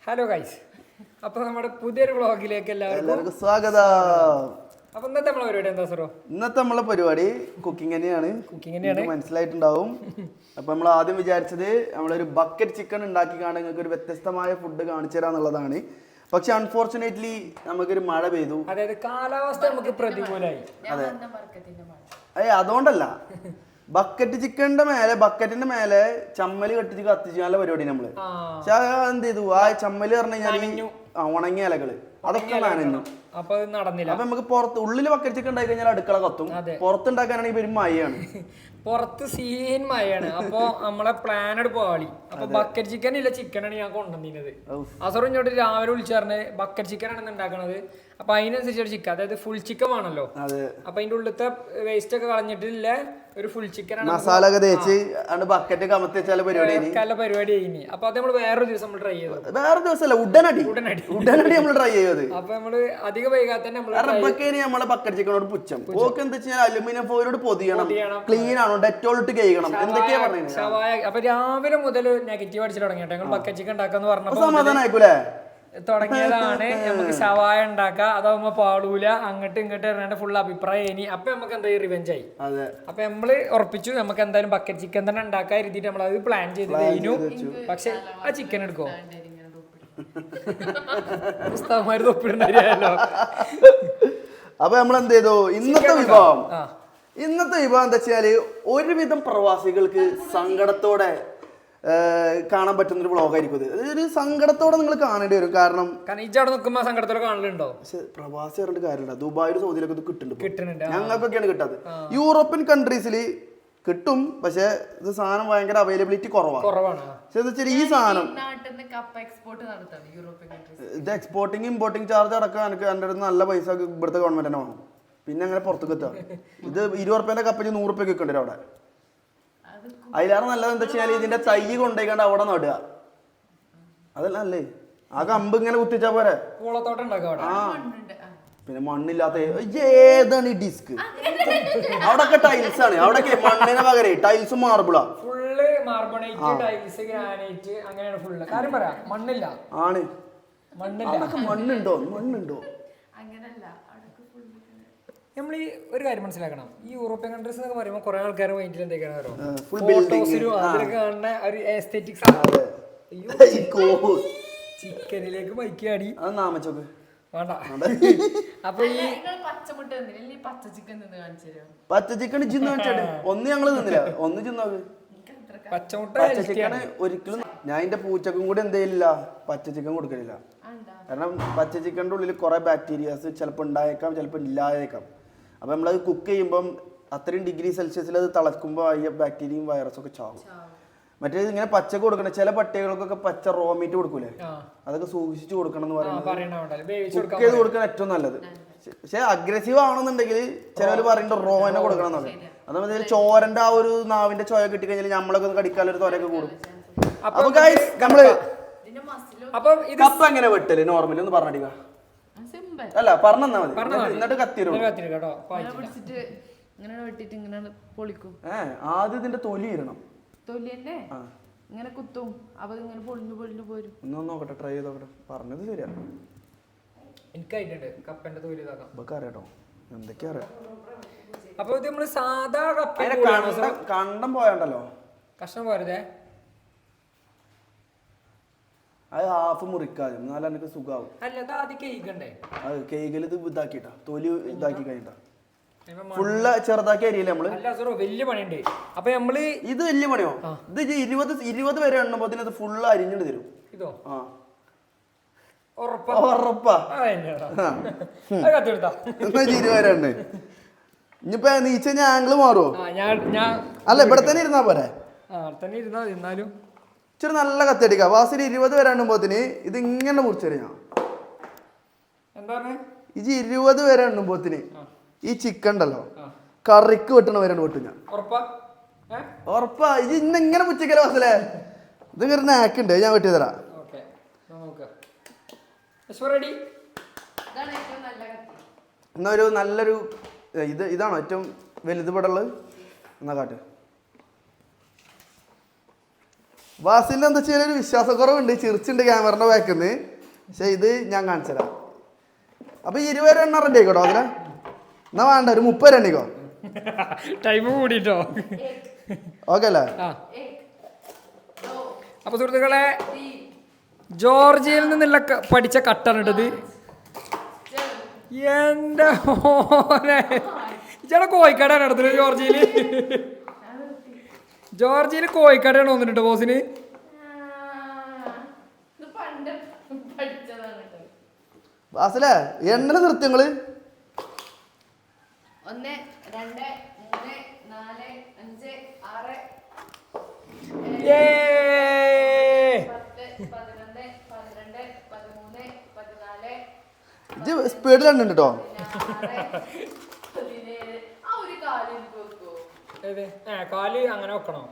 Hello guys, അപ്പോൾ നമ്മുടെ പുതിയൊരു വ്ളോഗിലേക്ക് എല്ലാവർക്കും സ്വാഗതം. അപ്പോൾ ഇന്നത്തെ നമ്മളെ പരിപാടി എന്താ സാറോ? ഇന്നത്തെ നമ്മളെ പരിപാടി കുക്കിംഗ് തന്നെയാണ്, മനസ്സിലായിട്ടുണ്ടാവും. അപ്പൊ നമ്മൾ ആദ്യം വിചാരിച്ചത് നമ്മളൊരു ബക്കറ്റ് ചിക്കൻ ഉണ്ടാക്കി കാണാൻ നിങ്ങൾക്ക് ഒരു വ്യത്യസ്തമായ ഫുഡ് കാണിച്ചു തരാന്നുള്ളതാണ്. പക്ഷെ അൺഫോർച്ചുനേറ്റ്ലി നമുക്കൊരു മഴ പെയ്തു. അതായത് കാലാവസ്ഥ നമുക്ക് പ്രതികൂലമായി. അതെ, അതുകൊണ്ടല്ല, ബക്കറ്റിന്റെ മേലെ ചമ്മല് കെട്ടിച്ച് കത്തിച്ചാലുള്ള പരിപാടി നമ്മള്. പക്ഷെ എന്ത് ചെയ്തു, ആ ചമ്മല് പറഞ്ഞു കഴിഞ്ഞാൽ ഉണങ്ങിയ ഇലകള് അതൊക്കെ നനഞ്ഞു. അപ്പൊ നടന്നില്ല. അപ്പൊ നമുക്ക് പുറത്ത് ഉള്ളില് ബക്കറ്റ് ചിക്കൻ ഉണ്ടായി കഴിഞ്ഞാൽ അടുക്കള കത്തും. പുറത്തുണ്ടാക്കാനാണെങ്കിൽ ഒരു മഴയാണ്, പുറത്ത് സീൻ മഴയാണ്. അപ്പൊ നമ്മളെ പ്ലാനഡ് പോവാളി. അപ്പൊ ബക്കറ്റ് ചിക്കൻ ഇല്ല, ചിക്കനാണ് ഞാൻ കൊണ്ടുവന്നിരുന്നത്. അസറും ഇങ്ങോട്ട് രാവിലെ വിളിച്ചു പറഞ്ഞ് ബക്കറ്റ് ചിക്കൻ ആണ് ഉണ്ടാക്കണത്. അപ്പൊ അതിനനുസരിച്ച് ചിക്കൻ, അതായത് ഫുൾ ചിക്കൻ ആണല്ലോ. അപ്പൊ അതിന്റെ ഉള്ളിലത്തെ വേസ്റ്റ് ഒക്കെ കളഞ്ഞിട്ടില്ല, ഒരു ഫുൾ ചിക്കൻ ആണ്. മസാല ഒക്കെ തേച്ച് ബക്കറ്റ് കമത്തി വെച്ചാൽ പരിപാടി കഴിഞ്ഞു. അപ്പൊ അത് നമ്മൾ വേറൊരു ദിവസം നമ്മൾ ട്രൈ ചെയ്തു. വേറെ ദിവസമല്ല, ഉടനടി നമ്മൾ ട്രൈ ചെയ്തത്. അപ്പൊ നമ്മള് അധികം വൈകാതെ നമ്മളെ ബക്കറ്റ് ചിക്കനോട് പുച്ഛം. ഓക്കെ എന്താ വെച്ചാൽ അലുമിനിയം ഫോയിലോട് പൊതിയണം, ക്ലീൻ ആണോ, ഡെറ്റോൾ ഇട്ട് കഴുകണം, എന്തൊക്കെയാ പറയുന്നത്. അപ്പൊ രാവിലെ മുതൽ നെഗറ്റീവ് അടിച്ചു തുടങ്ങിയിട്ട് ഞങ്ങൾ ബക്കറ്റ് ചിക്കൻ ഉണ്ടാക്കാന്ന് പറഞ്ഞപ്പോ സമാധാനം ആയിക്കൂലേ തുടങ്ങിയതാണ്. നമുക്ക് ഷവായ ഉണ്ടാക്കാം, അതാവുമ്പോ പാടൂല, അങ്ങോട്ട് ഇങ്ങോട്ട് ഇറങ്ങേണ്ട ഫുൾ അഭിപ്രായം ഇനി. അപ്പൊ നമുക്ക് എന്തായാലും റിവെഞ്ച് ആയി. അപ്പൊ നമ്മള് ഉറപ്പിച്ചു നമുക്ക് എന്തായാലും ബക്കറ്റ് ചിക്കൻ തന്നെ ഉണ്ടാക്കാൻ ഇരുത്തിട്ട് നമ്മൾ അത് പ്ലാൻ ചെയ്ത് കഴിഞ്ഞു. പക്ഷെ ആ ചിക്കൻ എടുക്കോ പുസ്തകന്മാര് തൊപ്പിടുന്നല്ലോ. അപ്പൊ നമ്മൾ എന്ത് ചെയ്തു, ഇന്നത്തെ വിഭവം എന്താ വെച്ചാല് ഒരുവിധം പ്രവാസികൾക്ക് സങ്കടത്തോടെ കാണാൻ പറ്റുന്ന ഒരു വ്ളോഗായിരിക്കും ഇത്. ഒരു സങ്കടത്തോടെ നിങ്ങൾ കാണേണ്ടി വരും. കാരണം ഇജവിടെ നിൽക്കുമ്പോ സങ്കടത്തോടെ കാണലുണ്ടോ? പക്ഷെ പ്രവാസി പറഞ്ഞിട്ട് കാര്യമില്ല, ദുബായിലും സൗദിയിലൊക്കെ ഇത് കിട്ടുന്നുണ്ട്. ഞങ്ങൾക്കൊക്കെയാണ് കിട്ടാത്തത്. യൂറോപ്യൻ കൺട്രീസിൽ കിട്ടും, പക്ഷെ ഇത് സാധനം ഭയങ്കര അവൈലബിലിറ്റി കുറവാണ്. പക്ഷെ ഈ സാധനം ഇത് എക്സ്പോർട്ടിങ് ഇമ്പോർട്ടിങ് ചാർജ് അടക്കം എനിക്ക് എൻ്റെ അടുത്ത് നല്ല പൈസ ഇവിടുത്തെ ഗവൺമെന്റ് തന്നെ വാങ്ങും. പിന്നെ അങ്ങനെ പുറത്തേക്ക് എത്തുക. ഇത് 20 റുപ്യന്റെ കപ്പ 100 റുപ്യക്ക് കിട്ടുന്നുണ്ട് അവിടെ. അതിലേറെ നല്ലത് എന്താ വെച്ചാൽ ഇതിന്റെ തൈ കൊണ്ടുപോയിക്കാണ്ട് അവിടെ നടുക. അതല്ല അല്ലേ, ആ കമ്പ് ഇങ്ങനെ കുത്തിച്ചാ പോരെ. പിന്നെ മണ്ണില്ലാത്ത ഏതാണ് ഈ ഡിസ്ക്? അവിടൊക്കെ ടൈൽസ് ആണ്, അവിടൊക്കെ മണ്ണിന് പകരം ടൈൽസും മാർബിളാ. ഫുള്ള് മാർബണൈറ്റ്, ടൈൽസ്, ഗ്രാനൈറ്റ്, അങ്ങനെയാണ് ഫുള്ള്. കാര്യം പറയാ, മണ്ണില്ല. ആണ്, മണ്ണില്ല. മണ്ണുണ്ടോ? നമ്മൾ ഈ ഒരു കാര്യം മനസ്സിലാക്കണം, ഈ യൂറോപ്യൻ കൺട്രീസ് എന്നൊക്കെ പറയുമ്പോൾ കുറെ ആൾക്കാർ മൈൻഡിൽ എന്തൊക്കെയാണ് ഫോട്ടോസിലും അതിലൊക്കെ കാണുന്ന ഒരു എസ്തെറ്റിക്സ് ആണ്. ചിക്കനിലേക്ക് മൈക്കാടി വേണ്ട. അപ്പൊ ഈ പച്ച ചിക്കൻ ഒന്ന് ഞങ്ങള് തിന്നില്ല, ഒന്ന് ചിന്നോക്ക് പച്ചമുട്ട ഒരിക്കലും. ഞാൻ എന്റെ പൂച്ചക്കും കൂടി എന്തെയില്ല പച്ച ചിക്കൻ കൊടുക്കലില്ല. കാരണം പച്ച ചിക്കൻ്റെ ഉള്ളിൽ കുറെ ബാക്ടീരിയാസ് ചിലപ്പോൾ ഉണ്ടായേക്കാം, ചിലപ്പോൾ ഇല്ലായേക്കാം. അപ്പൊ നമ്മളത് കുക്ക് ചെയ്യുമ്പം അത്രയും ഡിഗ്രി സെൽഷ്യസിൽ അത് തിളക്കുമ്പോൾ ഈ ബാക്ടീരിയയും വൈറസൊക്കെ ചാവും. മറ്റേത് ഇങ്ങനെ പച്ചക്ക് കൊടുക്കണം. ചില പട്ടികൾക്കൊക്കെ പച്ച റോ മീറ്റ് കൊടുക്കൂലേ, അതൊക്കെ സൂക്ഷിച്ചു കൊടുക്കണം എന്ന് പറയുന്നത്. കുക്ക് ചെയ്ത് കൊടുക്കാൻ ഏറ്റവും നല്ലത്. പക്ഷെ അഗ്രസീവ് ആണെന്നുണ്ടെങ്കിൽ ചിലവർ പറയുന്നുണ്ട് റോ തന്നെ കൊടുക്കണം എന്നുള്ളത്. അതേപോലെ ചോരന്റെ ആ ഒരു നാവിന്റെ ചോയ കിട്ടിക്കഴിഞ്ഞാൽ നമ്മളൊക്കെ ഒന്ന് കടിക്കാനൊരു തൊരയൊക്കെ കൂടും. അപ്പൊ ഗൈസ് നമ്മള് കപ്പ എങ്ങനെ വെട്ടല് നോർമലി ഒന്ന് പറഞ്ഞിട്ട് അല്ല പറഞ്ഞാ മതി, എന്നിട്ട് കത്തിരും. ആദ്യം ഇതിന്റെ തൊലി ഇരണം, ഇങ്ങനെ കുത്തും, അപ്പൊ ഇങ്ങനെ പൊളിഞ്ഞു പോരും. ഒന്ന് നോക്കട്ടെ, ട്രൈ ചെയ്ത് നോക്കട്ടെ. പറഞ്ഞത് ശരിയാ, എനിക്കായിട്ടുണ്ട് കപ്പന്റെ തൊലി ഇതാക്കാം. ഇതൊക്കെ അറിയാട്ടോ, എന്തൊക്കെയാ അറിയാം. അപ്പൊ ഇത് നമ്മള് സാധാ കപ്പ കണ്ടം പോയണ്ടല്ലോ, കഷ്ണം പോരുതേ. അത് ഹാഫ് മുറിക്കാതെ എന്നാലും എനിക്ക് സുഖാവും. അത് കേക്കിൽ ഇത് ഇതാക്കിട്ടാ, തൊലി ഇതാക്കി കഴിഞ്ഞിട്ടാ ഫുള്ള് ചെറുതാക്കി അരിയില്ലേ നമ്മള്. വലിയ പണിയുണ്ട്. അപ്പൊ നമ്മള് ഇത് വലിയ പണിയോ? ഇത് 20 വരെ എണ്ണുമ്പോ ഇത് ഫുള്ള് അരിഞ്ഞിട്ട് തരും. ഇതോ? ഉറപ്പാ. എന്നാ 20 വരെ എണ്ണ. ഇനിയിപ്പോ നീച്ച ആംഗിള് മാറുമോ? അല്ല, ഇവിടെ തന്നെ ഇരുന്നാ പോരെ. ഇരുന്നാലും ഇച്ചിരി നല്ല കത്തടിക്ക. വാസിൽ 20 വരെ എണ്ണുമ്പോത്തിന് ഇത് ഇങ്ങനെ മുറിച്ചറിയാം. ഇത് 20 വരെ എണ്ണുമ്പോത്തിന് ഈ ചിക്കൻ ഉണ്ടല്ലോ കറിക്ക് വെട്ടണ വരെ വെട്ടും ഞാൻ. ഉറപ്പാ. ഇത് ഇങ്ങനെ മുച്ചിക്കല വാസലേ, ഇത് ഇങ്ങനെ നാക്കുണ്ട്, ഞാൻ വെട്ടി തരാം. എന്നാ ഒരു നല്ലൊരു ഇതാണോ ഏറ്റവും വലുത് പടമുള്ളത്? എന്നാ കാട്ട്. ബാസിലിന് എന്താ വെച്ചാൽ ഒരു വിശ്വാസക്കുറവുണ്ട്, ചിരിച്ചുണ്ട് ക്യാമറയുടെ ബാക്കിന്ന്. പക്ഷെ ഇത് ഞാൻ കാണിച്ചുതരാം. അപ്പൊ 20 എണ്ണ റെഡി ആയിക്കോട്ടോ അതിലെ. എന്നാ വേണ്ട ഒരു 30 എണ്ണിക്കോ, ടൈം കൂടിട്ടോ. ഓക്കെ അല്ലേ? അപ്പൊ സുഹൃത്തുക്കളെ, ജോർജിയയിൽ നിന്നുള്ള പഠിച്ച കട്ടാണ് ഇട്ടത്. എന്റെ മോനെ, ഇച്ചടെ കോഴിക്കടയാണ് എടുത്തത്. ജോർജിയയിൽ കോഴിക്കടയാണ് വന്നിട്ട് ബോസിന്. ബാസിലെ എണ്ണ നിർത്തിങ്ങള് 1 2 3 4 5 6 സ്പീഡിൽ എണ്ണ കേട്ടോ. കാല് അങ്ങനെ വെക്കണോ?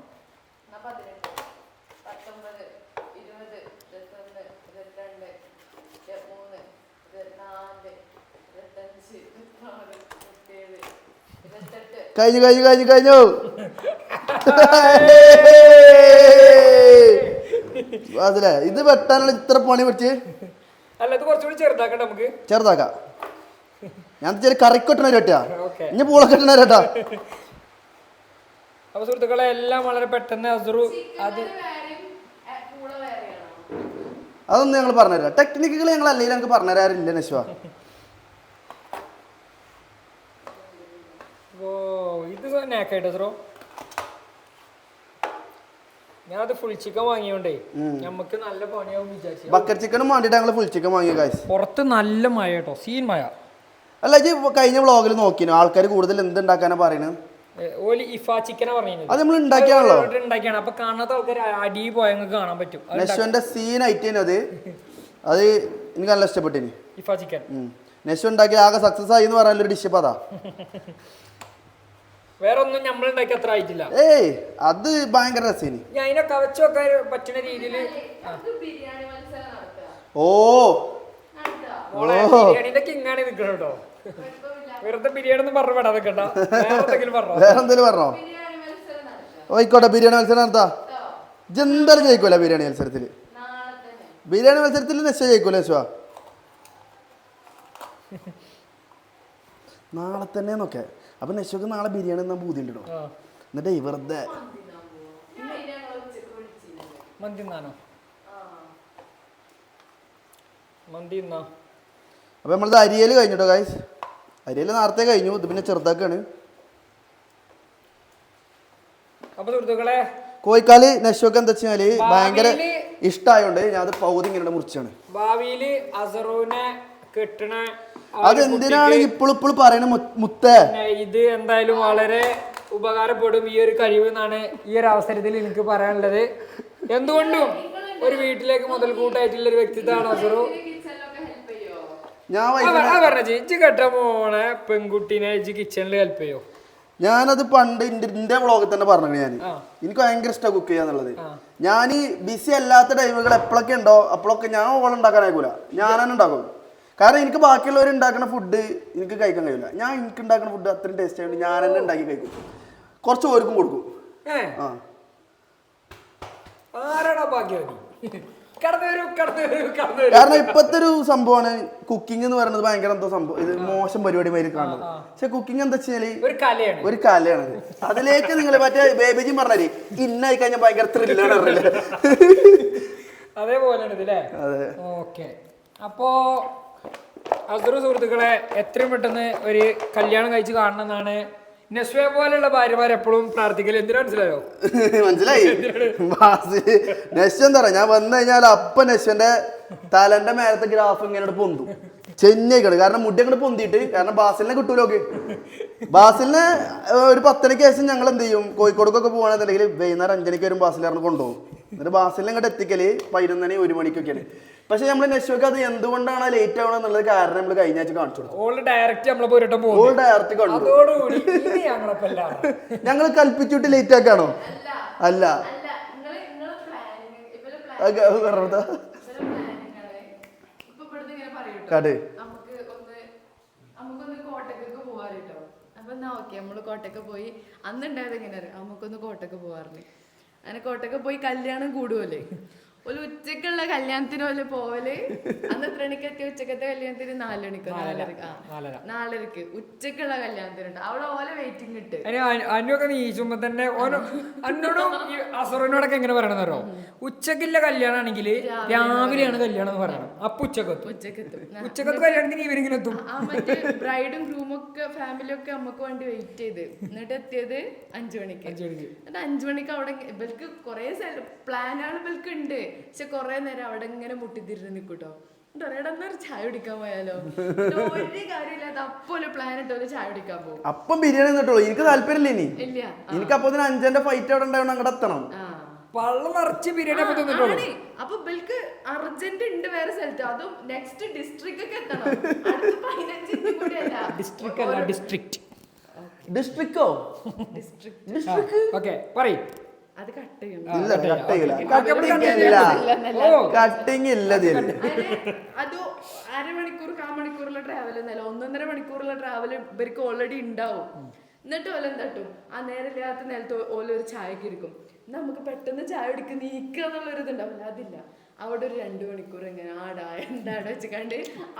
19 കഴിഞ്ഞു. അതിലെ ഇത് വെട്ടാനുള്ള ഇത്ര പണി പഠിച്ച്. അല്ല, ഇത് കുറച്ചുകൂടി ചെറുതാക്കണ്ട നമുക്ക്. ചെറുതാക്കാം. ഞാൻ ചെറിയ കറിക്കൊട്ടണ കേട്ടാ, ഇനി പൂളക്കെട്ടണ കേട്ടാ. അപ്പൊ സുഹൃത്തുക്കളെ, എല്ലാം വളരെ പെട്ടെന്ന് അസുറു അതൊന്നും ഞങ്ങൾ പറഞ്ഞുതരാം. ടെക്നിക്കുകൾ ഞങ്ങൾ അല്ലെങ്കിൽ ഞങ്ങൾക്ക് പറഞ്ഞുതരാറില്ല നശ്വ. ഇത് നാക്കായിട്ട് അസുറോ. ഞാനത് ഫുൾ ചിക്കൻ വാങ്ങിയോണ്ടേ നമുക്ക് നല്ല പണിയാവും വിചാരിച്ചു. ബക്കറ്റ് ചിക്കനും വേണ്ടിട്ട് ഞങ്ങൾ ഫുൾ ചിക്കൻ വാങ്ങിയ കാശ്. പുറത്ത് നല്ല മഴ കേട്ടോ, സീൻ മഴ. അല്ല, ഇത് കഴിഞ്ഞ വ്ളോഗിൽ നോക്കിനു ആൾക്കാർ കൂടുതൽ എന്ത് ഉണ്ടാക്കാനാ പറയണത്. അത് നമ്മൾ ഉണ്ടാക്കിയാണല്ലോ. അപ്പൊ കാണാത്ത ആൾക്കാർ അടി പോയ കാണാൻ പറ്റും. നെശ്വന്റെ സീൻ ഐറ്റേനു അത് എനിക്ക് നല്ല ഇഷ്ടപ്പെട്ടിന്. ഇഫാ ചിക്കൻ നെശ്വ ഉണ്ടാക്കി ആകെ സക്സസ് ആയി എന്ന് പറയാനൊരു ഡിഷ് ഇപ്പൊ അതാ. വേറെ ഒന്നും നമ്മൾ ഉണ്ടാക്കി അത്ര ആയിട്ടില്ല. ഏയ് അത് ഭയങ്കര രസീന്. ഞാൻ അതിനെ കവച്ച് വെക്കാൻ പറ്റുന്ന രീതിയിൽ ബിരിയാണിന്റെ കിങ്ങാണ് നിൽക്കണം കേട്ടോ. വെറുതെ ബിരിയാണി ഒന്നും പറഞ്ഞു വേണ്ട. അതൊക്കെ വേറെ എന്തെങ്കിലും പറഞ്ഞോ? ഓയിക്കോട്ടെ, ബിരിയാണി മത്സരം നടത്താ. എന്തായാലും ജയിക്കൂല ബിരിയാണി മത്സരത്തില്. ബിരിയാണി മത്സരത്തിൽ നെശ്വ ജയിക്കൂല. നെശ്വ നാളെ തന്നെ നോക്കെ. അപ്പൊ നെശ്വക്ക് നാളെ ബിരിയാണി എന്നാ പൂതി ഉണ്ടോ? എന്നിട്ടേ വെറുതെ മന്തി തിന്നാനോ? മന്തി തിന്നാ. അപ്പൊ നമ്മളത് അരിയല് കഴിഞ്ഞിട്ടോ ഗൈസ്. അരിയല് നേരത്തെ കഴിഞ്ഞു. ഇത് പിന്നെ ചെറുതാക്കാണ്. അപ്പൊ സുഹൃത്തുക്കളെ, കോഴിക്കാല് നെശ്വക്ക് എന്താ വെച്ചാല് ഭയങ്കര ഇഷ്ടമായോണ്ട് ഞാൻ അത് പൗതി ഇങ്ങനെ മുറിച്ചാണ്. ഭാവിയില് അസറുവിനെ കെട്ടണ അതെന്തിനാണ് ഇപ്പോഴും പറയണ മുത്തേ? ഇത് എന്തായാലും വളരെ ഉപകാരപ്പെടും ഈ ഒരു കഴിവ് എന്നാണ് ഈ ഒരു അവസരത്തിൽ എനിക്ക് പറയാനുള്ളത്. എന്തുകൊണ്ടും ഒരു വീട്ടിലേക്ക് മുതൽക്കൂട്ടായിട്ടുള്ള ഒരു വ്യക്തിത്വമാണ് അസറു. ഇജ്ജ് കെട്ട പോണെ പെൺകുട്ടീനെ ഇജ്ജ് കിച്ചണിൽ ഹെൽപ്പ് ചെയ്യോ? ഞാനത് പണ്ട് എന്റെ വ്ളോഗിൽ തന്നെ പറഞ്ഞു. ഞാൻ എനിക്ക് ഭയങ്കര ഇഷ്ടമാണ് കുക്ക് ചെയ്യാന്നുള്ളത്. ഞാൻ ബിസി അല്ലാത്ത ടൈമുകൾ എപ്പോഴൊക്കെ ഉണ്ടോ അപ്പോഴൊക്കെ ഞാൻ ഓളുണ്ടാക്കാനായിക്കൂല, ഞാൻ തന്നെ ഉണ്ടാക്കും. കാരണം എനിക്ക് ബാക്കിയുള്ളവർ ഉണ്ടാക്കുന്ന ഫുഡ് എനിക്ക് കഴിക്കാൻ കഴിയില്ല. ഞാൻ എനിക്ക് ഉണ്ടാക്കുന്ന ഫുഡ് അത്രയും ടേസ്റ്റ് ആയതുകൊണ്ട് ഞാൻ തന്നെ ഉണ്ടാക്കി കഴിക്കും. കുറച്ച് ഓർക്കും കൊടുക്കും. കാരണം ഇപ്പത്തെ ഒരു സംഭവമാണ് കുക്കിംഗ് എന്ന് പറയുന്നത്. ഭയങ്കര എന്തോ സംഭവം, ഇത് മോശം പരിപാടി മാതിരി കാണുന്നത്. പക്ഷെ കുക്കിംഗ് എന്താ വെച്ചാല് ഒരു കലയാണ്. അതിലേക്ക് നിങ്ങൾ മറ്റേ ബേബിജി പറഞ്ഞാല് ഇന്നായി കഴിഞ്ഞാൽ ഭയങ്കര ത്രില്ലാണ് പറഞ്ഞില്ലേ? അതേപോലെയാണ്. ഓക്കെ, അപ്പോ അസുറു സുഹൃത്തുക്കളെ, എത്രയും പെട്ടെന്ന് ഒരു കല്യാണം കഴിച്ച് കാണണമെന്നാണ് നെസ്വയെ പോലെയുള്ള ഭാര്യമാർ എപ്പോഴും പ്രാർത്ഥിക്കല്. എന്തിനാ മനസ്സിലായോ? മനസ്സിലായി. നെശ്വ എന്താ പറയാ, ഞാൻ വന്നു കഴിഞ്ഞാൽ അപ്പൊ നെശ്വന്റെ തലന്റെ മേലത്തെ ഗ്രാഫ് ഇങ്ങനെ പൊന്തും, ചെന്നൈക്കാണ്. കാരണം മുടി അങ്ങോട്ട് പൊന്തിയിട്ട്. കാരണം ബാസിലിനെ കിട്ടൂലോക്ക്. ബാസിലിനെ ഒരു 10 മണിക്ക് ശേഷം ഞങ്ങൾ എന്ത് ചെയ്യും, കോഴിക്കോടൊക്കെ പോകണമെന്നുണ്ടെങ്കിൽ വൈകുന്നേരം 5 മണിക്ക് വരും ബാസിലാറിന് കൊണ്ടുപോകും. എന്നിട്ട് ബാസിലിനെ ഇങ്ങോട്ട് എത്തിക്കല് 11 1 മണിക്കൊക്കെയാണ്. പക്ഷെ നമ്മള് നെശ്വക്ക് അത് എന്തുകൊണ്ടാണ് ലേറ്റ് ആവണം എന്നുള്ളത് കാരണം നമ്മൾ കഴിഞ്ഞ ആഴ്ച കാണിച്ചു കൊടുത്തു. ഡയറക്റ്റ് കണ്ടു. ഞങ്ങൾ കൽപ്പിച്ചിട്ട് ലേറ്റ് ആക്കാണോ? അല്ല, കോട്ടയ്ക്ക് പോയി. അന്നുണ്ടായത് എങ്ങനെ അറിയാം, നമുക്കൊന്ന് കോട്ടയ്ക്ക് പോവാറില്ല. അങ്ങനെ കോട്ടൊക്കെ പോയി കല്യാണം കൂടുമല്ലേ ഒരു ഉച്ചക്കുള്ള കല്യാണത്തിന് പോലെ പോവല് അന്ന് എത്ര മണിക്ക് എത്തിയ ഉച്ചക്കത്തെ കല്യാണത്തിന് 4 മണിക്ക് 4:30 ഉച്ചക്കുള്ള കല്യാണത്തിനുണ്ട് അവിടെ ഓലെ വെയിറ്റിംഗ് ഇട്ട് അന്നൊക്കെ നീച്ചുമ്പോ തന്നെ അന്നോടും ഈ അസുറിനോടൊക്കെ എങ്ങനെ പറയണെന്നോ ഉച്ചക്കില്ല കല്യാണം ആണെങ്കിൽ രാവിലെയാണ് കല്യാണം എന്ന് പറയണം അപ്പൊ ഉച്ചക്കത്ത് കല്യാണത്തിന് ഇവരിങ്ങനെ എത്തും ആ മറ്റേ ബ്രൈഡും ഗ്രൂമും ഒക്കെ ഫാമിലി ഒക്കെ നമുക്ക് വേണ്ടി വെയിറ്റ് ചെയ്ത് എന്നിട്ട് എത്തിയത് 5 മണിക്ക് എന്നിട്ട് 5 മണിക്ക് അവിടെ ഇവർക്ക് കുറെ പ്ലാനാണ് ഇവർക്ക് ഉണ്ട് പക്ഷെ കൊറേ നേരം അവിടെ ഇങ്ങനെ മുട്ടിത്തിരിഞ്ഞ് നിൽക്കൂട്ടോ ഒരു ചായ കുടിക്കാൻ പോയാലോ ഒരു കാര്യമില്ലാത്ത അപ്പോലെ പ്ലാൻ ഇട്ടോ ചായ കുടിക്കാൻ പോകും അപ്പം ബിരിയാണി നിന്നിട്ടുള്ളൂ എനിക്ക് താല്പര്യമില്ല ഇനി ഇല്ല എനിക്ക് അപ്പൊ 5 ഫൈറ്റ് അവിടെ ഉണ്ടാവണം അങ്ങോട്ട് എത്തണം വള്ളം നിറച്ച് ബിരിയാണി അപ്പൊ ഇവർക്ക് അർജന്റ് ഉണ്ട് വേറെ സ്ഥലത്ത് അതും നെക്സ്റ്റ് ഡിസ്ട്രിക്ട് ഒക്കെ എത്തണം അടുത്ത 15 മിനിറ്റ് കൂടി അല്ല ഡിസ്ട്രിക്റ്റോ ഓക്കെ പറയ് അത് കട്ട് ചെയ്യും കട്ടിങ് ഇല്ല അത് അരമണിക്കൂർ കാമണിക്കൂറുള്ള ട്രാവൽ എന്നല്ല 1.5 മണിക്കൂറുള്ള ട്രാവൽ ഇവർക്ക് ഓൾറെഡി ഉണ്ടാവും എന്നിട്ട് ഓല എന്താട്ടും ആ നേരമില്ലാത്ത നേരത്തെ ഓല ഒരു ചായക്ക് ഇരിക്കും നമുക്ക് പെട്ടെന്ന് ചായ കുടിക്ക് നീക്കുക എന്നുള്ളൊരു ഇതുണ്ടാവില്ല അതില്ല അവിടെ ഒരു 2 മണിക്കൂർ എങ്ങനെ ആടാ എന്താടാ വെച്ചിക്കാണ്ട്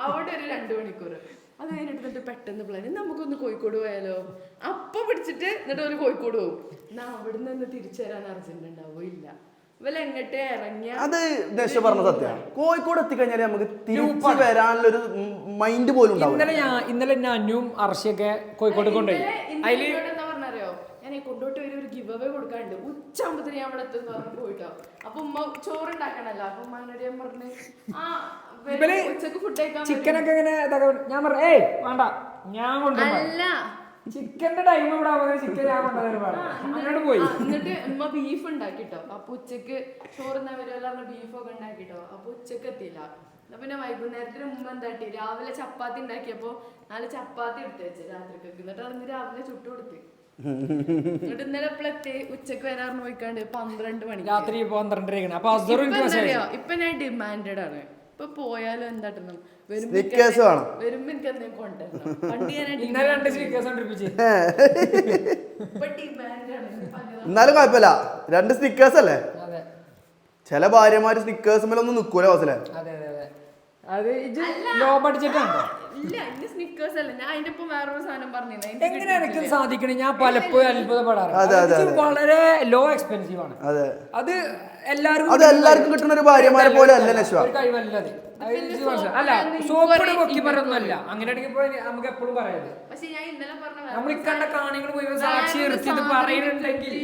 അവിടെ ഒരു 2 മണിക്കൂർ അത് കഴിഞ്ഞിട്ട് പെട്ടെന്ന് പ്ലാൻ നമുക്കൊന്ന് കോഴിക്കോട് പോയാലോ അപ്പൊ പിടിച്ചിട്ട് എന്നിട്ട് ഒരു കോഴിക്കോട് പോകും എന്നാ അവിടെ നിന്ന് തിരിച്ചു തരാൻ അർജന്റ് ഉണ്ടാവോ ഇല്ല ഇവല എങ്ങോട്ടേ ഇറങ്ങിയ അത് ദേശ പറഞ്ഞ സത്യം കോഴിക്കോട് എത്തിക്കഴിഞ്ഞാൽ നമുക്ക് തിരിച്ചു വരാനുള്ള ഒരു മൈൻഡ് പോലും ഇന്നലെ ഞാനും അർഷയൊക്കെ കോഴിക്കോട് കൊണ്ടുപോയി എന്താ പറഞ്ഞറിയോ ഞാൻ കൊണ്ടോട്ട് ഒരു ഗിവ് അവേ കൊടുക്കാണ്ട് ഉച്ചാകുമ്പത്തിന് ഞാൻ അവിടെ എത്തുന്ന പറഞ്ഞു പോയിട്ടോ അപ്പൊ ഉമ്മ ചോറുണ്ടാക്കണല്ലോ അപ്പൊ ഉമ്മാനോട് ഞാൻ പറഞ്ഞു ഉച്ചക്ക് ഫുഡ് കഴിക്കാൻ ചിക്കനൊക്കെ ഇങ്ങനെ ഞാൻ പറഞ്ഞു ഏയ് വേണ്ട ഞാൻ കൊണ്ടുപോയി ചിക്കന്റെ ടൈം ഇവിടെ ചിക്കൻ ഞാൻ കൊണ്ടുപോയി പോയി എന്നിട്ട് ഉമ്മ ബീഫ് ഉണ്ടാക്കിട്ടോ അപ്പൊ ഉച്ചക്ക് ചോറുന്നവരല്ല ബീഫൊക്കെ ഉണ്ടാക്കിട്ടോ അപ്പൊ ഉച്ചക്ക് എത്തിയില്ല പിന്നെ വൈകുന്നേരത്തിന് മുമ്പ് എന്താട്ടി രാവിലെ ചപ്പാത്തി ഉണ്ടാക്കിയപ്പോ 4 ചപ്പാത്തി എടുത്ത് വെച്ച് രാത്രിക്കൊക്കെ എന്നിട്ട് അന്ന് രാവിലെ ചുട്ടു കൊടുത്ത് എന്നിട്ട് ഇന്നലെ എപ്പോഴെത്തി ഉച്ചക്ക് വരാറിന് പോയിക്കാണ്ട് 12 മണി രാത്രി 12:30 ഇപ്പൊ ഞാൻ ഡിമാൻഡഡ് ആണ് ഇപ്പൊ പോയാലും എന്താട്ടണം വരുമ്പോ എനിക്ക് എന്തെങ്കിലും കൊണ്ടുവരണം പണ്ട് എന്നാലും കുഴപ്പമില്ല 2 സ്നിക്കേഴ്സ് അല്ലേ ചില ഭാര്യമാര് സ്നിക്കേഴ്സ് മേലൊന്നും നിക്കൂല ഹോസ്റ്റലെ എങ്ങനെ എനിക്ക് സാധിക്കണേ ഞാൻ പലപ്പോഴും അത്ഭുതപ്പെടാറ് വളരെ ലോ എക്സ്പെൻസീവ് ആണ് അത് എല്ലാവർക്കും കിട്ടുന്ന ഒരു ഭാര്യമാരെ പോലെ അല്ല നശ്വ കഴിവല്ലത് അല്ല സോപ്പിട് പൊക്കി പറയൊന്നുമല്ല അങ്ങനെയാണെങ്കിൽ നമുക്ക് എപ്പോഴും പറയാത് നമ്മൾ ഇക്കണ്ട കാണികൾ പോയി സാക്ഷി നിർത്തി ഇത് പറയുന്നുണ്ടെങ്കിൽ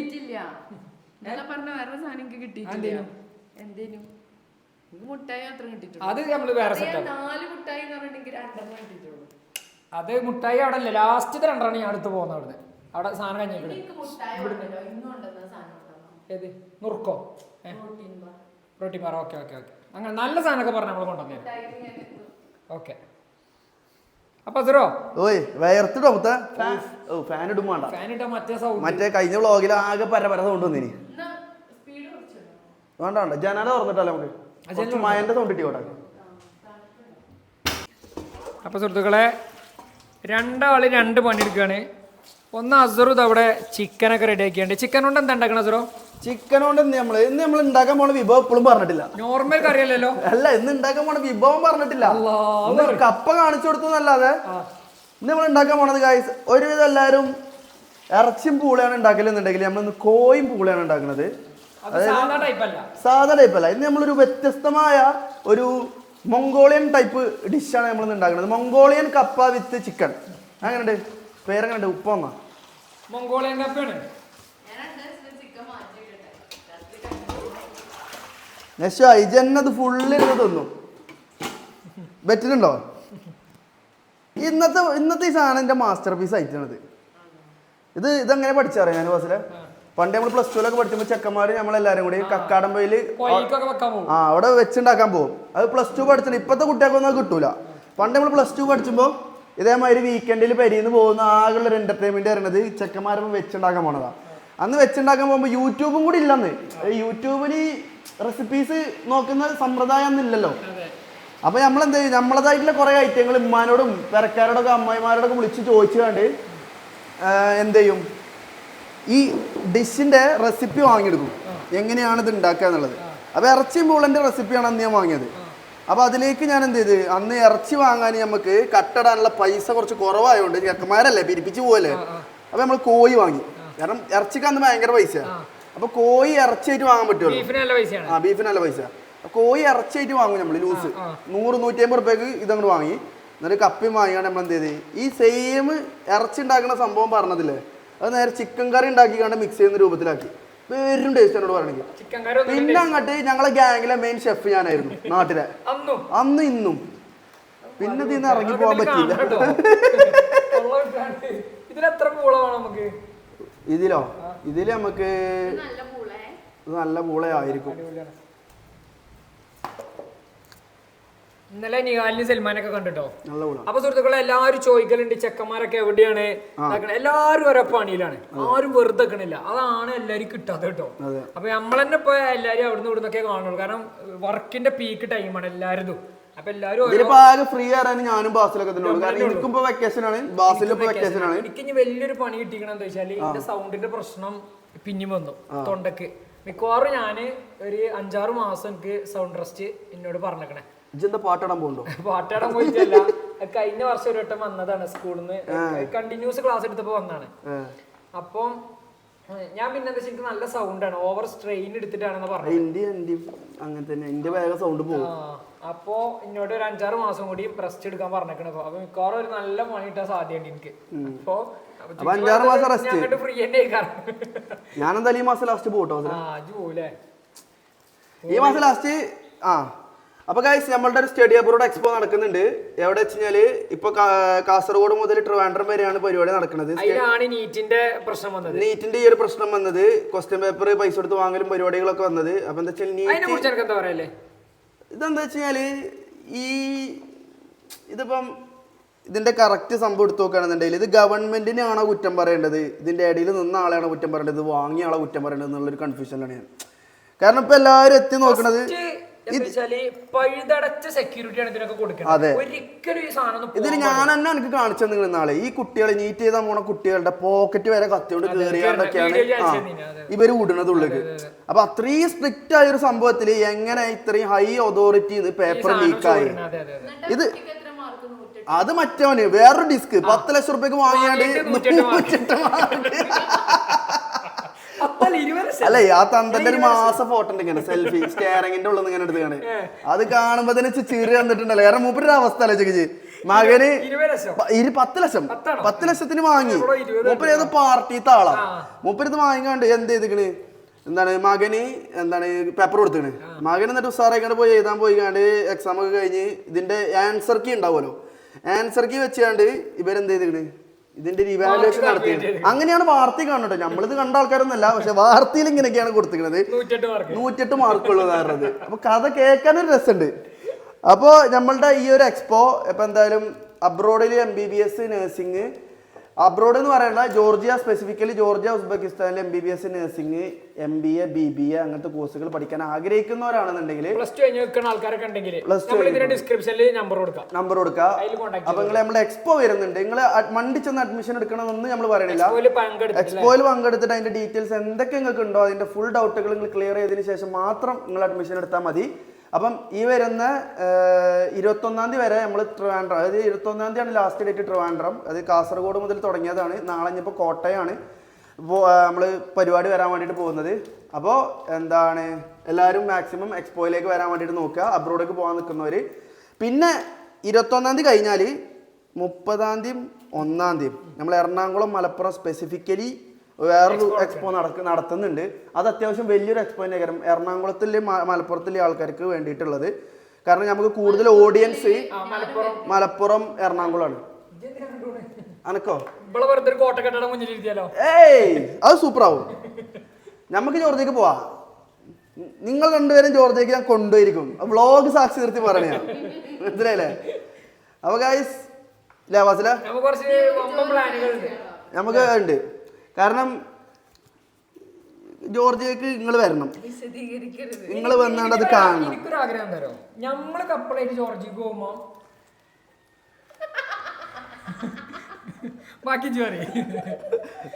മുട്ടായി മാത്രം കിട്ടിയിട്ടുള്ളൂ അത് നമ്മള് വേറെ 4 മുട്ടായി എന്ന് പറഞ്ഞിട്ടുണ്ടെങ്കിൽ 2 കിട്ടിയിട്ടുള്ളൂ അത് മുട്ടായി അവിടെ അല്ല ലാസ്റ്റത്തെ 2 ഞാൻ അടുത്ത് പോകുന്ന അവിടുന്ന് അവിടെ സാധനം കഴിഞ്ഞേക്കണേ ഏത് നുറുക്കോ protein bar okay okay okay അങ്ങനെ നല്ല സാധനമൊക്കെ പറഞ്ഞ് നമ്മൾ കൊണ്ടുവന്നേ ഓക്കെ അപ്പൊ സീറോ വയർത്തിട്ടോ ഫാൻ ഇടുമ്പോ ഫാൻ ഇട്ടാ മറ്റേ കഴിഞ്ഞ വ്ളോഗിൽ ആകെ പരപര സൗണ്ട് വന്നിനി വേണ്ട വേണ്ട ജനാല തുറന്നിട്ടല്ലേ നമുക്ക് മയന്റെ സൗണ്ട് ഇട്ടിക്കോട്ടെ. അപ്പൊ സുഹൃത്തുക്കളെ 2 ആള് 2 പണിയെടുക്കുകയാണ്. ഒന്ന് അസറു അവിടെ ചിക്കനൊക്കെ റെഡി ആക്കിയാണ്. ചിക്കൻ കൊണ്ട് എന്താ ഉണ്ടാക്കണം അസറോ? ചിക്കൻ കൊണ്ട് ഇന്ന് നമ്മൾ ഉണ്ടാക്കാൻ പോണ വിഭവം എപ്പോഴും പറഞ്ഞിട്ടില്ല. നോർമൽ കറിയല്ലോ. അല്ല, ഇന്ന് ഉണ്ടാക്കാൻ പോണ വിഭവം പറഞ്ഞിട്ടില്ല. കപ്പ കാണിച്ചു കൊടുത്തു എന്നല്ലാതെ ഇന്ന് നമ്മൾ ഉണ്ടാക്കാൻ പോണത് ഗൈസ് ഒരുവിധം എല്ലാവരും ഇറച്ചിയും പൂളയാണ് ഉണ്ടാക്കലെന്നുണ്ടെങ്കിൽ നമ്മളിന്ന് കോയും പൂളയാണ് ഉണ്ടാക്കുന്നത്. സാധാ ടൈപ്പ് അല്ല. ഇന്ന് നമ്മളൊരു വ്യത്യസ്തമായ ഒരു മംഗോളിയൻ ടൈപ്പ് ഡിഷാണ് നമ്മൾ ഉണ്ടാക്കുന്നത്. മംഗോളിയൻ കപ്പ വിത്ത് ചിക്കൻ. അങ്ങനെയുണ്ട് പേരെങ്ങനെയുണ്ട്? ഉപ്പന്നാ മംഗോളിയൻ കപ്പയാണ്. ഇജന്നത് ഫുള്ള് ഇരുന്ന് തിന്നും. പറ്റുന്നുണ്ടോ? ഇന്നത്തെ ഈ സാധനം എൻ്റെ മാസ്റ്റർ പീസ് ആയിട്ടാണിത്. ഇതെങ്ങനെ പഠിച്ചറിയാം ഞാൻ ബസ്സിലെ പണ്ട് നമ്മൾ പ്ലസ് ടുവിലൊക്കെ പഠിക്കുമ്പോൾ ചെക്കന്മാര് നമ്മളെല്ലാരും കൂടി കക്കാടമ്പയിൽ അവിടെ വെച്ചുണ്ടാക്കാൻ പോകും. അത് പ്ലസ് ടു പഠിച്ചിട്ട് ഇപ്പോഴത്തെ കുട്ടികൾക്കൊന്നും അത് കിട്ടൂല. പണ്ട് നമ്മൾ പ്ലസ് ടു പഠിച്ചുമ്പോൾ ഇതേമാതിരി വീക്കെൻഡിൽ പെരിന്ന് പോകുന്ന ആകെയുള്ള ഒരു എന്റർടൈൻമെന്റ് പറയുന്നത് ചെക്കന്മാരൊപ്പം വെച്ചുണ്ടാക്കാൻ പോണതാ. അന്ന് വെച്ചുണ്ടാക്കാൻ പോകുമ്പോൾ യൂട്യൂബും കൂടി ഇല്ലെന്ന്. യൂട്യൂബിൽ റെസിപ്പീസ് നോക്കുന്ന സമ്പ്രദായം ഒന്നും ഇല്ലല്ലോ. അപ്പൊ നമ്മളെന്ത് ചെയ്യും, നമ്മളതായിട്ടുള്ള കുറെ ഐറ്റങ്ങൾ ഉമ്മാനോടും പെരക്കാരോടൊക്കെ അമ്മായിമാരോടൊക്കെ വിളിച്ച് ചോദിച്ചു കണ്ട് എന്ത് ചെയ്യും, ഈ ഡിഷിന്റെ റെസിപ്പി വാങ്ങിയെടുക്കും. എങ്ങനെയാണ് ഇത് ഉണ്ടാക്കുക എന്നുള്ളത്. അപ്പോൾ ഇറച്ചിയും പൂളൻ്റെ റെസിപ്പിയാണ് അന്ന് ഞാൻ വാങ്ങിയത്. അപ്പോൾ അതിലേക്ക് ഞാൻ എന്ത് ചെയ്ത്, അന്ന് ഇറച്ചി വാങ്ങാൻ നമുക്ക് കട്ടിടാനുള്ള പൈസ കുറച്ച് കുറവായതുകൊണ്ട് ചെക്കന്മാരല്ലേ പിരിപ്പിച്ച് പോകല്ലേ, അപ്പോൾ നമ്മൾ കോഴി വാങ്ങി. കാരണം ഇറച്ചിക്ക് അന്ന് ഭയങ്കര പൈസയാണ്. അപ്പോൾ കോഴി ഇറച്ചിയായിട്ട് വാങ്ങാൻ പറ്റുമല്ലോ. ബീഫിന് നല്ല പൈസ. കോഴി ഇറച്ചിയായിട്ട് വാങ്ങും നമ്മൾ ലൂസ് 100-150 റുപ്യക്ക് ഇതങ്ങോട്ട് വാങ്ങി. എന്നിട്ട് കപ്പിയും വാങ്ങിയാണ് നമ്മൾ എന്ത് ചെയ്ത് ഈ സെയിം ഇറച്ചി ഉണ്ടാക്കുന്ന സംഭവം പറഞ്ഞതില്ലേ, അത് നേരെ ചിക്കൻ കറി ഉണ്ടാക്കിക്കാണ്ട് മിക്സ് ചെയ്യുന്ന രൂപത്തിലാക്കി. വെറും ടേസ്റ്റ് എന്നോട് പറയണെങ്കിൽ. പിന്നെ അങ്ങോട്ട് ഞങ്ങളെ ഗ്യാങ്ങിലെ മെയിൻ ഷെഫ് ഞാനായിരുന്നു നാട്ടിലെ, അന്ന് ഇന്നും. പിന്നെ ഇതിന്ന് ഇറങ്ങി പോകാൻ പറ്റില്ല. ഇതിലോ ഇതില് നമുക്ക് നല്ല പൂളയായിരിക്കും. ഇന്നലെ നിഹാലിന് സൽമാനൊക്കെ കണ്ടിട്ടോ. അപ്പൊ സുഹൃത്തുക്കളെ എല്ലാവരും ചോദിക്കലുണ്ട് ചെക്കന്മാരൊക്കെ എവിടെയാണ്, എല്ലാവരും ഓരോ പണിയിലാണ്, ആരും വെറുതെ വെക്കണില്ല. അതാണ് എല്ലാരും കിട്ടാത്ത കേട്ടോ. അപ്പൊ നമ്മളെന്നെ ഇപ്പൊ എല്ലാരും അവിടുന്ന് ഇവിടുന്നൊക്കെ കാണുള്ളൂ. കാരണം വർക്കിന്റെ പീക്ക് ടൈമാണ് എല്ലാവരും. അപ്പൊ എല്ലാവരും ഫ്രീ ആരാണ് ഞാനും ബാസിലൊക്കെ എനിക്കും വെക്കേഷൻ ആണ്, ബാസിലും വെക്കേഷൻ ആണ്. എനിക്ക് ഇനി വലിയൊരു പണി കിട്ടിക്കണെന്ന് വെച്ചാല് എന്റെ സൗണ്ടിന്റെ പ്രശ്നം പിന്നെയും വന്നു തൊണ്ടക്ക്. മിക്കവാറും ഞാന് ഒരു 5-6 മാസം എനിക്ക് സൗണ്ട് റെസ്റ്റ് എന്നോട് പറഞ്ഞേക്കണേ. പാട്ടാടാൻ പോകണ്ടോ? പാട്ടാടാൻ പോയിട്ടല്ല, കഴിഞ്ഞ വർഷം ഒരു വട്ടം വന്നതാണ് സ്കൂളിൽ നിന്ന്, കണ്ടിന്യൂസ് ക്ലാസ് എടുത്തപ്പോ വന്നാണ്. അപ്പം ഞാൻ പിന്നെ എന്താ വെച്ചാൽ എനിക്ക് നല്ല സൗണ്ടാണ്, ഓവർ സ്ട്രെയിൻ എടുത്തിട്ടാണെന്ന് പറഞ്ഞു. അങ്ങനെ തന്നെ എന്റെ വേഗം സൗണ്ട് പോകും. അപ്പോ എന്നോട് ഒരു 5-6 മാസം കൂടി റെസ്റ്റ് എടുക്കാൻ പറഞ്ഞേക്കണ. അപ്പൊ മിക്കവാറും ഒരു നല്ല പണി കിട്ടാൻ സാധ്യതയുണ്ട് എനിക്ക്. അപ്പൊ 5-6 മാസം റെസ്റ്റ് ഫ്രീ തന്നെ. ഞാനെന്തായാലും ഈ മാസം ലാസ്റ്റ് പോട്ടോ. ഈ മാസം ലാസ്റ്റ് അപ്പൊ ഗൈസ് നമ്മളുടെ ഒരു സ്റ്റഡി അബ്രോഡ് എക്സ്പോ നടക്കുന്നുണ്ട്. എവിടെ വെച്ച് കഴിഞ്ഞാല് ഇപ്പൊ കാസർഗോഡ് മുതൽ ട്രിവാൻഡ്രം വരെയാണ് പരിപാടി നടക്കുന്നത്. നീറ്റിന്റെ ഈ ഒരു പ്രശ്നം വന്നത്, ക്വസ്റ്റ്യൻ പേപ്പർ പൈസ കൊടുത്ത് വാങ്ങലും പരിപാടികളൊക്കെ വന്നത്. അപ്പൊ എന്താ വെച്ചാൽ ഇതെന്താ വെച്ചാല് ഇതിപ്പം ഇതിന്റെ കറക്റ്റ് സംഭവം എടുത്ത് നോക്കുകയാണെന്നുണ്ടെങ്കിൽ ഇത് ഗവൺമെന്റിനാണോ കുറ്റം പറയേണ്ടത്, ഇതിന്റെ ഇടയിൽ നിന്ന ആളെയാണോ കുറ്റം പറയേണ്ടത്, വാങ്ങിയ ആളെ കുറ്റം പറയേണ്ടത് എന്നുള്ളൊരു കൺഫ്യൂഷനിലാണ് ഞാൻ. കാരണം ഇപ്പൊ എല്ലാവരും എത്തി നോക്കണത് ഇതിൽ ഞാൻ തന്നെ എനിക്ക് കാണിച്ചു തന്നെ നാളെ ഈ കുട്ടികളെ നീറ്റ് ചെയ്താൽ പോണ കുട്ടികളുടെ പോക്കറ്റ് വരെ കത്തിയോണ്ട് കയറിയാണ്ടൊക്കെയാണ് ഇവര് വിടുന്നത് ഉള്ളിലേക്ക്. അപ്പൊ അത്രയും സ്ട്രിക്റ്റ് ആയ ഒരു സംഭവത്തില് എങ്ങനെ ഇത്രയും ഹൈ അതോറിറ്റി പേപ്പർ ലീക്കായി. ഇത് അത് മറ്റവന് വേറൊരു ഡിസ്ക് 10 ലക്ഷം റുപ്യക്ക് വാങ്ങിയാണ്ട് 108 മാർക്ക്. അല്ല ആ തന്തന്റെ ഒരു മാസം ഫോട്ടോ ഉണ്ട് ഇങ്ങനെ സെൽഫി സ്റ്റാറിങ്ങിന്റെ ഉള്ളിൽ ഇങ്ങനെ എടുത്താണ്. അത് കാണുമ്പോ തന്നെ ചീറി വന്നിട്ടുണ്ടല്ലോ. കാരണം മൂപ്പരുടെ അവസ്ഥ അല്ലേ, മകന് 10 ലക്ഷത്തിന് വാങ്ങി. മൂപ്പര് ഏത് പാർട്ടിത്തെ ആളാ. മൂപ്പര് ഇത് വാങ്ങിക്കാണ്ട് എന്ത് ചെയ്തിക്കണ്, മകന് പേപ്പർ കൊടുത്തിക്കണ്. മകൻ എന്നിട്ട് ഉസാറായിക്കാണ്ട് പോയി എഴുതാൻ പോയിക്കാണ്ട് എക്സാം ഒക്കെ കഴിഞ്ഞ് ഇതിന്റെ ആൻസർ കീ ഉണ്ടാവുമല്ലോ, ആൻസർ കീ വെച്ചാണ്ട് ഇവരെന്ത് ചെയ്തിക്കണ് ഇതിന്റെ ഒരു ഇവാലുവേഷൻ നടത്തി. അങ്ങനെയാണ് വാർത്തയിൽ കാണുന്നത്. നമ്മളിത് കണ്ട ആൾക്കാരൊന്നല്ല, പക്ഷെ വാർത്തയിൽ ഇങ്ങനെയൊക്കെയാണ് കൊടുത്തിരിക്കുന്നത്. 108 മാർക്കുള്ളത് പറഞ്ഞത്. അപ്പൊ കഥ കേൾക്കാനൊരു രസമുണ്ട്. അപ്പോൾ നമ്മളുടെ ഈ ഒരു എക്സ്പോ ഇപ്പൊ എന്തായാലും അബ്രോഡിൽ MBBS നഴ്സിംഗ്, അബ്രോഡ് എന്ന് പറയുന്ന ജോർജിയ, സ്പെസിഫിക്കലി ജോർജിയ ഉസ്ബെക്കിസ്ഥാനിൽ MBBS നഴ്സിംഗ്, MBA, BBA അങ്ങനത്തെ കോഴ്സുകൾ പഠിക്കാൻ ആഗ്രഹിക്കുന്നവരാണെന്നുണ്ടെങ്കിൽ നമ്പർ കൊടുക്കുക. അപ്പൊ നിങ്ങൾ നമ്മുടെ എക്സ്പോ വരുന്നുണ്ട്, നിങ്ങൾ മണ്ടി ചെന്ന് അഡ്മിഷൻ എടുക്കണമെന്ന് നമ്മൾ പറയണില്ല. എക്സ്പോയിൽ പങ്കെടുത്തിട്ട് അതിന്റെ ഡീറ്റെയിൽസ് എന്തൊക്കെ നിങ്ങൾക്ക് ഉണ്ടോ അതിന്റെ ഫുൾ ഡൗട്ടുകൾ നിങ്ങൾ ക്ലിയർ ചെയ്തതിനു ശേഷം മാത്രം നിങ്ങൾ അഡ്മിഷൻ എടുത്താൽ മതി. അപ്പം ഈ വരുന്ന 21-ാം തീയതി വരെ നമ്മൾ ട്രിവാൻഡ്രം, അതായത് 21-ാം തീയതിയാണ് ലാസ്റ്റ് ഡേറ്റ് ട്രിവാൻഡ്രം. അത് കാസർഗോഡ് മുതൽ തുടങ്ങിയതാണ്. നാളെ ഇനിയിപ്പോൾ കോട്ടയമാണ് ഇപ്പോൾ നമ്മൾ പരിപാടി വരാൻ വേണ്ടിയിട്ട് പോകുന്നത്. അപ്പോൾ എല്ലാവരും മാക്സിമം എക്സ്പോയിലേക്ക് വരാൻ വേണ്ടിയിട്ട് നോക്കുക, അബ്രോഡേക്ക് പോകാൻ നിൽക്കുന്നവർ. പിന്നെ 21-ാം തീയതി കഴിഞ്ഞാൽ 30-ാം തീയതി 1-ാം തീയതി നമ്മൾ എറണാകുളം, മലപ്പുറം സ്പെസിഫിക്കലി വേറൊരു എക്സ്പോ നടത്തുന്നുണ്ട്. അത് അത്യാവശ്യം വലിയൊരു എക്സ്പോൻ്റെ കാര്യം എറണാകുളത്തിലെ മലപ്പുറത്തിലെ ആൾക്കാർക്ക് വേണ്ടിയിട്ടുള്ളത്. കാരണം നമുക്ക് കൂടുതൽ ഓഡിയൻസ് മലപ്പുറം, എറണാകുളമാണ്. അനക്കോ അത് സൂപ്പറാവും. നമുക്ക് ജോർജിയക്ക് പോവാ, നിങ്ങൾ രണ്ടുപേരും ജോർജിയക്ക് ഞാൻ കൊണ്ടുപോയിരിക്കും. വ്ളോഗ് സാക്ഷി നിർത്തി പറയണ മനസ്സിലായില്ലേ? അപ്പൊ ഗൈസ് നമുക്ക് ഉണ്ട്. കാരണം ജോർജിയക്ക് നിങ്ങൾ വരണം, നിങ്ങൾ വന്നാണ്ട് അത് കാണണം. എനിക്കൊരു ആഗ്രഹം തരോ, നമ്മള് കപ്പലായിട്ട് ജോർജിയക്ക് പോകുമ്പോ ബാക്കി ചോറി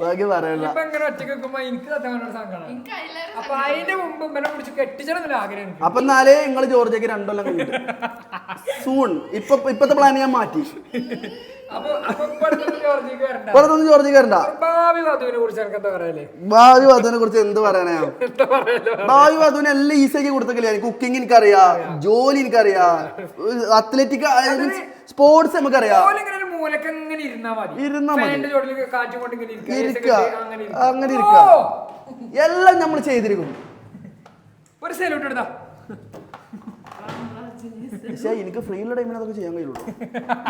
ബാക്കി പറയണ്ട. ഇപ്പൊ ഇങ്ങനെ ഒറ്റക്ക് വെക്കുമ്പോ എനിക്ക് സത്യം സങ്കടം. എനിക്ക് അതിലേറെ അപ്പൊ അതിന്റെ മുമ്പ് ഇമ്മനെ പിടിച്ച് കെട്ടിച്ചണമെന്നുള്ള ആഗ്രഹം എനിക്ക്. അപ്പൊ എന്നാലേ നിങ്ങള് ജോർജിയക്ക് 2 കൊല്ലം കഴിഞ്ഞിട്ട് സൂൺ. ഇപ്പത്തെ പ്ലാൻ ഞാൻ മാറ്റി. അപ്പൊ ഇപ്പടുത്തൊന്നും ജോർജിക്ക് വരണ്ട. പുറത്തൊന്നും ജോർജിക്ക് വരണ്ട. ഭാവി വധുവിനെ കുറിച്ച് എനിക്ക് എന്താ പറയല്ലേ? ഭാവി വധുവിനെ കുറിച്ച് എന്ത് പറയാനാ? എന്താ പറയല്ലോ? ഭാവി വധുവിനെ എല്ലാം ഈസിയാക്കി കൊടുത്തില്ല. കുക്കിംഗ് എനിക്കറിയാം, ജോലി എനിക്കറിയാം, അത്ലറ്റിക് സ്പോർട്സ് നമുക്കറിയാം. മൂലക്ക് ഇങ്ങനെ ഇരുന്നാ മതി. ഇരുന്നാ മതി. ഫാനിന്റെ ചോട്ടിൽ കാറ്റും കൊണ്ട് ഇങ്ങനെ ഇരിക്ക, അങ്ങനെ ഓ! ഇരിക്ക. എല്ലാം നമ്മൾ ചെയ്തിരിക്കും. ഒരു സല്യൂട്ട് എടുത്താ. പക്ഷേ എനിക്ക് ഫ്രീ ഉള്ള ടൈമിൽ അതൊക്കെ ചെയ്യാൻ കഴിയുള്ളൂ.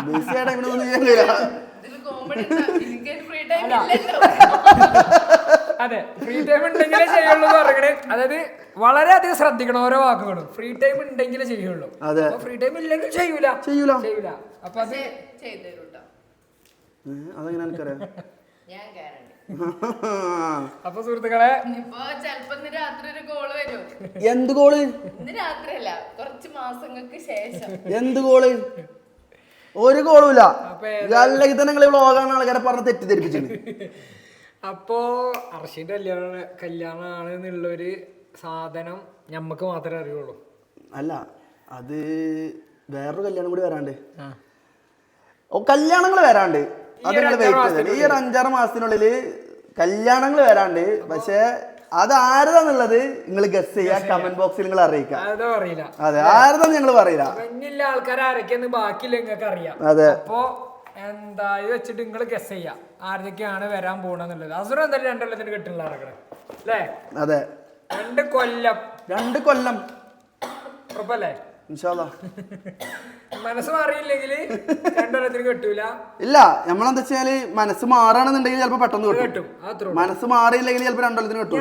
ബിസിയായ ടൈമിലൊന്നും ചെയ്യാൻ കഴിയില്ല. ഇതില് comedy എന്താ? എനിക്ക് free time ഇല്ലല്ലോ. അതെ, ഫ്രീ ടൈം ഉണ്ടെങ്കിലേ ചെയ്യുള്ളൂ എന്ന് പറയണേ. അതായത് വളരെയധികം ശ്രദ്ധിക്കണം ഓരോ വാക്കുകളും. ഫ്രീ ടൈം ഉണ്ടെങ്കിലേ ചെയ്യുള്ളൂ. അതെ. ഫ്രീ ടൈം ഇല്ലെങ്കിൽ ചെയ്യൂല. അപ്പൊ അത് ചെയ്തു തരൂട്ടോ. അതെങ്ങനെ എനിക്കറിയാം. ഞാൻ guarantee. അപ്പൊ സുഹൃത്തുക്കളെ, ഇനിയിപ്പോ ചെലപ്പോ ഇന്ന് രാത്രി ഒരു കോള് വരും. എന്ത് കോള്? ഇന്ന് രാത്രിയല്ല, കുറച്ച് മാസങ്ങൾക്ക് ശേഷം. എന്ത് കോള്? ഒരു കോളും ഇല്ല. അല്ലെങ്കിൽ തന്നെ നിങ്ങൾ വ്ളോഗാണ് ആൾക്കാരെ പറഞ്ഞ് തെറ്റിദ്ധരിപ്പിച്ചിട്ടുണ്ട്. അപ്പോ അർഷിന്റെ കല്യാണമാണ് എന്നുള്ളൊരു സാധനം ഞമ്മക്ക് മാത്രമേ അറിയുള്ളൂ. അല്ല, അത് വേറൊരു കല്യാണം കൂടി വരാണ്ട്. ഓ, കല്യാണങ്ങൾ വരാണ്ട്. അത് നിങ്ങൾ വെയിറ്റ് ചെയ്തത്. ഈ ഒരു 5-6 മാസത്തിനുള്ളിൽ കല്യാണങ്ങൾ വരാണ്ട്. പക്ഷെ അത് ആരതാന്നുള്ളത് നിങ്ങൾ ഗസ് ചെയ്യാ, കമന്റ് ബോക്സിൽ നിങ്ങൾ അറിയിക്കാം. അതെ, ആരതാന്ന് ഞങ്ങൾ പറയില്ല. ആൾക്കാർ ആരൊക്കെയെന്ന് ബാക്കിയില്ല നിങ്ങൾക്ക് അറിയാം. അതെ. അപ്പോ എന്താ ഇത് വെച്ചിട്ട് നിങ്ങൾ ഗസ് ചെയ്യാം ആരൊക്കെയാണ് വരാൻ പോണെന്നുള്ളത്. അസുരം എന്തായാലും 2 കൊല്ലത്തിന് കിട്ടുന്നില്ല നടക്കണേ അല്ലേ? അതെ, 2 കൊല്ലം. 2 കൊല്ലം ഉറപ്പല്ലേ? ഇൻഷാ അല്ലാ. മനസ്സ് മാറിയില്ലെങ്കിൽ 2 കൊല്ലത്തിന് കിട്ടൂല. ഇല്ല, നമ്മളെന്താ വെച്ചാല് മനസ്സ് മാറാണെന്നുണ്ടെങ്കിൽ ചിലപ്പോ പെട്ടെന്ന് കിട്ടും. മനസ്സ് മാറിയില്ലെങ്കിൽ ചിലപ്പോ 2 കൊല്ലത്തിന് കിട്ടും.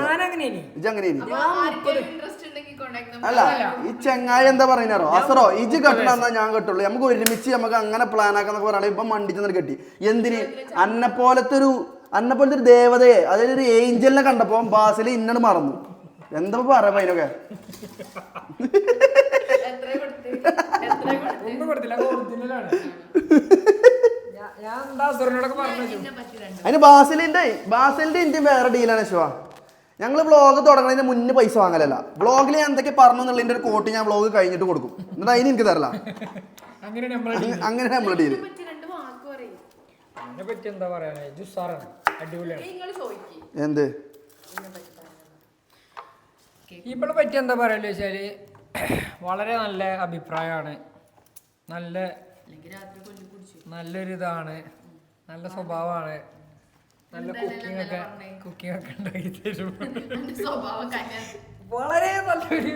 ഇൻട്രസ്റ്റ് ഉണ്ടെങ്കിൽ കോണ്ടാക്ട്. അല്ല, ഈ ചെങ്ങായി എന്താ പറയുന്നോ, അസറോ ഇജ് കെട്ടണമെന്നാ ഞാൻ കെട്ടുള്ളൂ, നമുക്ക് ഒരുമിച്ച് നമുക്ക് അങ്ങനെ പ്ലാൻ ആക്കാന്നൊക്കെ പറയാൻ ഇപ്പൊ മണ്ടിച്ചെന്ന് കെട്ടി. എന്തിന്? അന്നെപ്പോലത്തെ ഒരു ദേവതയെ, അതായത് ഒരു ഏഞ്ചലിനെ കണ്ടപ്പോ ബാസിൽ ഇന്നത് മറന്നു. എന്താ പറയാ അതിനൊക്കെ? ഒന്നും കൊടുത്തില്ല, ഒറിജിനലാണ്. ഞാൻ എന്താ അസുരനോടൊക്കെ പറഞ്ഞു. അതിന് ബാസിലിന്റെ ഇന്ത്യയും വേറെ ഡീലാണ് ശിവ. ഞങ്ങൾ വ്ളോഗ് തുടങ്ങുന്നതിന് മുന്നേ പൈസ വാങ്ങലല്ല. വ്ളോഗിൽ ഞാൻ എന്തൊക്കെ പറഞ്ഞു എന്നുള്ളതിന്റെ ഒരു കോട്ട് ഞാൻ വ്ളോഗ് കഴിഞ്ഞിട്ട് കൊടുക്കും. എന്നിട്ട് അതിന് എനിക്ക് തരല. അങ്ങനെ നമ്മളെ ഡീല്. അതിനെ പറ്റി എന്താ പറയാ, ജുസാറാണ്, അടിപൊളിയാണ്. എന്ത് ഇവളെ പറ്റി എന്താ പറയാന്ന് വെച്ചാല് വളരെ നല്ല അഭിപ്രായമാണ്. നല്ലൊരിതാണ്, നല്ല സ്വഭാവമാണ്, നല്ല കുക്കിംഗ് ഒക്കെ ഉണ്ടാക്കി തരും. വളരെ നല്ലൊരു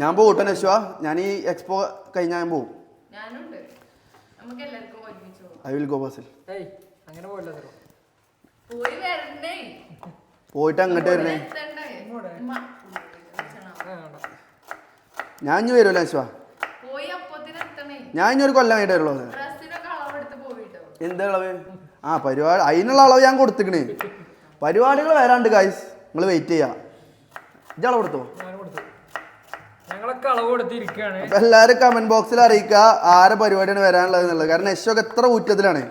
ഞാൻ പോട്ടെ നശ്വ. ഞാൻ ഈ എക്സ്പോ കഴിഞ്ഞാൽ ഞാൻ പോവും. I will go Basil. അങ്ങനെ പോയില്ല, പോയിട്ട് അങ്ങോട്ട് വരണേ. ഞാൻ ഇനി വരുമല്ലോ നശ്വ. ഞാൻ ഇനി ഒരു കൊല്ലം കഴിഞ്ഞിട്ട് വരുള്ളൂ. എന്താ അളവ്? പരിപാടി അതിനുള്ള അളവ് ഞാൻ കൊടുത്തിക്കണേ. പരിപാടികൾ വരാണ്ട് ഗൈസ്, നിങ്ങൾ വെയിറ്റ് ചെയ്യാ. ഇജ് അളവ് കൊടുത്തോ? ഞങ്ങളൊക്കെ അളവ് കൊടുത്തിരിക്കുകയാണ്. അപ്പൊ എല്ലാരും കമന്റ് ബോക്സിൽ അറിയിക്കുക ആരെ പരിപാടിയാണ് വരാനുള്ളത് എന്നുള്ളത്. കാരണം യശോക്ക് എത്ര ഊറ്റത്തിലാണ്.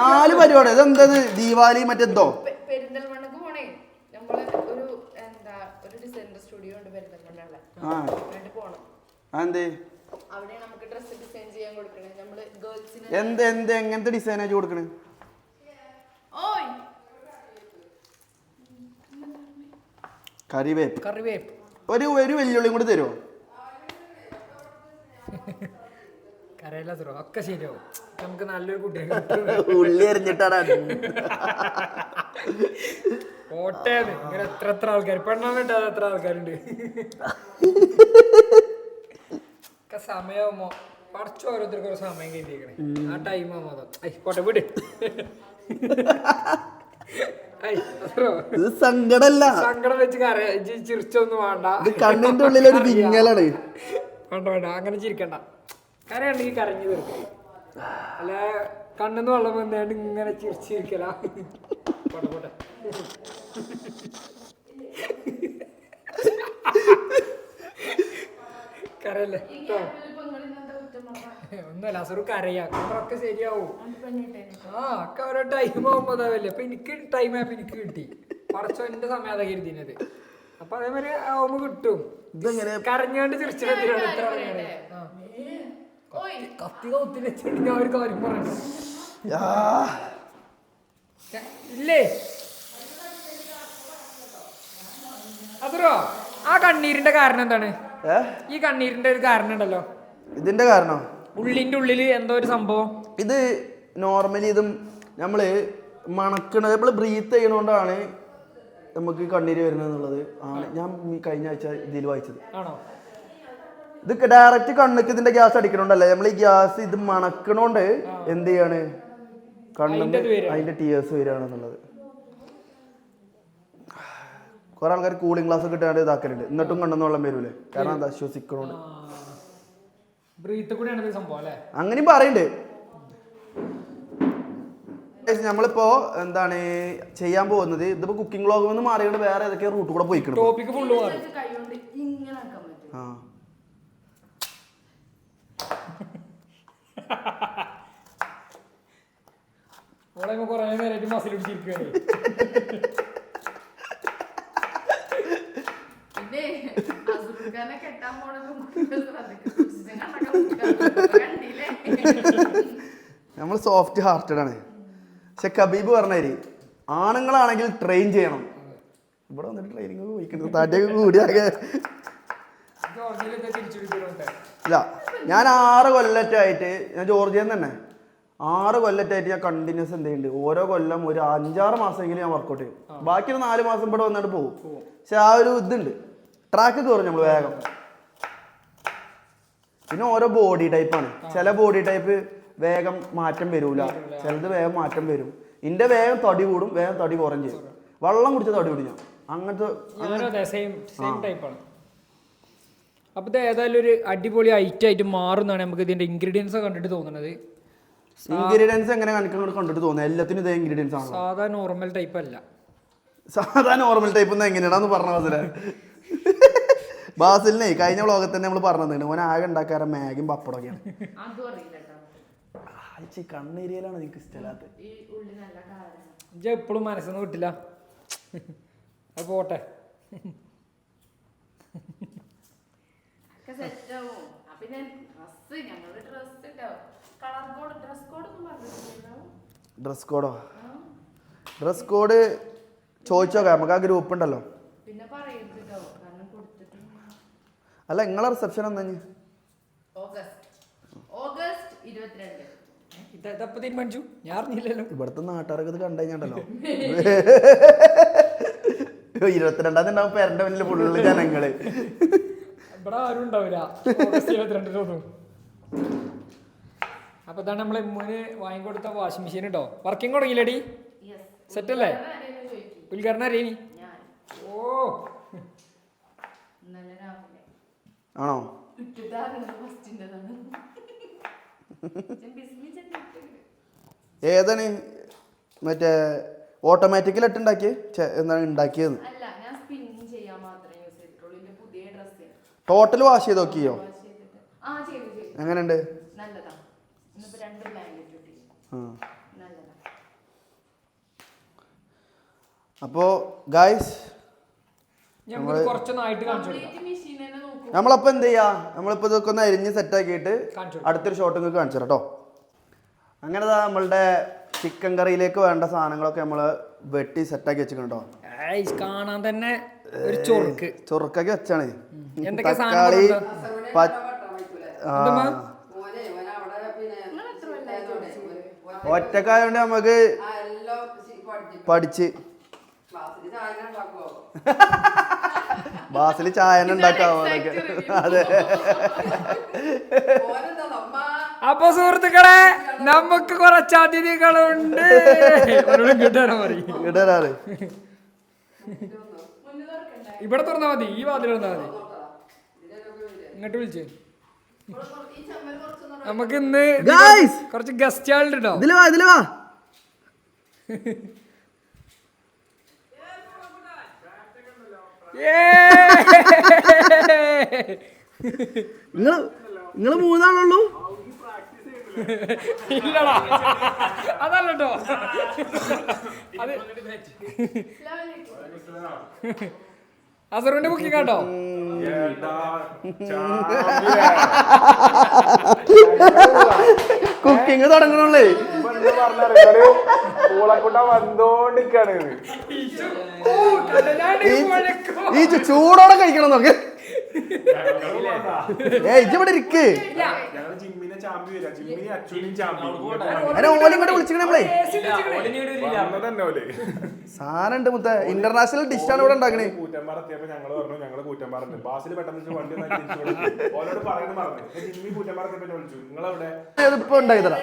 നാല് പരിപാടി. ഇതെന്തത്? ദീപാവലി മറ്റെന്തോ പെരിന്തൽമണ്ണക്ക് പോണേ. നമ്മള് ഒരു ഡിസൈനർ സ്റ്റുഡിയോ ഉണ്ട് പെരിന്തൽമണ്ണ. അതെന്തേ? അവിടെ നമുക്ക് ഡ്രസ് ഡിസൈൻ ചെയ്യാൻ കൊടുക്കണേ. നമ്മള് ഗേൾസിന് എങ്ങനത്തെ ഡിസൈൻ ആയിട്ട് കൊടുക്കണേ? കറിവേപ്പ്. ഒരു വെല്ലുവിളിയും കൂടി തരുമോ? കരയില്ല തരോ, ഒക്കെ ശരിയാവും. നമുക്ക് നല്ലൊരു കുട്ടിയെ ഉള്ളി എറിഞ്ഞിട്ടാണ് കോട്ടയത്. ഇങ്ങനെ എത്ര ആൾക്കാർ പെണ്ണാൻ വേണ്ടത് എത്ര ആൾക്കാരുണ്ട്. ഒക്കെ സമയമാകുമ്പോ കുറച്ച് ഓരോരുത്തർക്ക് ഒരു സമയം കരുതിയേക്കണേ. ആ ടൈം ആകുമ്പോ കോട്ടെ വിട്. സങ്കടം വെച്ച് ചിരിച്ചൊന്നും വേണ്ട. കണ്ണിന്റെ ഉള്ളിലൊരു വിങ്ങലാണ്. വേണ്ട, അങ്ങനെ ചിരിക്കണ്ട. കരയുണ്ടെങ്കിൽ കരഞ്ഞു തീർക്കും. അല്ല കണ്ണെന്ന് വെള്ളം വന്നാണ്ട് ഇങ്ങനെ ചിരിച്ചിരിക്കല. പോട്ടെ പോട്ടെ. കരയല്ലേ ഒന്നല്ല അസറു കരയാ ഒക്കെ ശരിയാവും. ആ ഒക്കെ ഓരോ ടൈം ആവുമ്പോ അതാവല്ലേ. അപ്പൊ എനിക്ക് ടൈം ആയപ്പോ എനിക്ക് കിട്ടി. പറച്ചോ എന്റെ സമയം അതാ കരുതിനത്. അപ്പൊ അതേമാതിരി ആവുമ്പോ കിട്ടും. ഇതെങ്ങനെ കരഞ്ഞാണ്ട് ചിരിച്ചിട്ട് കത്തി കൗത്തി വെച്ചിട്ട് ഞാൻ ഒരു കാര്യം പറഞ്ഞു ഇല്ലേ അതോ ആ കണ്ണീരിന്റെ കാരണം എന്താണ്? ഈ കണ്ണീരിന്റെ ഒരു കാരണം ഉണ്ടല്ലോ. ഇതിന്റെ കാരണം ഉള്ളിന്റെ ഉള്ളില് എന്തോ ഒരു സംഭവം. ഇത് നോർമലി ഇതും നമ്മള് മണക്കണത് നമ്മള് ബ്രീത്ത് ചെയ്യണോണ്ടാണ് നമുക്ക് കണ്ണീര് വരുന്നത് എന്നുള്ളത് ആണ് ഞാൻ കഴിഞ്ഞ ആഴ്ച ഇതിൽ വായിച്ചത്. ആണോ? ഇത് ഡയറക്റ്റ് കണ്ണുക്ക് ഇതിന്റെ ഗ്യാസ് അടിക്കണോണ്ടല്ല, നമ്മൾ ഈ ഗ്യാസ് ഇത് മണക്കണോണ്ട് എന്ത് ചെയ്യാണ് കണ്ണിന് അതിന്റെ ടീയേഴ്സ് വരികയാണെന്നുള്ളത്. കുറെ ആൾക്കാർ കൂളിംഗ് ഗ്ലാസ് ഒക്കെ ഇട്ടാണ്ട് ഇതാക്കലുണ്ട്, എന്നിട്ടും കണ്ണെന്ന് വെള്ളം വരൂലേ, കാരണം എന്താ ശ്വസിക്കണോണ്ട്. അങ്ങനെയും പറയണ്ട്. നമ്മളിപ്പോ എന്താണ് ചെയ്യാൻ പോകുന്നത്, ഇതിപ്പോ കുക്കിംഗ് വ്ളോഗ് ഒന്ന് മാറിയോണ്ട് വേറെ ഏതൊക്കെ റൂട്ട് കൂടെ പോയിക്കണം. ആ നമ്മൾ സോഫ്റ്റ് ഹാർട്ടഡ് ആണ്. പക്ഷെ കബീബ് പറഞ്ഞാല് ആണുങ്ങളാണെങ്കിൽ ട്രെയിൻ ചെയ്യണം. ഇവിടെ വന്നിട്ട് ട്രെയിനിങ് പോയിക്കുന്നത് തടിയൊക്കെ കൂടിയാകെ. ഇല്ല, ഞാൻ 6 കൊല്ലറ്റായിട്ട് ഞാൻ ജോർജിയന്ന് തന്നെ 6 കൊല്ലറ്റായിട്ട് ഞാൻ കണ്ടിന്യൂസ് എന്ത് ചെയ്യുന്നുണ്ട്, ഓരോ കൊല്ലം ഒരു 5-6 മാസമെങ്കിലും ഞാൻ വർക്കൗട്ട് ചെയ്യും. ബാക്കി 4 മാസം ഇവിടെ വന്നിട്ട് പോകും. പക്ഷെ ആ ഒരു ഇതുണ്ട്, ട്രാക്ക് കയറും നമ്മൾ വേഗം. പിന്നെ ഓരോ ബോഡി ടൈപ്പാണ്. ചില ബോഡി ടൈപ്പ് വേഗം മാറ്റം വരൂല, ചിലത് വേഗം മാറ്റം വരും. ഇന്റെ വേഗം തടി കൂടും, വേഗം തടി കുറയും ചെയ്യും. വെള്ളം കുടിച്ച തടി കൂടും ഞാൻ അങ്ങനത്തെ. അപ്പൊ ഇത് ഏതായാലും ഒരു അടിപൊളി ഐറ്റം ആയിട്ട് മാറുന്നതാണ് നമുക്ക് ഇതിന്റെ ഇൻഗ്രീഡിയൻസ് കണ്ടിട്ട് തോന്നുന്നത്. ഇൻഗ്രീഡിയൻസ് എങ്ങനെ കണ്ടിട്ട് തോന്നുന്നത്? എല്ലാത്തിനും ഇതേ ഇൻഗ്രീഡിയൻസ് ആണ്, സാധാ നോർമൽ ടൈപ്പ് അല്ല. സാധാ നോർമൽ ടൈപ്പ് എങ്ങനെയാണെന്ന് പറഞ്ഞ ബാസിലിനെ കഴിഞ്ഞ വ്ളോഗിൽ തന്നെ നമ്മൾ പറഞ്ഞത് ഓൻ ആകെ ഉണ്ടാക്കാറ് മാഗിയും പപ്പടമൊക്കെയാണ്. കണ്ണേരിയയിലാണ് എനിക്ക് ഇഷ്ടമില്ലാത്ത. എപ്പോഴും മനസ്സൊന്നും കിട്ടില്ല. അത് പോട്ടെ. ഡ്രസ് കോഡോ? ഡ്രസ് കോഡ് ചോദിച്ചോക്കാം, നമുക്ക് ആ ഗ്രൂപ്പ് ഉണ്ടല്ലോ. അല്ല നിങ്ങളെ റിസപ്ഷൻ എന്നാ? ഇവിടുത്തെ നാട്ടുകാരൊക്കെ ഇത് കണ്ടു കഴിഞ്ഞാണ്ടല്ലോ 22-ാം തീയതി ഉണ്ടാവും പേരന്റെ മുന്നിൽ ഫുള്ള് ജനങ്ങള്. ഇവിടെ ആരും ഉണ്ടാവില്ല. അപ്പൊ ഇതാണ് നമ്മളെ മുന്നേ വാങ്ങിക്കൊടുത്ത വാഷിംഗ് മെഷീൻ കേട്ടോ. വർക്കിംഗ് തുടങ്ങിയില്ലേടി? സെറ്റ് അല്ലേ? ഉദ്ഘാടനം അറിയനി? ഓ ആണോ? ഏതാണ് മറ്റേ ഓട്ടോമാറ്റിക്കൽ ഉണ്ടാക്കിയ എന്താണ് ഉണ്ടാക്കിയത്? ടോട്ടൽ വാഷ് ചെയ്ത് നോക്കിയോ? എങ്ങനെയുണ്ട്? അപ്പോ ഗായ്സ് നമ്മളപ്പോ എന്ത് ചെയ്യാ, നമ്മളിപ്പോ ഇതൊക്കെ ഒന്ന് അരിഞ്ഞ് സെറ്റ് ആക്കിയിട്ട് അടുത്തൊരു ഷോട്ട് നിങ്ങൾക്ക് കാണിച്ചു തരാം കേട്ടോ. അങ്ങനെ നമ്മളുടെ ചിക്കൻ കറിയിലേക്ക് വേണ്ട സാധനങ്ങളൊക്കെ നമ്മള് വെട്ടി സെറ്റാക്കി വെച്ചിട്ടുണ്ടോ. കാണാൻ തന്നെ ചൊറുക്കാക്കി വെച്ചാണ്. തക്കാളി, ഒറ്റക്കായോണ്ട് നമുക്ക് പഠിച്ച് ബാസില് ചായ ഉണ്ടാക്കാവോ? അതെ. അപ്പൊ സുഹൃത്തുക്കളെ നമുക്ക് കുറച്ച് അതിഥികളുണ്ട്. ഇവിടെ തുറന്നാ മതി, ഈ വാതിൽ തുറന്നാ മതി. ഇങ്ങോട്ട് വിളിച്ചേ. നമുക്ക് ഇന്ന് കുറച്ച് ഗസ്റ്റ് ആളുണ്ടോ? നിങ്ങള് മൂന്നാളുള്ളൂ. ഇല്ലടാ അതല്ലോ അത് അസറുവിന്റെ ബുക്കിംഗ് കേട്ടോ. കുക്കിംഗ് തുടങ്ങണുള്ളേ. ഈ ചൂടോടെ കഴിക്കണം നോക്ക്. ഇവിടെ ഇരിക്ക്. ഓലും കൂടെ വിളിച്ചിക്കണേ നമ്മളെ. സാധനം ഉണ്ട് മുത്ത. ഇന്റർനാഷണൽ ഡിഷാണ് ഇവിടെ ഉണ്ടാക്കണേ. ഇപ്പൊ ഉണ്ടാക്കി തരാം.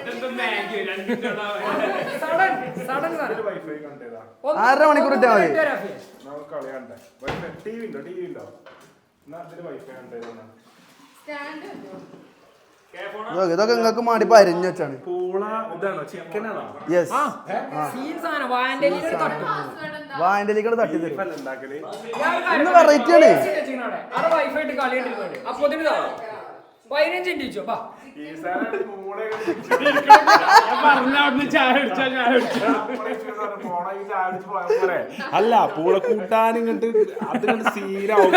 1.5 മണിക്കൂർ ഇട്ടാ മതി. ഇതൊക്കെ നിങ്ങൾക്ക് മാടിപ്പോ അരിഞ്ഞു വെച്ചാണ്. വായന്റലിക്കൂടെ തട്ടി തരും. ഇന്ന് വെറൈറ്റി ആണ്. 15 മിനിറ്റ് അല്ല പൂള കൂട്ടാൻ ഇങ്ങോട്ട് അത് സീരാവും.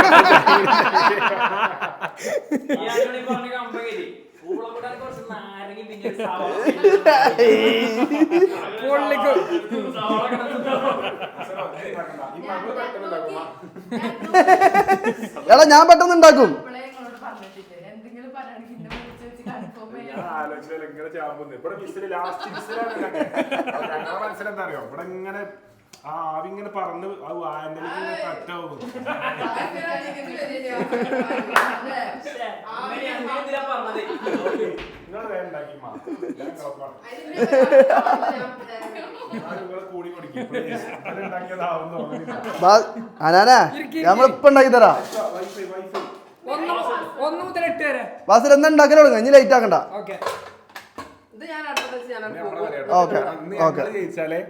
എടാ ഞാൻ പെട്ടെന്ന് ഉണ്ടാക്കും. മനസ്സിലെന്താ അറിയോ ഇവിടെ ഇങ്ങനെ ആവി ഇങ്ങനെ പറന്ന് കറ്റാവും. നിങ്ങൾ വേണ്ടാക്കി കൂടി കൊടുക്കും നമ്മളിപ്പ ഉണ്ടാക്കി തരാം. 1 മുതൽ 8 വരെ ബാസിൽ എന്താ ഉണ്ടാക്കലോ ഇനി ലൈറ്റ് ആക്കണ്ട. ജയിച്ചാലേ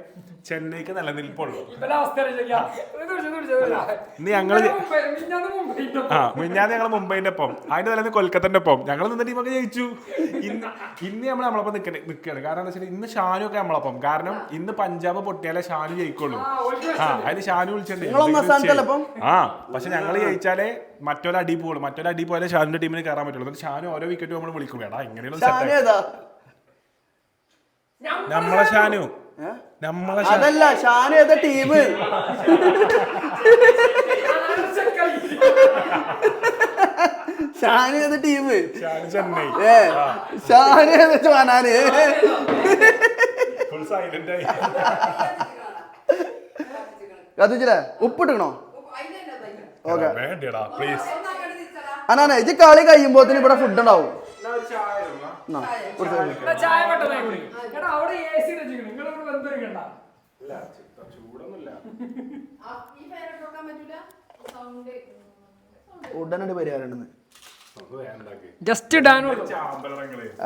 ചെന്നൈക്ക് നിലനിൽപ്പുള്ളൂ. മിഞ്ഞാന്ന് ഞങ്ങൾ മുംബൈന്റെ ഒപ്പം, അതിന്റെ തലേന്ന് കൊൽക്കത്തന്റെ ഒപ്പം ഞങ്ങൾ നിന്ന ടീമൊക്കെ ജയിച്ചു. ഇന്ന് നമ്മൾ നമ്മളൊപ്പം നിൽക്കുകയാണ്. കാരണം എന്താ വെച്ചാൽ ഇന്ന് ഷാനു ഒക്കെ നമ്മളൊപ്പം. കാരണം ഇന്ന് പഞ്ചാബ് പൊട്ടിയാലേ ഷാനു ജയിക്കുള്ളൂ. അതിന് ഷാനു വിളിച്ചിട്ടുണ്ട്. പക്ഷെ ഞങ്ങൾ ജയിച്ചാലേ മറ്റൊരു അടി പോകുള്ളൂ. മറ്റൊരു അടി പോയാലേ ഷാനുവിന്റെ ടീമിന് കയറാൻ പറ്റുള്ളൂ. ഷാനു ഓരോ വിക്കറ്റ് നമ്മൾ വിളിക്കും. വേടാ ഇങ്ങനെയുള്ള നമ്മളെ ഷാനു അതല്ല ഷാനു ഏതാ ടീം? ഷാനു ഏതാ ടീം? ചെന്നൈ. ഷാനു ഏതാ ഷാനാന്? കത്തിച്ചില്ലേ? ഉപ്പിട്ടണോ? ഓക്കെ അനാ ഇജ്ജ് കളി കഴിയുമ്പോത്തിന് ഇവിടെ ഫുഡ് ഉണ്ടാവും. ചായ അവിടെ ഉടനടി പരിഹാരമുണ്ടെന്ന്. ജസ്റ്റ് ഇടാനുള്ളൂ.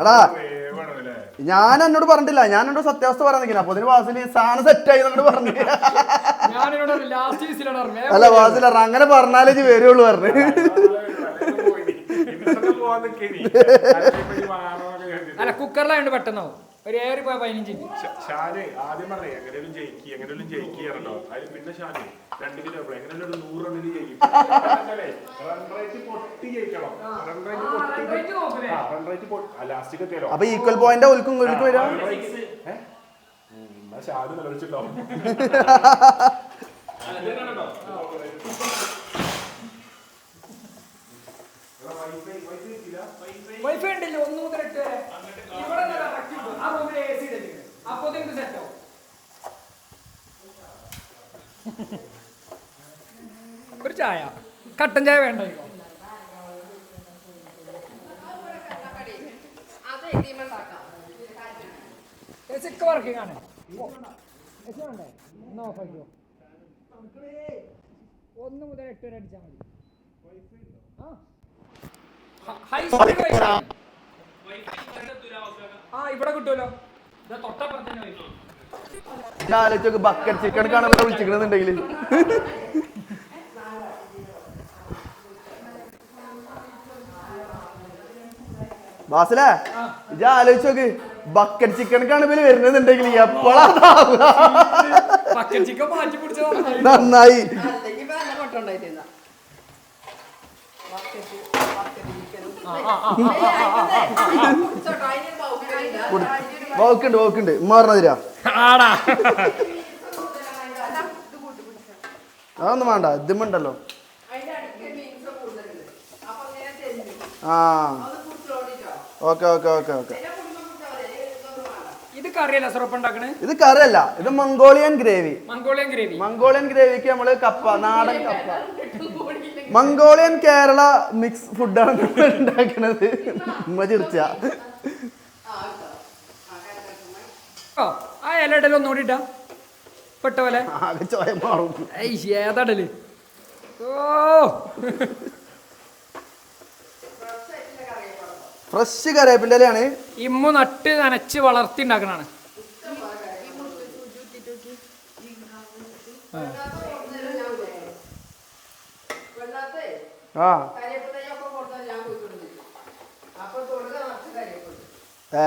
എടാ ഞാൻ എന്നോട് പറഞ്ഞിട്ടില്ല. ഞാൻ എന്നോട് സത്യാവസ്ഥ പറയാൻ നിൽക്കണം. അപ്പൊ അതിന് വാസിൽ സാധനം സെറ്റായി എന്നോട് പറഞ്ഞു. അല്ല വാസിൽ അങ്ങനെ പറഞ്ഞാലേ വരുള്ളൂ പറഞ്ഞു. അല്ല കുക്കറിലായോണ്ട് പെട്ടെന്നാവും. ഒരു ഏറി പോയ 15 മിനിറ്റ്. ആദ്യം പറഞ്ഞേ എങ്ങനെയും ജയിക്കാറുണ്ടോ. അതിൽ പിന്നെ ഷാന് 2 കിലോ എങ്ങനെയും 100 റണ്ണിന് ജയിക്കും. അപ്പൊ ഈക്വൽ പോയിന്റ് ഒൽക്കും വരാം. ഷാന് നിലവിളിച്ചിട്ടോ. വൈഫൈ ഉണ്ടല്ലോ 1 മുതൽ 8 വരെ. ഇവിടെ ആ റൂമിൽ AC ഇട്ടിട്ടുണ്ട്. അപ്പൊ സെറ്റ് ആവും. ഒരു ചായ കട്ടൻ ചായ വേണ്ട. വർക്കിംഗ് ആണ്. 1 മുതൽ 8 വരെ അടിച്ചാൽ മതി. ഇവിടെ കിട്ടുമല്ലോ. ആലോചിച്ചോക്ക് ബക്കറ്റ് ചിക്കൻ കാണാൻ വിളിച്ചിട്ടുണ്ടെങ്കിൽ ബാസിലേ ഇജ് ആലോചിച്ച് നോക്ക് ബക്കറ്റ് ചിക്കനൊക്കെയാണ് ഇവര് വരുന്നുണ്ടെങ്കിൽ എപ്പോഴാ ബക്കറ്റ് ചിക്കൻ മാറ്റി പിടിച്ചതാണ്. നന്നായി വോക്കുണ്ട് ഉമ്മ പറഞ്ഞതിരാ ആടാ അതൊന്നും വേണ്ട ഇതുമുണ്ടല്ലോ. ആ ഓക്കെ ഓക്കെ ഓക്കെ ഓക്കെ. ഇത് കറിയല്ല സുറപ്പ് ഉണ്ടാക്കണേ. ഇത് കറിയല്ല, ഇത് Mongolian gravy. Mongolian gravy. Mongolian ഗ്രേവിക്ക് നമ്മള് കപ്പ, നാടൻ കപ്പ, മംഗോളിയൻ കേരള മിക്സ് ഫുഡാണ് ഉണ്ടാക്കുന്നത്. ഉമ്മ ചിരിച്ച ആ ഇല ഇടല് ഒന്നുകൂടി ഇട്ടാ പെട്ട പോലെ ആകെ ചോയ മാറും. ഏതാടല്. ഓ ഫ്രഷ് കറിവേപ്പിൻ്റെ ഇലയാണ്. ഇമ്മു നട്ട് നനച്ച് വളർത്തി ഉണ്ടാക്കണാണ്. ആ ഏ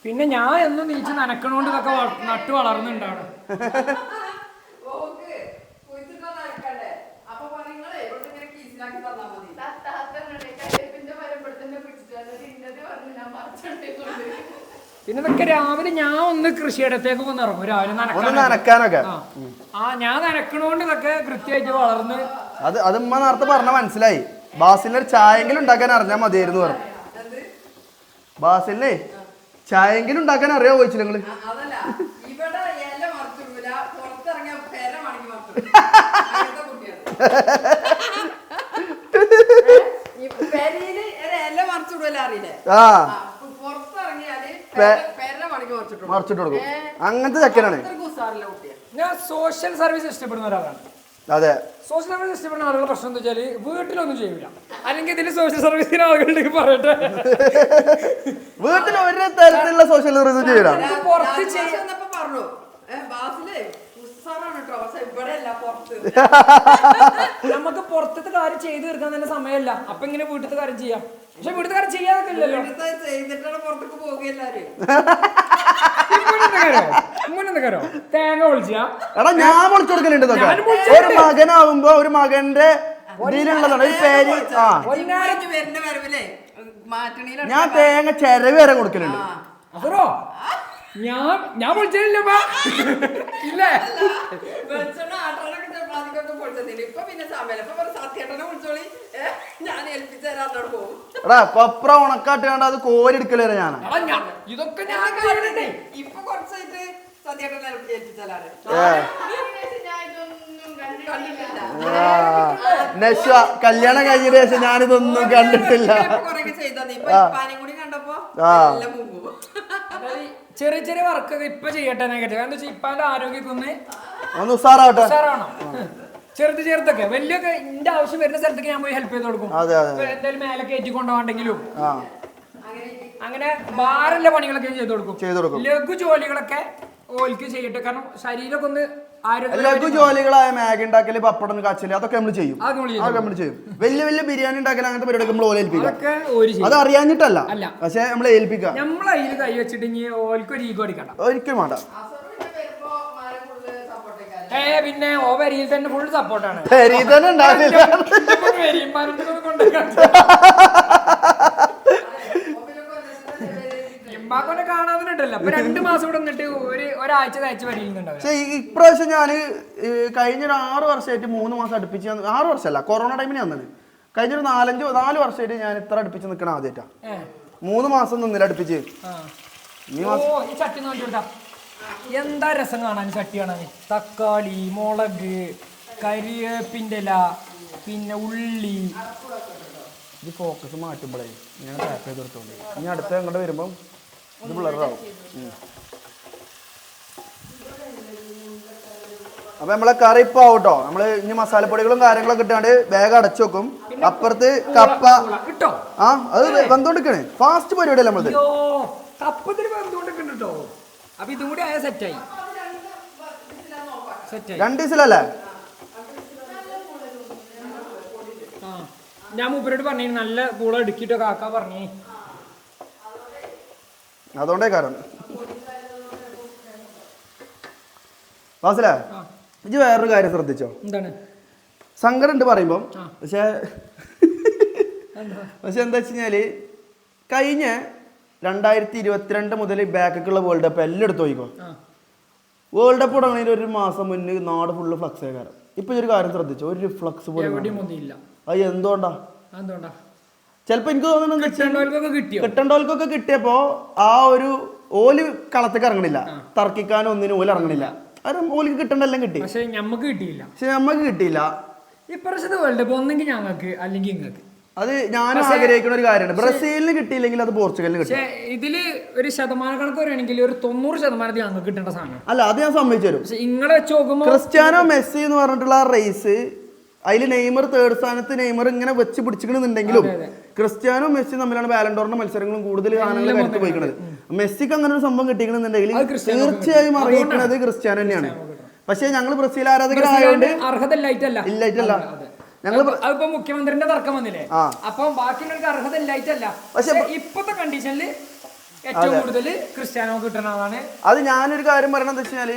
പിന്നെ ഞാൻ എന്നും നീച്ച് നനക്കണോണ്ട് ഇതൊക്കെ നട്ടു വളർന്നുണ്ടാണ്. പിന്നെ ഇതൊക്കെ രാവിലെ ഞാൻ ഒന്ന് കൃഷിയിടത്തേക്ക് ഒന്ന് ഇറങ്ങും രാവിലെ നനക്കാനൊക്കെ. ഞാൻ നനക്കണോണ്ട് ഇതൊക്കെ കൃത്യമായിട്ട് വളർന്ന്. അത് ഉമ്മ നേരത്തെ പറഞ്ഞ മനസ്സിലായി. ബാസിലിന് ഒരു ചായെങ്കിലും ഉണ്ടാക്കാൻ അറിഞ്ഞാൽ മതിയായിരുന്നു പറഞ്ഞു. ബാസിലിനെ ചായെങ്കിലും ഉണ്ടാക്കാൻ അറിയാമോ ചോദിച്ചില്ല നിങ്ങള്? മറിച്ചിട്ട് കൊടുക്കും. അങ്ങനത്തെ ചക്കനാണ്. ഞാൻ സോഷ്യൽ സർവീസ് ഇഷ്ടപ്പെടുന്ന ഒരാളാണ്. അതെ, സോഷ്യൽ സർവീസ് ഇഷ്ടപ്പെടുന്ന ആളുകളുടെ പ്രശ്നം എന്താ വെച്ചാല് വീട്ടിലൊന്നും ചെയ്യൂല. അല്ലെങ്കിൽ ഇതിൽ സോഷ്യൽ സർവീസിന് ആളുകളുണ്ടെങ്കിൽ പറയട്ടെ, വീട്ടിൽ ഒരു തരത്തിലുള്ള സോഷ്യൽ സർവീസ് ചെയ്യൂല. പുറത്ത് പറഞ്ഞു നമുക്ക് പുറത്തത്തെ കാര്യം ചെയ്തു തീർക്കാൻ തന്നെ സമയമല്ല. അപ്പൊ ഇങ്ങനെ വീട്ടിലത്തെ കാര്യം ചെയ്യാം. പക്ഷെ വീട്ടിലത്തെ കാര്യം ചെയ്യാതൊക്കെ ഇല്ലല്ലോ. പുറത്തേക്ക് പോകുകയല്ലാരും തേങ്ങ പൊളിച്ചാ എടാ ഞാൻ പൊളിച്ചു കൊടുക്കലുണ്ട്. ഒരു മകനാവുമ്പോ ഒരു മകന്റെ ഇതിലുള്ളതാണ് ഒരു പേര്. വരുന്ന വരവില്ലേ ഞാൻ തേങ്ങ ചെരവ് വരെ കൊടുക്കലുണ്ട്. അതോ ഞാൻ പൊളിച്ചില്ല ഇല്ലേ? ഇപ്പൊ പിന്നെ സമയം സത്യേട്ടനെ വിളിച്ചോളി, ഞാൻ ഏൽപ്പിച്ചു തരാന്നോട് പോകും. എടാ കൊപ്ര ഉണക്കാട്ടാണ്ട് അത് കോരിയെടുക്കല് വരെ ഞാൻ. ഇതൊക്കെ ഇപ്പൊ കുറച്ചായിട്ട് സത്യേട്ടനെ ഏൽപ്പിച്ചാലാണ്. നെശ്വ കല്യാണം കഴിഞ്ഞതിന് ശേഷം ഞാനിതൊന്നും കണ്ടിട്ടില്ല. കൂടി കണ്ടപ്പോ ചെറിയ ചെറിയ വർക്കൊക്കെ ഇപ്പൊ ചെയ്യട്ടെ. കാരണം വെച്ചാൽ ഇപ്പാന്റെ ആരോഗ്യമൊക്കെ ഒന്ന് ഉസാറാവട്ടെ. ഉസാറാവണം. ചെറുതൊക്കെ വലിയൊക്കെ എന്റെ ആവശ്യം വരുന്ന സ്ഥലത്തേക്ക് ഞാൻ പോയി ഹെൽപ്പ് ചെയ്ത് കൊടുക്കും. എന്തായാലും മേലെ കയറ്റി കൊണ്ടുപോകണ്ടെങ്കിലും അങ്ങനെ ഭാരമുള്ള പണികളൊക്കെ ചെയ്ത് കൊടുക്കും. ലഘു ജോലികളൊക്കെ ഓൽക്ക് ചെയ്യട്ടെ. കാരണം ശരീരമൊക്കെ ഒന്ന് ലഘു ജോലികളായ മാഗി ഉണ്ടാക്കല്, പപ്പടം കാച്ചല്, അതൊക്കെ നമ്മൾ ചെയ്യും. നമ്മൾ ചെയ്യും. വലിയ വലിയ ബിരിയാണി ഉണ്ടാക്കൽ അങ്ങനത്തെ പരിപാടി നമ്മൾ ഓല ഏൽപ്പിക്കാം. അത് അറിയാഞ്ഞിട്ടല്ല, പക്ഷെ നമ്മൾ ഏൽപ്പിക്കാം. നമ്മൾ അതിൽ കൈ വെച്ചിട്ട് ഓൽക്ക് ഒരു ഈഗോ അടിക്കണ്ട. ഒരിക്കലും വേണ്ട. പിന്നെ ഓ വരിയിൽ തന്നെ ഫുൾ സപ്പോർട്ടാണ്. ഇമ്മാക്കൊന്നെ കാണാതിട്ടല്ല. ഇപ്പൊ 2 മാസം ഇവിടെ നിന്നിട്ട് ഒരാഴ്ച തയ്ച്ച് വരിയിലുണ്ടാവും. പക്ഷെ ഇപ്രാവശ്യം ഞാന് കഴിഞ്ഞൊരു 6 വർഷമായിട്ട് 3 മാസം അടുപ്പിച്ച് 6 വർഷമല്ല, കൊറോണ ടൈമിന് വന്നത്. കഴിഞ്ഞൊരു 4 വർഷമായിട്ട് ഞാൻ ഇത്ര അടുപ്പിച്ച് നിൽക്കണം. ആദ്യമായിട്ടാ 3 മാസം നിന്നില്ല അടുപ്പിച്ച്. ഈ ചട്ടി നോക്കിട്ടാ എന്താ രസം കാണാൻ. ചട്ടി കാണാൻ തക്കാളി, മുളക്, കരിവേപ്പിൻ്റെ ഇല, പിന്നെ ഉള്ളി. ഇത് ഫോക്കസ് മാറ്റുമ്പോഴേ ഇങ്ങനെ ടാപ്പ് ചെയ്ത് കൊടുത്തോണ്ട് ഇനി അടുത്ത അങ്ങോട്ട് വരുമ്പം ഇത് ബ്ലറാവും. അപ്പൊ നമ്മളെ കറി ഇപ്പൊ ആവട്ടോ. നമ്മള് ഇനി മസാലപ്പൊടികളും കാര്യങ്ങളൊക്കെ ഇട്ടാണ്ട് വേഗം അടച്ചു വെക്കും. അപ്പുറത്ത് കപ്പ കിട്ടോ. അത് വെന്തോണ്ടിരിക്കണേ. ഫാസ്റ്റ് പരിപാടിയല്ല നമ്മളത്. കപ്പത്തിന് വെന്തോണ്ടിരിക്കണ കേട്ടോ. അപ്പൊ ഇതും കൂടി ആയ സെറ്റായി. 2 വിസിലല്ലേ? ഞാൻ മൂപ്പരോട് പറഞ്ഞു നല്ല പൂള എടുക്കിട്ടോ കാക്ക പറഞ്ഞു. അതുകൊണ്ടേ കാരണം വാസല ഇജ്ജ് വേറൊരു കാര്യം ശ്രദ്ധിച്ചോ? എന്താണ്? സങ്കടം ഉണ്ട് പറയുമ്പം, പക്ഷെ എന്താ വെച്ച് കഴിഞ്ഞാല് കഴിഞ്ഞ 2022 മുതൽ ബാക്കൊക്കെയുള്ള വേൾഡ് കപ്പ് എല്ലാം എടുത്ത് നോക്കിക്കോ. വേൾഡ് കപ്പ് തുടങ്ങുന്നതിന് ഒരു മാസം മുന്നേ നാട് ഫുള്ള് ഫ്ലക്സ് ആകാരം. ഇപ്പൊ ഒരു കാര്യം ശ്രദ്ധിച്ചോ, ഒരു ഫ്ലക്സ് പോലും അത് എന്തുകൊണ്ടാ? ചിലപ്പോ എനിക്ക് തോന്നുന്നത് കിട്ടേണ്ടവർക്കൊക്കെ കിട്ടിയപ്പോ ആ ഒരു ഓല് കളത്തേക്ക് ഇറങ്ങണില്ല, തർക്കിക്കാനും ഒന്നിനും ഓല് ഇറങ്ങണില്ല. അത് ഓലിക്ക് കിട്ടണ്ടെല്ലാം കിട്ടി, പക്ഷെ ഞമ്മക്ക് കിട്ടിയില്ല. ഇപ്രാവശ്യത്തെ വേൾഡ് കപ്പ് ഒന്നെങ്കിൽ ഞങ്ങൾക്ക് അല്ലെങ്കിൽ നിങ്ങൾക്ക്. അത് ഞാൻ ആഗ്രഹിക്കുന്ന ഒരു കാര്യമാണ്. ബ്രസീലിന് കിട്ടിയില്ലെങ്കിൽ അത് പോർച്ചുഗലിന് കിട്ടും. ഇതില് ഒരു ശതമാനക്കണക്ക് വരികയാണെങ്കിൽ ഒരു 90% ഞങ്ങൾക്ക് കിട്ടേണ്ട സാധനം അല്ല, അത് ഞാൻ സമ്മതിച്ചു തരും. നിങ്ങളെ വെച്ച് നോക്കുമ്പോൾ ക്രിസ്ത്യാനോ മെസ്സി എന്ന് പറഞ്ഞിട്ടുള്ള ആ റേസ് അതിൽ നെയ്മർ തേർഡ് സ്ഥാനത്ത് നെയ്മർ ഇങ്ങനെ വെച്ച് പിടിച്ചിട്ടുണ്ടെങ്കിലും ക്രിസ്ത്യാനോ മെസ്സി തമ്മിലാണ് ബാലൻഡോറിന്റെ മത്സരങ്ങളും കൂടുതൽ സാധനങ്ങൾ കരുത്ത് പോയിക്കുന്നത്. മെസ്സിക്ക് അങ്ങനെ ഒരു സംഭവം കിട്ടിയിട്ടുണ്ടെങ്കിൽ തീർച്ചയായും അറിയിക്കുന്നത് ക്രിസ്ത്യാനോ തന്നെയാണ്. പക്ഷെ ഞങ്ങൾ ബ്രസീൽ ആരാധകരായതുകൊണ്ട് ഇല്ലായിട്ടല്ല അതിപ്പോ മുഖ്യമന്ത്രിന്റെ തർക്കം വന്നില്ലേ, അപ്പൊ ബാക്കിയുള്ളവർക്ക് അർഹത ഇല്ലായിട്ടല്ല. പക്ഷെ ഇപ്പോഴത്തെ കണ്ടീഷനിൽ ഏറ്റവും കൂടുതൽ ക്രിസ്ത്യാനോ കിട്ടണതാണ്. അത് ഞാനൊരു കാര്യം പറയണെന്ന് വെച്ചാല്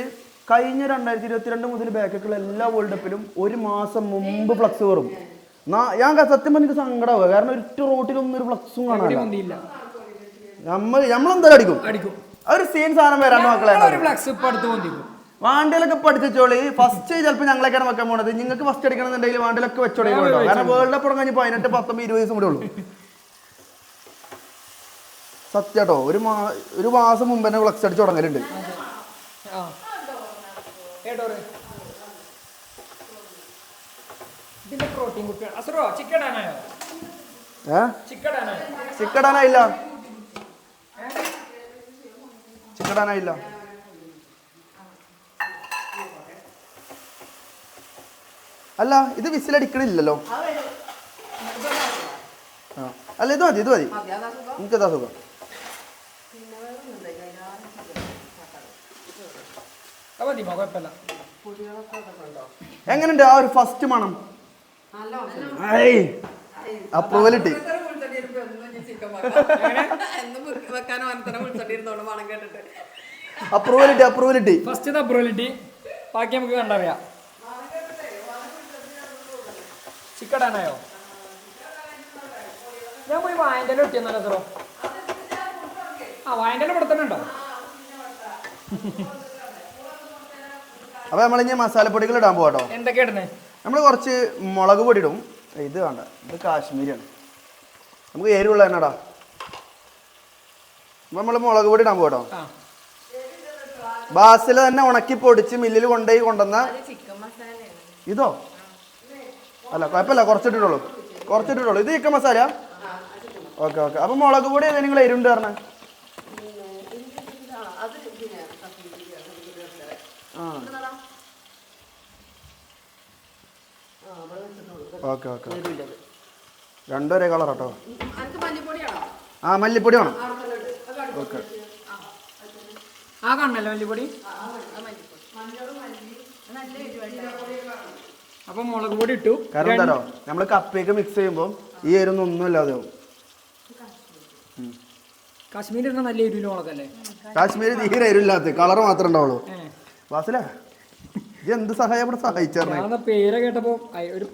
കഴിഞ്ഞ 2022 മുതൽ ബാക്കൊക്കെയുള്ള എല്ലാ വേൾഡ് കപ്പിലും ഒരു മാസം മുമ്പ് ഫ്ലക്സ് കയറും. ഞാൻ സത്യം എനിക്ക് സങ്കടമാവുക, കാരണം ഒരു റോട്ടിലൊന്നും ഒരു ഫ്ലക്സും കാണാനില്ല. നമ്മളെന്തായാലും അടിക്കും. ഒരു സീൻ സാധനം വരാണ്ട് മക്കളെ വാണ്ടിലൊക്കെ പഠിച്ചോളി. ഫസ്റ്റ് ചിലപ്പോൾ ഞങ്ങളൊക്കെയാണ് വെക്കാൻ പോണത്. നിങ്ങൾക്ക് ഫസ്റ്റ് അടിക്കണമെന്നുണ്ടെങ്കിൽ വാണ്ടിലൊക്കെ വെച്ചോളി. കാരണം വേൾഡ് കപ്പ് തുടങ്ങി 18, 19, 20 ദിവസം കൂടെ ഉള്ളൂ. സത്യാട്ടോ, ഒരു മാസം മുമ്പ് തന്നെ ഫ്ലക്സ് അടിച്ച് തുടങ്ങലുണ്ട്. ചിക്കടാനായില്ല. അല്ല, ഇത് വിസിലടിക്കണില്ലല്ലോ. അല്ല, ഇത് മതി എനിക്കതാ സുഖം. എങ്ങനെയുണ്ട് ആ ഒരു ഫസ്റ്റ് മണം? അപ്രൂവലിട്ടി അപ്രൂവലിട്ടി ബാക്കി നമുക്ക് കണ്ടറിയാം. ചിക്കടാനായോ? ഞാൻ പോയി വായൻ്റെ ഒട്ടിയെന്നല്ലോ സാറോ. വായൻ്റെ ഇവിടെ തന്നെ ഉണ്ടോ? അപ്പൊ നമ്മളിനി മസാലപ്പൊടികൾ ഇടാൻ പോകട്ടോ. എന്തൊക്കെയാ ഇടുന്നേ? നമ്മൾ കുറച്ച് മുളക് പൊടി ഇടും. ഇത് വേണ്ട, ഇത് കാശ്മീരിയാണ്, നമുക്ക് എരിവുള്ള തന്നെ ഇടാം. അപ്പൊ നമ്മൾ മുളക് പൊടി ഇടാൻ പോകട്ടോ. ബാസിൽ തന്നെ ഉണക്കി പൊടിച്ച് മില്ലിൽ കൊണ്ടുവന്ന ഇതോ? അല്ല, കുഴപ്പമില്ല, കുറച്ചിട്ടുള്ളൂ. ഇത് ചിക്കൻ മസാല. ഓക്കെ. അപ്പൊ മുളക് പൊടി ഏതാ നിങ്ങൾ എരിവുണ്ട് പറഞ്ഞേ? ഓക്കെ. രണ്ടും ഒരേ കളർ കേട്ടോ. മല്ലിപ്പൊടി വേണം. ഓക്കെ. മല്ലിപ്പൊടി. അപ്പൊ മുളക് പൊടി ഇട്ടു. കാരണം എന്താണോ, നമ്മള് കപ്പയൊക്കെ മിക്സ് ചെയ്യുമ്പോ ഈ എരിവൊന്നും ഒന്നും ഇല്ലാതെ കാശ്മീരി നല്ല എരിവില് മുളകല്ലേ? കാശ്മീരി തീരെ എരിവില്ലാത്ത കളർ മാത്രമേ ഉണ്ടാവുള്ളൂ. വാസല എന്ത് സഹായം ഇവിടെ സഹായിച്ചായിരുന്നു? പേര് കേട്ടപ്പോ ഒരു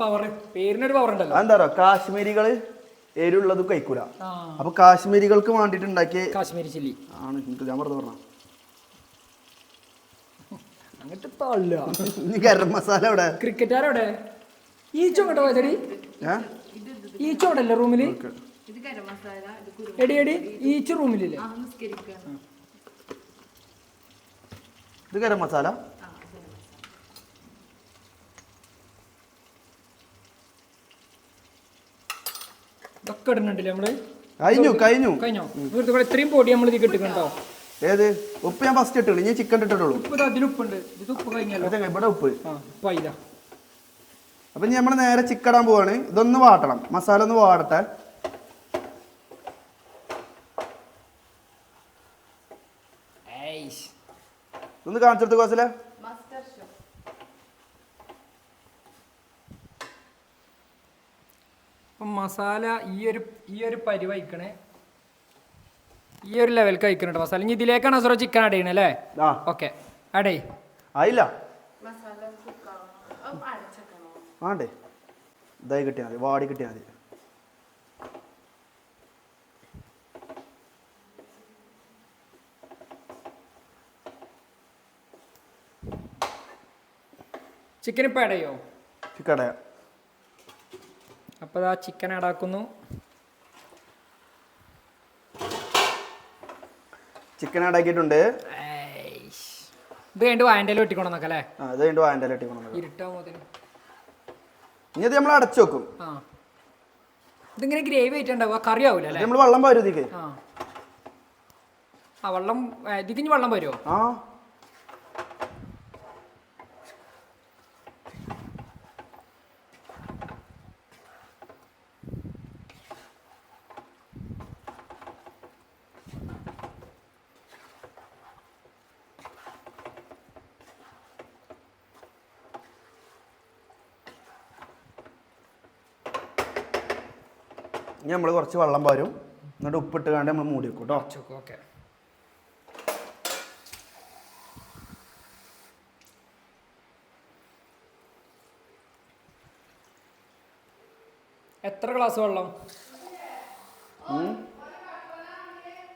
പേരിനൊരു പവർ ഉണ്ടല്ലോ. എന്താ കാശ്മീരികള് എരിവുള്ളത് കഴിക്കൂല. അപ്പൊ കാശ്മീരികൾക്ക് വേണ്ടിട്ട് ഉണ്ടാക്കിയ കാശ്മീരി ചില്ലി ആണ്. ഞാൻ പറഞ്ഞ അങ്ങോട്ട് ഗരം മസാല എവിടെ? ക്രിക്കറ്റാരെവിടെ? ഈച്ചോ കേട്ടോ ചേടി, ഈച്ചോ അല്ലേ റൂമില്? എടി ഈച്ച റൂമിലില്ലേ? ഇത് ഗരം മസാല. ഇതൊക്കെ ഇടുന്നുണ്ടല്ലേ നമ്മള്? കഴിഞ്ഞു. ഇത്രയും പൊടി നമ്മൾ ഇത് കിട്ടുന്നുണ്ടോ? ഏത് ഉപ്പ്? ഞാൻ ഫസ്റ്റ് ഇട്ടുള്ളൂ, ഞാൻ ചിക്കൻ ഇട്ടിട്ടുള്ളൂ. അതിലുപ്പുണ്ട്. ഇത് ഉപ്പ് കഴിഞ്ഞല്ലോ. ഇവിടെ ഉപ്പ്. അപ്പൊ നമ്മൾ നേരെ ചിക്കൻ ഇടാൻ പോവാണ്. ഇതൊന്ന് വാട്ടണം, മസാല ഒന്ന് വാടട്ടെ. ഒന്ന് കാണിച്ചെടുത്ത് കോസല. മസാല ഈ ഒരു പരി വയ്ക്കണേ, ഈ ഒരു ലെവൽ കഴിക്കണുണ്ട് മസാല. ഇനി ഇതിലേക്കാണ് അസുറ ചിക്കൻ ആഡ് ചെയ്യണേ അല്ലേ? ആ ഓക്കെ ആഡ് ചെയ്. ആയില്ല മസാല കുക്കാവണം, അടച്ചേക്കണോ? ആണ്ടേ ഇതായി കിട്ടിയാൽ മതി, വാടി കിട്ടിയാൽ മതി. ചിക്കൻ ഇപ്പം ആഡ് ചെയ്യോ? ചിക്കട അപ്പോൾ ഇതാ ചിക്കൻ ആഡ് ആക്കുന്നു. ചിക്കൻ ആഡാക്കിയിട്ടുണ്ട്. ഇത് കഴിഞ്ഞിട്ട് വായൻ്റെ വെട്ടിക്കൊണ്ടെന്നൊക്കെ അല്ലേ? ആ ഇത് കഴിഞ്ഞിട്ട് വായൻ്റെ ഇട്ടിക്കണം. ഇരുട്ടാകുമ്പോൾ ഇനി അത് നമ്മൾ അടച്ചു വെക്കും. ആ ഇതിങ്ങനെ ഗ്രേവി ആയിട്ടുണ്ടാവുക, കറി ആവില്ല അല്ലേ? നമ്മൾ വെള്ളം പരുതിക്ക്. ആ വെള്ളം ഇതിന് വെള്ളം വരുമോ? ആ ഇനി നമ്മൾ കുറച്ച് വെള്ളം പാരും, എന്നിട്ട് ഉപ്പിട്ട് കാണ്ട് നമ്മൾ മൂടി വെക്കും കേട്ടോ. ഓക്കെ. എത്ര ഗ്ലാസ് വെള്ളം?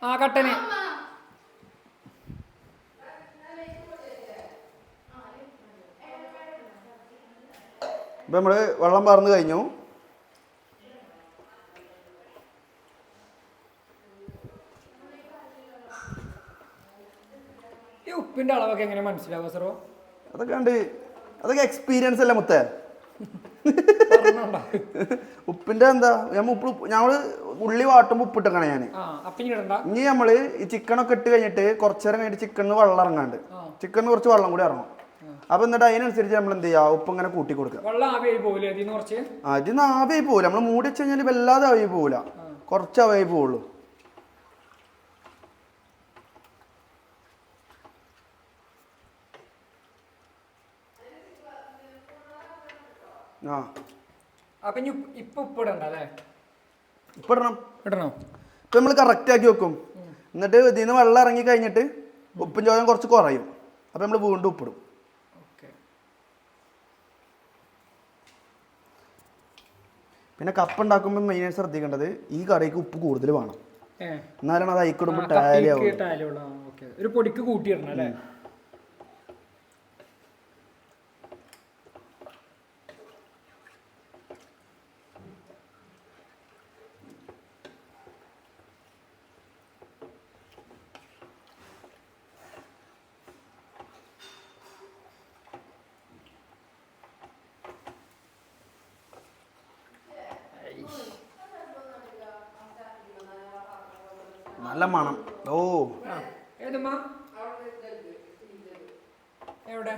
ആ കട്ടന് ഇപ്പം നമ്മൾ വെള്ളം പാർന്ന് കഴിഞ്ഞു. ഈ ഉപ്പിന്റെ അളവൊക്കെ എങ്ങനെ മനസ്സിലാവുക സാറോ? അതൊക്കെ ഉണ്ട്, അതൊക്കെ എക്സ്പീരിയൻസ് അല്ലേ മുത്തേ. ഉപ്പിന്റെ എന്താ ഞമ്മള് ഉള്ളി വാട്ടുമ്പോൾ ഉപ്പിട്ടേക്കണേ ഞാൻ. ഇനി നമ്മള് ഈ ചിക്കനൊക്കെ ഇട്ട് കഴിഞ്ഞിട്ട് കുറച്ചു നേരം കഴിഞ്ഞിട്ട് ചിക്കനിന്ന് വെള്ളം ഇറങ്ങാണ്ട്, ചിക്കനിന്ന് കുറച്ച് വെള്ളം കൂടി ഇറങ്ങും. അപ്പൊ എന്നിട്ട് അതിനനുസരിച്ച് നമ്മൾ എന്ത് ചെയ്യാ, ഉപ്പ് ഇങ്ങനെ കൂട്ടി കൊടുക്കുക. അതിന്ന് ആവിയായി പോകില്ല, നമ്മൾ മൂടി വെച്ച് കഴിഞ്ഞാൽ വല്ലാതെ ആവി പോകില്ല, കുറച്ച് ആവിയായി പോവുള്ളൂ. ആ അപ്പൊ ഇപ്പൊ ഉപ്പിടണ്ട അല്ലേ? ഉപ്പിടണം. ഇടണം. ഇപ്പൊ നമ്മൾ കറക്റ്റ് ആക്കി വെക്കും. എന്നിട്ട് ഇതിൽ നിന്ന് വെള്ളം ഇറങ്ങി കഴിഞ്ഞിട്ട് ഉപ്പും ചോയം കുറച്ച് കുറയും. അപ്പൊ നമ്മൾ വീണ്ടും ഉപ്പിടും. പിന്നെ കപ്പ ഉണ്ടാക്കുമ്പോൾ മെയിനായിട്ട് ശ്രദ്ധിക്കേണ്ടത് ഈ കറിക്ക് ഉപ്പ് കൂടുതൽ വേണം, എന്നാലാണ് അത് അയക്കിടുമ്പോൾ ടാലി ആവും. ഒരു പൊടിക്ക് കൂട്ടിയിടണം അല്ലേ? നല്ല മണം. ഓ എവിടെ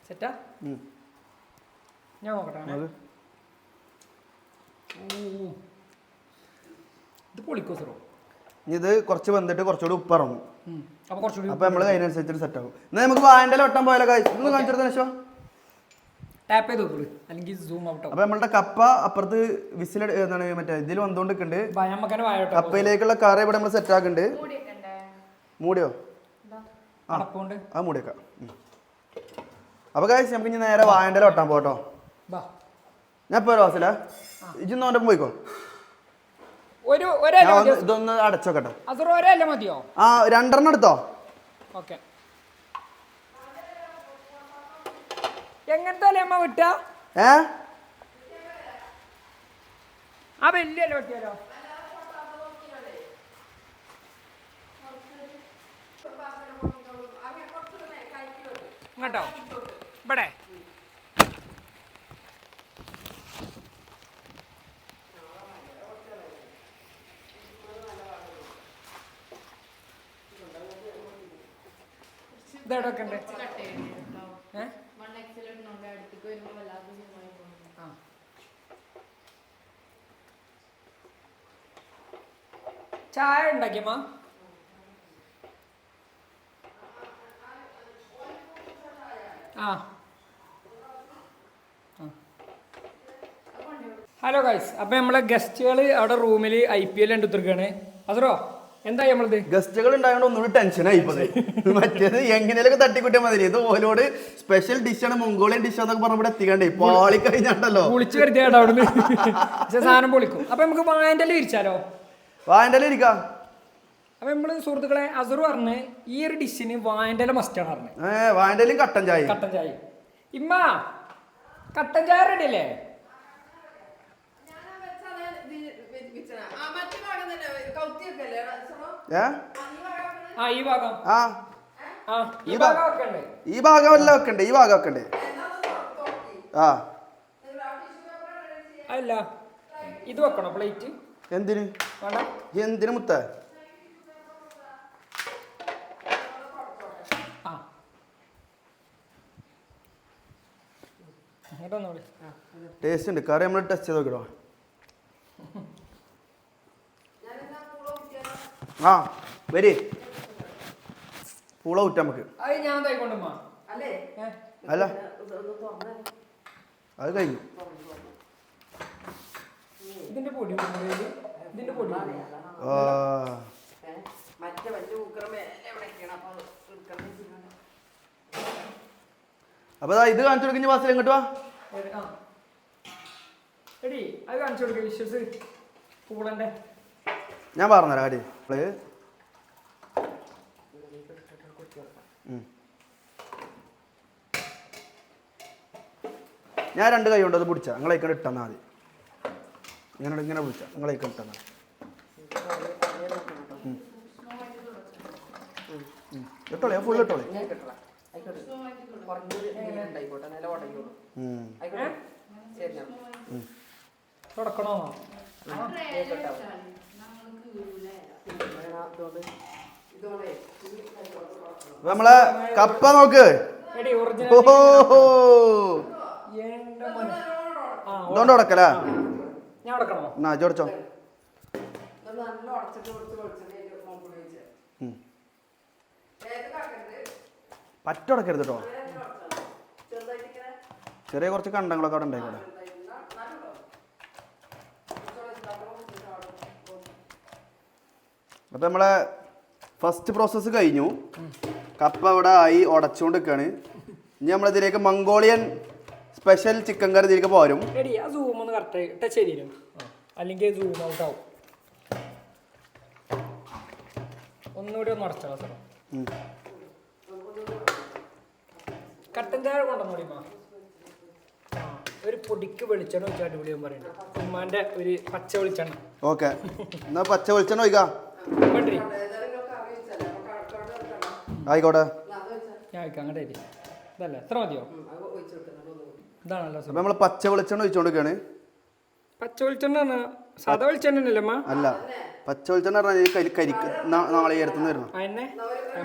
സെറ്റാ? ഞാൻ നോക്കട്ടെ. ഇത് പൊളിക്കോ സാറോ? ഇത് കുറച്ച് വന്നിട്ട് കുറച്ചുകൂടി ഉപ്പ് ഇറങ്ങും. അപ്പൊ നമ്മൾ അതിനനുസരിച്ച് സെറ്റ് ആകും. എന്നാൽ നമുക്ക് വായൻ്റെ ഒട്ടാൻ പോയാലോ? ഒന്ന് കാണിച്ചെടുത്തതിന് ശേഷം ടാപ്പ് ചെയ്ത് നോക്കൂ, അല്ലെങ്കിൽ സൂം ഔട്ട് ആവും. അപ്പൊ നമ്മളുടെ കപ്പ അപ്പുറത്ത് വിസിൽ എന്താണ് മറ്റേ ഇതിൽ വന്നോണ്ടിരിക്കുന്നുണ്ട്. കപ്പയിലേക്കുള്ള കറി ഇവിടെ നമ്മൾ സെറ്റ് ആക്കുന്നുണ്ട്. മൂടിയോ? ആ മൂടിയേക്കാം. അപ്പൊ കാശ് നമുക്ക് ഇനി നേരെ വായൻ്റെ ഒട്ടാൻ പോട്ടോ. ഞാൻ ഇപ്പൊ വാസില ഇജൊന്നും അവൻ്റെ പോയിക്കോ. ഇതൊന്ന് അടച്ചോക്കട്ടെ. ആ 2 എടുത്തോ. എങ്ങനത്തെ അമ്മ വിട്ട? ആ വലിയല്ലേ പറ്റിയാലോ? ഇങ്ങോട്ടോ ഇവിടെ ഇതെവിടെയൊക്കെ ഉണ്ട്? ചായ ഉണ്ടാക്കിയമ്മ? ആ ഹലോ ഗൈസ്, അപ്പൊ നമ്മളെ ഗസ്റ്റുകൾ അവിടെ റൂമിൽ IPL കണ്ടുത്തിരിക്കാണ്. അസറോ എന്തായി നമ്മളത്? ഗസ്റ്റുകൾ ഉണ്ടായതുകൊണ്ട് ഒന്നുകൂടി ടെൻഷനായി ഇപ്പൊ മറ്റേത് എങ്ങനെയൊക്കെ തട്ടിക്കുട്ടിയാൽ മതി. ഇത് ഓലോട് സ്പെഷ്യൽ ഡിഷാണ്, മംഗോളിയൻ ഡിഷ് എന്നൊക്കെ പറഞ്ഞ ഇവിടെ എത്തിക്കണ്ടേ, പാളി കഴിഞ്ഞാണ്ടല്ലോ പൊളിച്ചു വരുത്തിയാട്ടോ അവിടുന്ന്. പക്ഷെ സാധനം പൊളിക്കും. അപ്പൊ നമുക്ക് വായൻ്റെ ഇരിച്ചാലോ? വായൻ്റെ ഇരിക്കാം. അപ്പൊ നമ്മള് സുഹൃത്തുക്കളെ, അസറു പറഞ്ഞ് ഈ ഒരു ഡിഷിന് വായൻ്റെ മസ്റ്റാണ് പറഞ്ഞത്. വായൻ്റെ കട്ടൻ ചായ. കട്ടൻ ചായ. ഇമ്മ കട്ടൻ ചായ റെഡി അല്ലേ? ഈ ഭാഗം ഈ ഭാഗമല്ല വെക്കണ്ടേ, ഈ ഭാഗം വെക്കണ്ടേ? ആ അല്ല, ഇത് വെക്കണോ പ്ലേറ്റ്? എന്തിന് വേണ്ട. എന്തിനു മുത്ത? ടേസ്റ്റ് ഉണ്ട്. കറി നമ്മൾ ടെസ്റ്റ് ചെയ്ത് നോക്കിടോ. ആ വരി, പൂള ഊറ്റ നമുക്ക്. ഞാൻ തൈക്കൊണ്ടുമ്മ അല്ല അത് കഴിഞ്ഞു. ഇതിന്റെ പൊടി ഇതിന്റെ പൊടി അപ്പൊ ഇത് കാണിച്ചു കൊടുക്കുന്ന വാസൽ എങ്ങോട്ട് വാ. എടി അത് കാണിച്ചു കൊടുക്ക. വിശ്വസ് പൂളന്റെ ഞാൻ പറഞ്ഞുതരാം. അടി ഞാൻ 2 കൈ കൊണ്ട് അത് പിടിച്ച നിങ്ങളേക്കൊണ്ട് ഇട്ടെന്നാ മതി. ഇങ്ങനെ പിടിച്ച നിങ്ങളേക്കൊണ്ട് ഇട്ടെന്നാ. ഇട്ടോളെ, ഫുള്ള് ഇട്ടോളെ. തുടക്കണോ? നമ്മളെ കപ്പ നോക്ക്. ഇതുകൊണ്ട് ഉടക്കല. എന്നാ ചോദിച്ചോ. പറ്റുടക്കരുത് കേട്ടോ. ചെറിയ കുറച്ച് കണ്ടങ്ങളൊക്കെ അവിടെ ഉണ്ടായിക്കോട്ടെ. അപ്പൊ നമ്മളെ ഫസ്റ്റ് പ്രോസസ്സ് കഴിഞ്ഞു. കപ്പ ഇവിടെ ആയി ഉടച്ചുകൊണ്ട് നിൽക്കുകയാണ്. ഇനി നമ്മളിതിലേക്ക് മംഗോളിയൻ സ്പെഷ്യൽ ചിക്കൻ കറി ഇതിലേക്ക് പോരും. അല്ലെങ്കിൽ സൂം ഔട്ട് ആവും. ഒന്നുകൂടി ഒന്ന് അടച്ചോ. കട്ടൻ ചായ കൊണ്ടുവന്നോളിമ്മ. ഒരു പൊടിക്ക് വെളിച്ചെണ്ണ വെച്ചാൽ അടിപൊളിയാൻ പറയുന്നുണ്ട്. ഉമ്മാന്റെ ഒരു പച്ച വെളിച്ചെണ്ണ. ഓക്കെ, എന്നാ പച്ച വെളിച്ചെണ്ണ ഒഴിക്കാം. ആയിക്കോട്ടെ, ഞാൻ വയ്ക്കാം. അങ്ങോട്ടേ ഇതല്ലേ, എത്ര മതിയോ? ഇതാണല്ലോ നമ്മൾ പച്ച വെളിച്ചെണ്ണ ഒഴിച്ചുകൊണ്ടിരിക്കുകയാണ്. പച്ച വെളിച്ചെണ്ണ സാധാ വെളിച്ചെണ്ണ അല്ല, പച്ച വെളിച്ചെണ്ണ പറഞ്ഞാൽ കരിക്ക് നാളെ എടുത്തുനിന്ന് വരണം. അതിനെ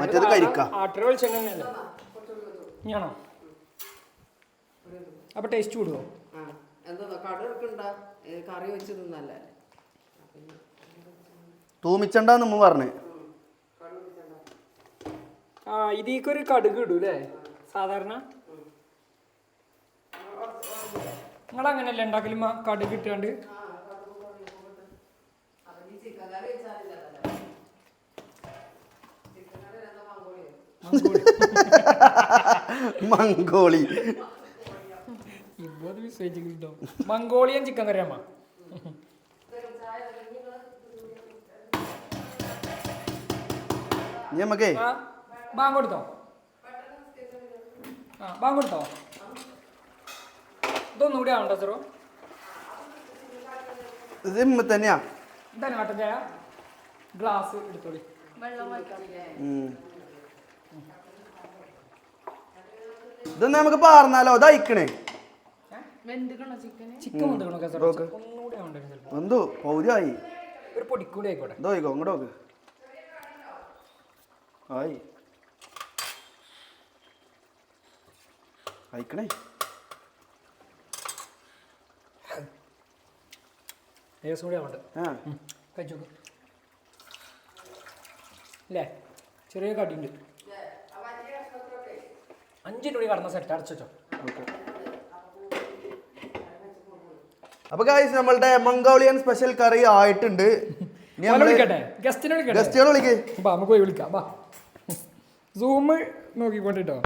മറ്റേത് കരിക്ക. ആട്ടര വെളിച്ചെണ്ണ ഞാണോ? അപ്പൊ ടേസ്റ്റ് കൂടുവോ? തൂമിച്ചണ്ടെന്ന് ഉമ്മ പറഞ്ഞു. ഇതിക്കൊരു കടുക് ഇടൂ അല്ലേ സാധാരണ? നിങ്ങൾ അങ്ങനെയല്ലേ ഉണ്ടാക്കലുമ്മ? കടുക് ഇട്ടാണ്ട്. മംഗോളി മംഗോളിയൻ ചിക്കൻ കറി അമ്മ. നമുക്കേ ബാങ്ക് കൊടുത്തോ? ബാങ്ക് കൊടുത്തോ? ഇതൊന്നും കൂടി ആവണ്ടോ സാറോ? ഇത് തന്നെയാ. ഇതാണ് കട്ടൻ ചായ. ഗ്ലാസ് എടുത്തോളി. ഇതൊന്നും നമുക്ക് പാർന്നാലോ? ഇതയക്കണേ ചിക്കൻ എന്തോ പൗതിയായി. ഒരു പൊടിക്കൂടി ആയിക്കോട്ടെ. എന്തോ ആയിക്കോ, ഇങ്ങോട്ട് നോക്ക്. ആയി അയക്കണേ. കൂടി ആവട്ടെ. കഴിച്ചു. അല്ലേ ചെറിയ കടിയുണ്ട് 5 മിനിറ്റ് കടന്ന സെറ്റ് അടച്ചോ. അപ്പൊ ഗൈസ് നമ്മളുടെ മംഗോളിയൻ സ്പെഷ്യൽ കറി ആയിട്ടുണ്ട്. വിളിക്കട്ടെ ഗസ്റ്റിനെ വിളിക്കട്ടെ. ഗസ്റ്റുകൾ വിളിക്കേ. നമുക്ക് പോയി വിളിക്കാം. ബാ സൂം നോക്കിക്കൊണ്ടിട്ടോ.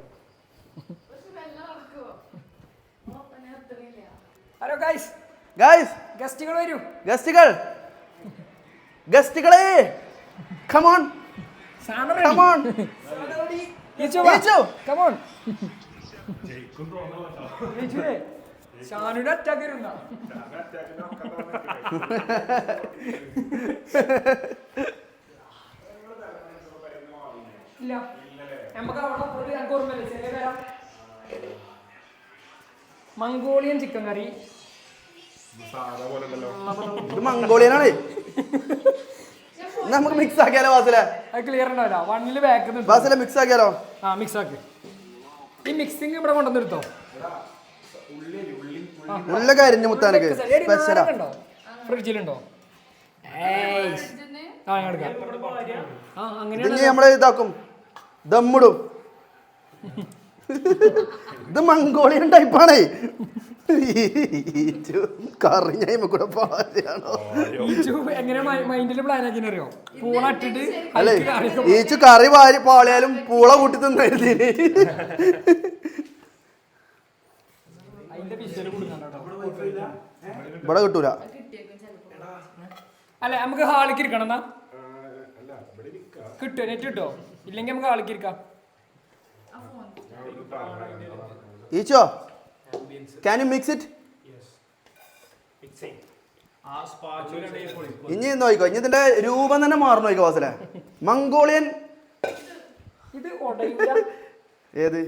Hello guys. ഗൈസ് ഗസ്റ്റുകൾ വരൂ. ഗസ്റ്റുകളെ come on. ഷാനുടെ അറ്റാക്ക് വരുന്ന ഇല്ല നമുക്ക് അവിടെ പോയി ഞങ്ങൾക്ക് ഓർമ്മയില്ല ചെറിയ തരാം. Mongolian chicken curry. ഇത് മംഗോളിയനാണ്. നമുക്ക് മിക്സ് ആക്കിയാലോ വാസിലെ? അത് ക്ലിയർ ഉണ്ടാവില്ല. 1 ബാക്ക് വാസിലെ മിക്സ് ആക്കിയാലോ? ആ മിക്സ് ആക്ക്. ഈ മിക്സിങ് ഇവിടെ കൊണ്ടുവന്നെടുത്തോ. ഉള്ള കരിഞ്ഞു മുത്താനൊക്കെ സ്പെഷ്യലാ. ഫ്രിഡ്ജിലുണ്ടോ? ഇത് നമ്മള് ഇതാക്കും, ദമ്മിടും. ഇത് മംഗോളിയൻ ടൈപ്പാണേ. എങ്ങനെ മൈൻഡില് പ്ലാൻ ആക്കിയെന്ന് അറിയോ? പൂള ഇട്ടിട്ട് അല്ലേ ഈച്ചു കറി വാരി പാളിയാലും പൂള കൂട്ടി തിന്നായിരുന്നു. ഇവിടെ കിട്ടൂല. അല്ല നമുക്ക് ഹാളിക്ക് ഇരിക്കണം. എന്നാ കിട്ടോ? നെറ്റ് കിട്ടോ? ഇല്ലെങ്കിൽ നമുക്ക് ഹാളിക്ക് ഇരിക്കാം. ഈച്ചോ can you mix it? ഇനി നോക്കോ, ഇനി ഇതിന്റെ രൂപം തന്നെ മാറുന്നു നോക്കോ വാസലെ. മംഗോളിയൻ ഇത് ഏത്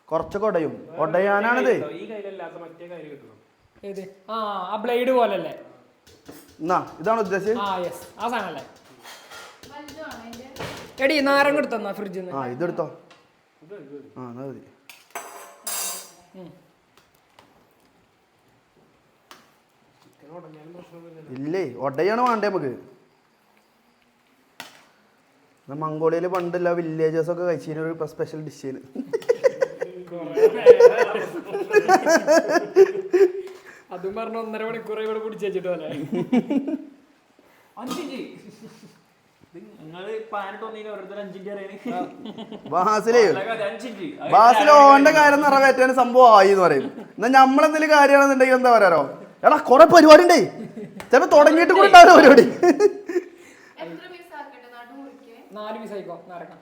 കുറച്ചൊക്കെ ഒടയും. ഒടയാനാണിത്. ഏത്? ആ ബ്ലേഡ് പോലല്ലേ? എന്നാ ഇതാണ് ഉദ്ദേശിച്ചത്. ആ യെസ് ആ സാധനല്ലേ. എടി നാരങ്ങ എടുത്തന്നാ ഫ്രിഡ്ജിൽ നിന്ന്. ആ ഇതെടുത്തോ. ആ എന്നാ മതി. ഇല്ലേ ഒടയാണ് വേണ്ടേ നമുക്ക്. മംഗോളിയയിൽ പണ്ടില്ല വില്ലേജസ് ഒക്കെ കഴിച്ചതിന് ഒരു സ്പെഷ്യൽ ഡിഷ്. അതും പറഞ്ഞ 1.5 മണിക്കൂർ ഇവിടെ പിടിച്ചു വെച്ചിട്ടോ അല്ലേ? ബാസിലെ ഓന്റെ കാര്യം നിറവേറ്റാൻ സംഭവം ആയി എന്ന് പറയും. എന്നാ നമ്മളെന്തെങ്കിലും കാര്യമാണെന്നുണ്ടെങ്കിൽ എന്താ പറയാറോ, എടാ കൊറേ പരിപാടി ഉണ്ടേ, ചിലപ്പോ തുടങ്ങിയിട്ട് കൂടെ ഉണ്ടാവില്ല പരിപാടി. 4 പീസ് ആയിക്കോ നടക്കാം.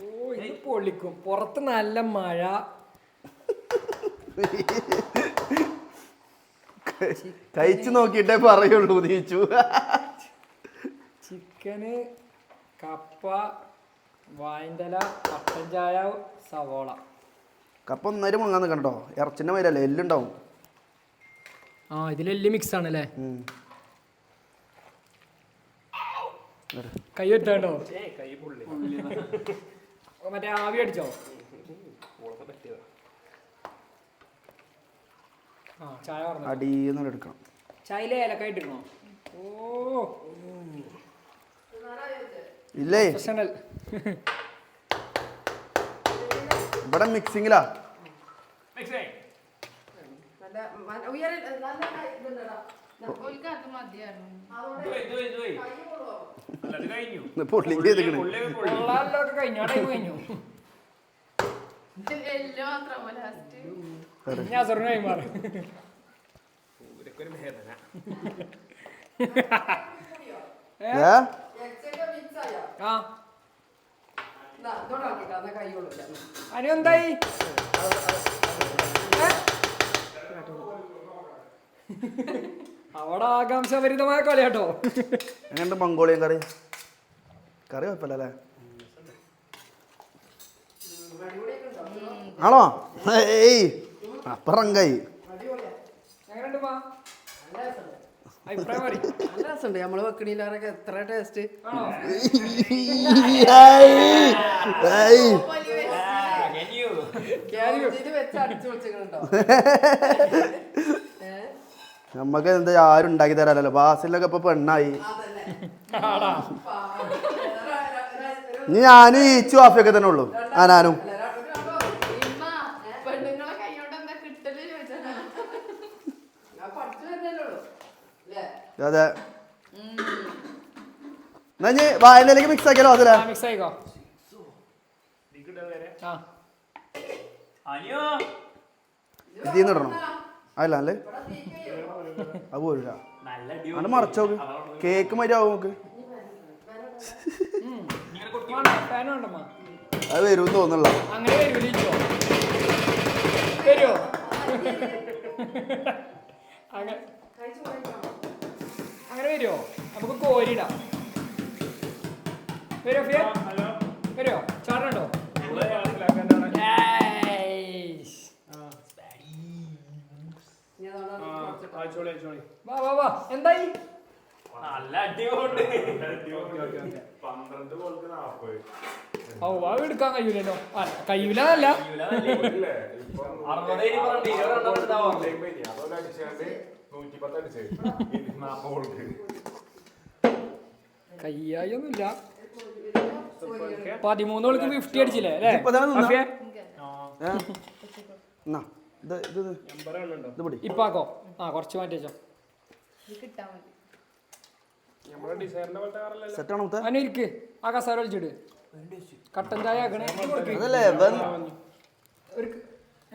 ഓ ഇത് പൊള്ളിക്കും. പുറത്ത് നല്ല മഴ. കഴിച്ചു നോക്കിയിട്ടേ പറയുള്ളൂ. നീച്ചു ചിക്കന്, കപ്പ, വായന്തല, കട്ടൻ ചായ, സവോള. കപ്പ 1.5 മുങ്ങാൻ നിൽക്കണ്ടോ? ഇറച്ചിന്റെ മയിലല്ലേ, എല്ലുണ്ടാവും. ആ ഇതിലെല്ലാം മിക്സ് ആണല്ലേ. കൈ വെട്ടോ? മറ്റേ ആവി അടിച്ചോ? ആ ചായ പറഞ്ഞു അടീന്ന് എടുക്കണം. ചായയിലെ ഏലക്കായ ഇട്ടിരുന്നോ? ഓ ഇല്ലേ ഇവിടെ മിക്സിങ്ങിലാ. പൊള്ളിങ് ചെയ്തിക്കണ്. കഴിഞ്ഞു. ഞാൻ സ്വർണ്ണ കൈമാറി. എന്തായി അവിടെ ആകാംക്ഷഭരിതമായ കളിയാട്ടോ. എങ്ങനെയുണ്ട് മംഗോളിയൻ കറി? കറി കുഴപ്പമില്ലല്ലേ? ആണോ? ഏയ് അപ്പുറം കൈ നമ്മള് വെക്കണില്ലാറൊക്കെ എത്ര ടേസ്റ്റ്. വെച്ച് അടിച്ചു പൊളിച്ചിട്ടുണ്ടോ? നമ്മക്ക് എന്താ ആരും ഉണ്ടാക്കി തരാനല്ലോ. ബാസിലൊക്കെ ഇപ്പൊ പെണ്ണായി. ഇനി ഞാനും ഈച്ചു ആഫിയൊക്കെ തന്നെ ഉള്ളു. ഞാനും അതെ. എന്നാ ഇനി വായനയിലേക്ക് മിക്സ് ആക്കിയാലോ? അതില മിക്സ് ആയിക്കോ. ഇതിന്ന് ഇടണം. അതല്ല അല്ലേ അത് പോരില്ല. അത് മറച്ചോക്ക് കേക്ക് മതി ആവും നോക്ക്. അത് വരും തോന്നുന്നില്ല. അങ്ങനെ വരുമോ? വരുമോ? അങ്ങനെ വരുമോ? നമുക്ക് കോരിടാം. വരുമോ ഫിയ? വരുമോ? ചാടണ്ടോ? വാ വാ വാ. എന്തായി? ഓ അത് എടുക്കാൻ കഴിയൂലല്ലോ. കഴിയൂലല്ല. കയ്യായൊന്നുമില്ല. 13 ഓൾക്ക് 50 അടിച്ചില്ലേ അല്ലേ? ഇപ്പാക്കോ? ആ കുറച്ച് മാറ്റി വെച്ചോ. അതിനിരിക്ക്. ആ കസാര വലിച്ചിട്. കട്ടൻ ചായ ആക്കണേ.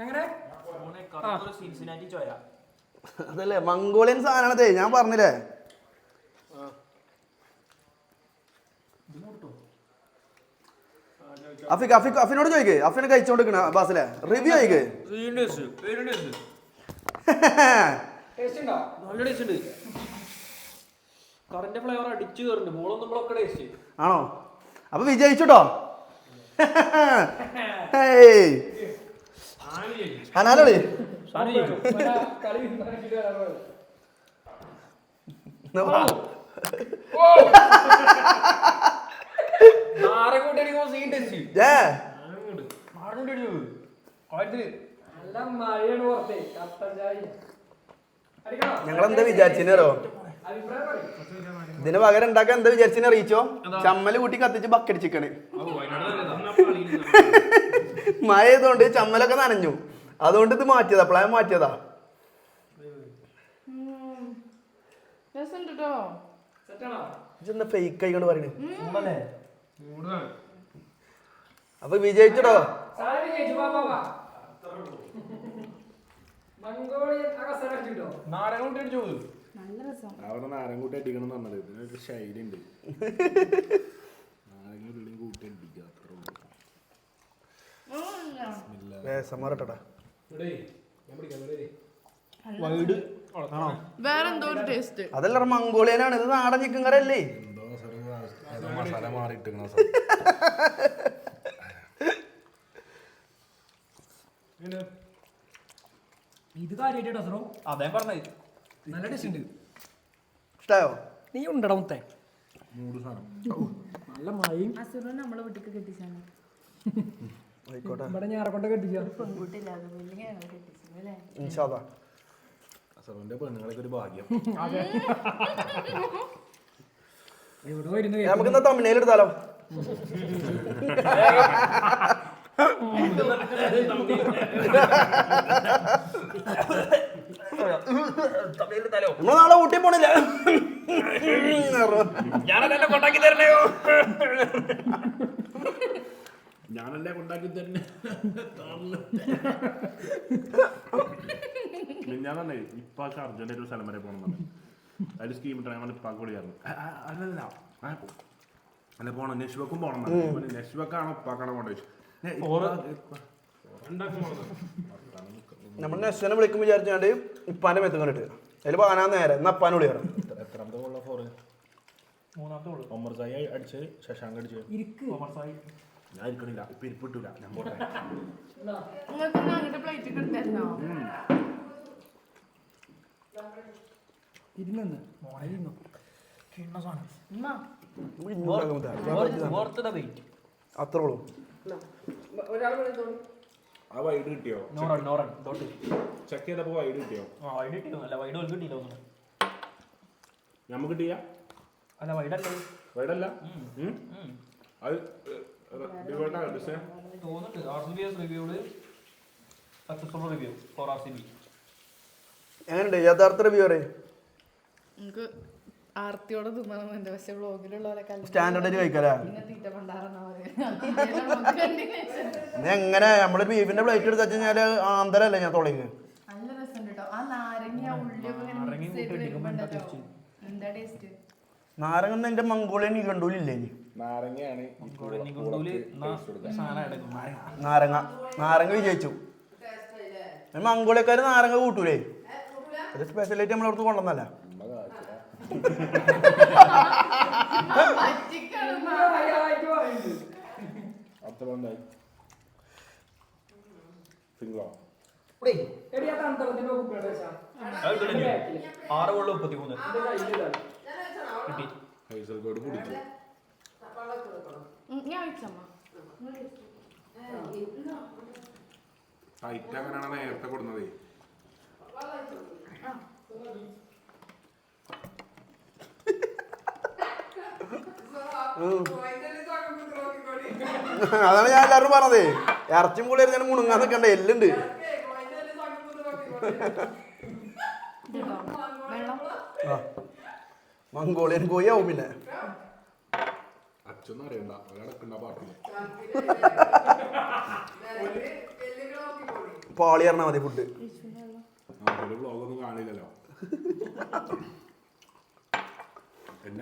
എങ്ങനെ? അതല്ലേ മംഗോളിയൻ സാധനത്തെ ഞാൻ പറഞ്ഞില്ലേ. അഫിനോട് ചോദിക്കേ. അഫിനെ കഴിച്ചോണ്ടിരിക്കണ ബാസിലെ റിവ്യൂ ചോദിക്കേ. ആണോ? അപ്പൊ വിജയിച്ചുട്ടോ. ഹനാലോളി ഞങ്ങളെന്താ വിചാരിച്ചോ? ഇതിന് പകരം ഉണ്ടാക്കാൻ എന്താ വിചാരിച്ചെന്ന് അറിയിച്ചോ? ചമ്മല് കൂട്ടി കത്തിച്ച് ബക്കറ്റ് ചിക്കണ്. മഴ ചെയ്തോണ്ട് ചമ്മലൊക്കെ നനഞ്ഞു. അതുകൊണ്ട് ഇത് മാറ്റിയതാ. പ്ലാൻ മാറ്റിയതാ. ഇതെന്താ ഫേക്ക് ആയിക്കൊണ്ട് പറയണേ? അപ്പൊ വിജയിച്ചോ? അവിടെ നാരങ്ങൂട്ടി അടിക്കണം എന്ന് പറഞ്ഞത്. ഇതിനൊരു ശൈലി ഉണ്ട്. നാരങ്ങ ഉള്ളിയും കൂട്ടി അടിക്കുക. അതല്ല മംഗോളിയനാണ്. ഇത് നാടൻ ചിക്കൻ കറിയല്ലേ? മസാല മാറിയിട്ട് ഇത് കാര്യമായിട്ടോ? അതേ പറഞ്ഞത് നല്ല ടേസ്റ്റ് ഉണ്ട്. ഇഷ്ടായോ? നീ ഉണ്ടടാ മുത്തേ. നല്ല മഴയും നമ്മളെ വീട്ടിൽ കെട്ടിച്ചാണ്. ഇവിടെ ഞാറക്കൊണ്ട കെട്ടിച്ചാ. പെണ്ണുങ്ങളൊക്കെ ഒരു ഭാഗ്യം. നമുക്കിന്ന് തമിഴ്നാട്ടിൽ എടുത്താലോ? നമ്മൾ നാളെ ഊട്ടി പോണില്ല. ഞാനല്ലേ കൊണ്ടാക്കി തരണോ? ഞാനല്ലേ കൊണ്ടാക്കി തരണേ. ഞാൻ തന്നെ ഇപ്പാക്ക് അർജന്റ് ഒരു സ്ഥലം വരെ പോകണം. അതിൽ സ്കീം ഇട്ടാൽ ഞങ്ങൾ ഇപ്പാക്ക് കൂടിയായിരുന്നു. അല്ലല്ല അല്ല പോണം. നെഷ്വക്കും പോകണം. നെഷ്വക്കാണോ ഇപ്പാക്കാണോ കൊണ്ട് വെച്ചു. നമ്മൾ നെസ്വനെ വിളിക്കും വിചാരിച്ചാണ്ട് ഇപ്പാന്റെ മെത്തും കണ്ടിട്ട് അതിൽ പാനാ നേരെ എന്നാ അപ്പാനെ വിളിക്കണം. എത്രാമത്തെ ഗോളാ? 4. മൂന്നാമത്തെ ഗോൾ ഒമർ സായി അടിച്ച് ശശാങ്ക് അടിച്ച്. ഞാൻ ഇരിക്കണില്ല. ഇപ്പൊ ഇരിപ്പിട്ടില്ല. ഞാൻ പോട്ടെ. അത്രോളൂ. ആ വൈഡ് കിട്ടിയോ? ചെക്ക് ചെയ്തപ്പോ വൈഡ് കിട്ടിയോ? നമുക്ക് കിട്ടിയ വൈഡല്ല അത് എങ്ങനെയുണ്ട് യഥാർത്ഥ റിവ്യൂ പറയും? നമുക്ക് ആർത്തിയോടെ തിന്നണമെന്നുണ്ട്, പക്ഷെ വ്ളോഗിലുള്ളവരൊക്കെ സ്റ്റാൻഡേർഡ് കഴിക്കല്ലേ? തീറ്റ എങ്ങനെ നമ്മള് ബീഫിന്റെ പ്ലേറ്റ് എടുത്ത് വെച്ചാല് ആന്തരല്ലേ ഞാൻ തുടങ്ങി. നല്ല രസമുണ്ട് കേട്ടോ. ആ നാരങ്ങ ഉള്ളിയൊക്കെ ഇങ്ങനെ mix ചെയ്ത് വരുമ്പോണ്ടല്ലോ എന്താ ടേസ്റ്റ്. നാരങ്ങ എന്റെ മംഗോളിയൻ ഈ കണ്ടൂലില്ലേ? നാരങ്ങയാണ് നാരങ്ങ വിജയിച്ചു. മംഗോളിയക്കാര് നാരങ്ങ കൂട്ടൂലേ? അത് സ്പെഷ്യലായിട്ട് നമ്മളടുത്ത് കൊണ്ടുവന്നല്ല. അങ്ങനെയാണ് നേരത്തെ കൊടുന്നത്. അതാണ് ഞാൻ എല്ലാവരും പറഞ്ഞത്. ഇറച്ചും കൂടെ ഞാൻ മുണുങ്ങാൻ നിൽക്കണ്ട, എല്ലുണ്ട്. മംഗോളിയൻ കോഴി ആവും. പിന്നെ അച്ഛനും അറിയണ്ട, ഒരാളൊക്കെ പാട്ടില്ല. പാളി പറഞ്ഞാൽ മതി ഫുഡ്. വ്ളോഗൊന്നും കാണില്ലല്ലോ.